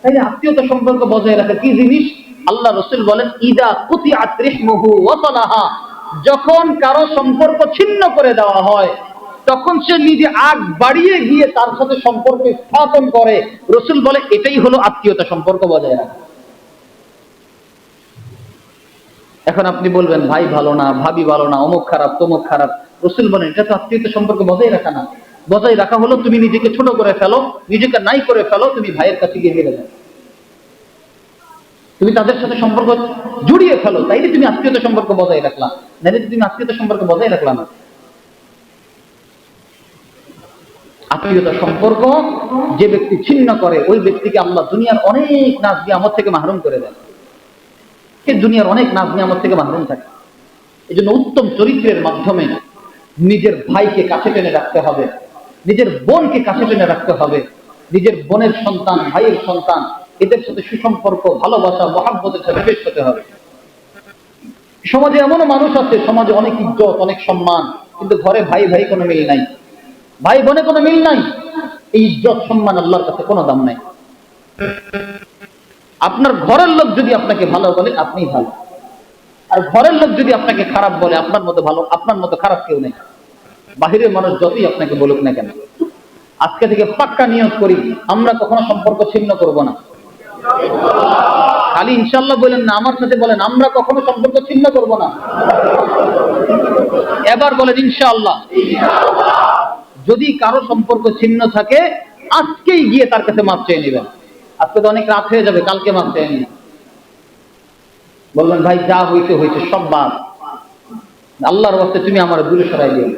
তাই আত্মীয়তা সম্পর্ক বজায় রাখা কি জিনিস? আল্লাহ রাসূল বলেন, ইদা কুতিআত রিহমুহু ওয়া সালাহা, যখন কারো সম্পর্ক ছিন্ন করে দেওয়া হয় তখন সে নিজে আগ বাড়িয়ে গিয়ে তার সাথে সম্পর্ক স্থাপন করে। রাসূল বলে এটাই হলো আত্মীয়তা সম্পর্ক বজায় রাখা। এখন আপনি বলবেন, ভাই ভালো না, ভাবি ভালো না, অমুক খারাপ, তমুক খারাপ। রাসূল বলেন, এটা তো আত্মীয়তা সম্পর্ক বজায় রাখা না। বজায় রাখা হলো তুমি নিজেকে ছোট করে ফেলো, নিজেকে নাই করে ফেলো, তুমি ভাইয়ের কাছে গিয়ে মিলে যাও, তুমি তাদের সাথে সম্পর্ক জড়িয়ে ফেলো, তাইলে তুমি আত্মীয়তা সম্পর্ক বজায় রাখলাম, নাইলে তুমি আত্মীয়তা সম্পর্ক বজায় রাখলাম না। আত্মীয়তা সম্পর্ক যে ব্যক্তি ছিন্ন করে, ওই ব্যক্তিকে আল্লাহ দুনিয়ার অনেক নাজ নিয়ামত থেকে মাহরুম করে দেয়। সে দুনিয়ার অনেক নাজ নিয়ামত থেকে মাহরুম থাকে। এই জন্য উত্তম চরিত্রের মাধ্যমে নিজের ভাইকে কাছে টেনে রাখতে হবে, নিজের বোনকে কাছে টেনে রাখতে হবে, নিজের বোনের সন্তান, ভাইয়ের সন্তান, এদের সাথে সুসম্পর্ক, ভালোবাসা, মহাব্বতের সাথে পেশ হতে হবে। সমাজে এমনও মানুষ আছে, সমাজে অনেক ইজ্জত, অনেক সম্মান, কিন্তু ঘরে ভাই ভাই কোনো মিল নাই, ভাই বোনে কোনো মিল নাই। এই ইজ্জত সম্মান আল্লাহর কাছে কোনো দাম নাই। আপনার ঘরের লোক যদি আপনাকে ভালো বলে, আপনিই ভালো, আর ঘরের লোক যদি আপনাকে খারাপ বলে, আপনার মতো ভালো, আপনার মতো খারাপ কেউ নেই। বাহিরের মানুষ যতই আপনাকে বলুক না কেন, আজকে থেকে পাক্কা নিয়ত করি, আমরা কখনো সম্পর্ক ছিন্ন করব না। খালি ইনশাআল্লাহ বলেন না, আমার সাথে বলেন, আমরা কখনো সম্পর্ক ছিন্ন করব না। এবার বলেন ইনশাআল্লাহ। যদি কারো সম্পর্ক ছিন্ন থাকে, আজকেই গিয়ে তার কাছে মাপ চেয়ে নেবেন। আজকে তো অনেক রাত হয়ে যাবে, কালকে মাপ চেয়ে নিন। বলবেন, ভাই যা হইতে হয়েছে সব বাদ, আল্লাহর ওয়াস্তে তুমি আমার দূরে সরাই দিও,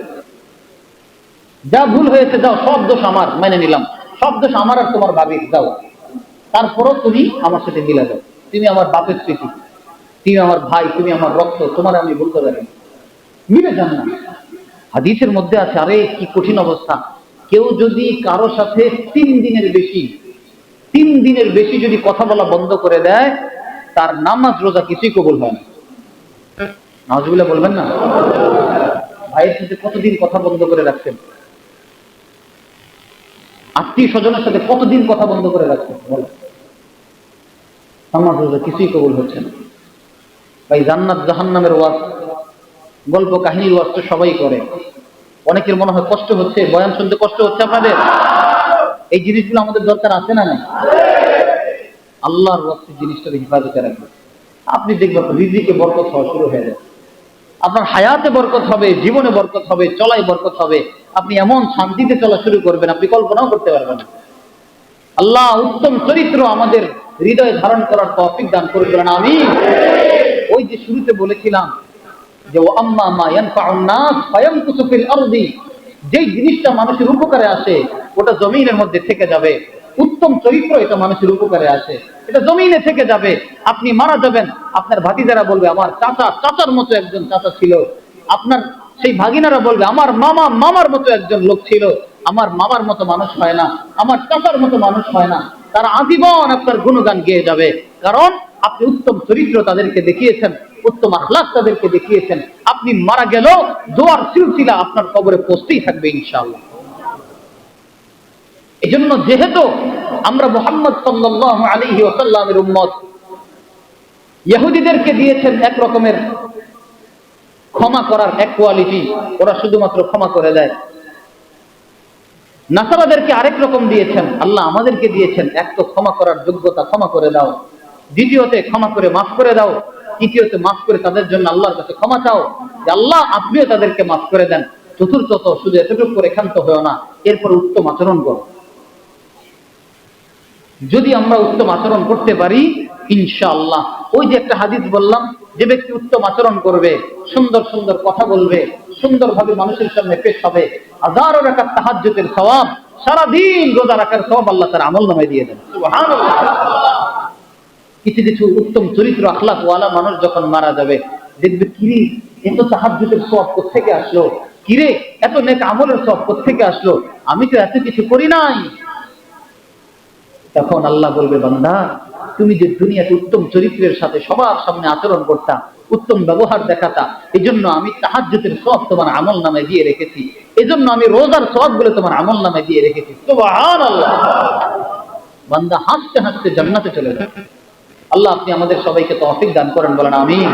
যা ভুল হয়েছে যাও, সব দোষ আমার, মেনে নিলাম, সব দোষ আমার আর তোমার ভাবির, যাও। তারপরও তুমি আমার সাথে মিলে যাও, তুমি আমার বাপের স্মৃতি, তুমি আমার ভাই, তুমি আমার রক্ত, তোমার আমি বলতে পারি, মিলে যান না। হাদিসের মধ্যে আছে, আরে কি কঠিন অবস্থা, কেউ যদি কারো সাথে 3 দিনের বেশি যদি কথা বলা বন্ধ করে দেয়, তার নামাজ রোজা কিছুই কবুল হয় না। নাউজুবিল্লাহ বলবেন না? ভাইয়ের সাথে কতদিন কথা বন্ধ করে রাখছেন? আত্মীয় স্বজনের সাথে কতদিন কথা বন্ধ করে রাখছেন? বলো, নামাজ রোজা কিছুই কবুল হচ্ছে না। ভাই জান্নাত জাহান্নামের ওয়াজ, গল্প কাহিনীর ওয়াজ তো সবাই করে। অনেকের মনে হয় কষ্ট হচ্ছে, বয়ান শুনতে কষ্ট হচ্ছে আপনাদের। এই জিনিসগুলো আমাদের দরকার আছে না নাই? আল্লাহর ওয়াস্তে জিনিসটাকে হেফাজতে রাখবেন। আপনি দেখবেন রিজিকে বরকত হওয়া শুরু হয়ে যায়, আপনার হায়াতে বরকত হবে, জীবনে বরকত হবে, চলায় বরকত হবে। আপনি এমন শান্তিতে চলা শুরু করবেন, আপনি কল্পনাও করতে পারবেন না। আল্লাহ উত্তম চরিত্র আমাদের হৃদয়ে ধারণ করার তৌফিক দান করে দিলেন, আমিন। ওই যে শুরুতে বলেছিলাম যে ও আম্মা মা ইয়ানফাউন নাস ফায়ামকুসু ফিল আরদি, যেই জিনিসটা মানুষের উপকারে আসে ওটা জমিনের মধ্যে থেকে যাবে। উত্তম চরিত্র এটা মানুষের উপকারে আসে, এটা জমিনে থেকে যাবে। আপনি মারা যাবেন, আপনার ভাতিজারা বলবে আমার চাচার মতো একজন চাচা ছিল, আপনার সেই ভাগিনারা বলবে আমার মামার মতো একজন লোক ছিল। আমার মামার মতো মানুষ হয় না, আমার চাচার মতো মানুষ হয় না। তারা আজীবন আপনার গুণগান গেয়ে যাবে, কারণ আপনি উত্তম চরিত্র তাদেরকে দেখিয়েছেন, উত্তম আখলাক তাদেরকে দেখিয়েছেন। আপনি মারা গেলেও দোয়ার সিলসিলা আপনার কবরে পৌঁছতেই থাকবে ইনশাআল্লাহ। এজন্য যেহেতু আমরা মুহাম্মদ সাল্লাল্লাহু আলাইহি ওয়াসাল্লামের উম্মত, ইহুদিদেরকে দিয়েছেন এক রকমের ক্ষমা করার এক কোয়ালিটি, ওরা শুধুমাত্র ক্ষমা করে দেয়। নাসারাদেরকে আরেক রকম দিয়েছেন, আল্লাহ আমাদেরকে দিয়েছেন এক তো ক্ষমা করার যোগ্যতা, ক্ষমা করে দাও, দ্বিতীয়তে ক্ষমা করে মাফ করে দাও, তৃতীয়তে মাফ করে তাদের জন্য আল্লাহর কাছে ক্ষমা চাও যে আল্লাহ আপনিও তাদেরকে মাফ করে দেন। চতুর্থত শুধু এতটুকু করে ক্ষান্ত হয়েও না, এরপর উত্তম আচরণ করো। যদি আমরা উত্তম আচরণ করতে পারি ইনশাআল্লাহ, ওই যে একটা হাদিস বললাম, যে ব্যক্তি উত্তম আচরণ করবে, সুন্দর সুন্দর কথা বলবে, সুন্দরভাবে মানুষের সামনে পেশ হবে, হাজারো রাকাত তাহাজ্জুদের সওয়াব, সারাদিন রোজা রাখার সওয়াব আল্লাহ তার আমলনামায় দিয়ে দেন। সুবহানাল্লাহ। কিছু কিছু উত্তম চরিত্র আখলাক ওয়ালা মানুষ যখন মারা যাবে, দেখবে কিরে এত তাহাজ্জুদের সওয়াব কোত্থেকে আসলো, কিরে এত নেক আমলের সওয়াব কোত্থেকে আসলো, আমি তো এত কিছু করি নাই। তখন আল্লাহ বলবে, বান্দা তুমি যে দুনিয়াতে উত্তম চরিত্রের সাথে সবার সামনে আচরণ করতা, উত্তম ব্যবহার দেখাতা, এই জন্য আমি তাহাজ্জুদের সওয়াব তোমার আমল নামে দিয়ে রেখেছি, এই জন্য আমি রোজার সওয়াব গুলো তোমার আমল নামে দিয়ে রেখেছি। সুবহানাল্লাহ। বান্দা হাসতে হাসতে জান্নাতে চলে যাবে। আল্লাহ আপনি আমাদের সবাইকে তৌফিক দান করেন, বলেন আমিন।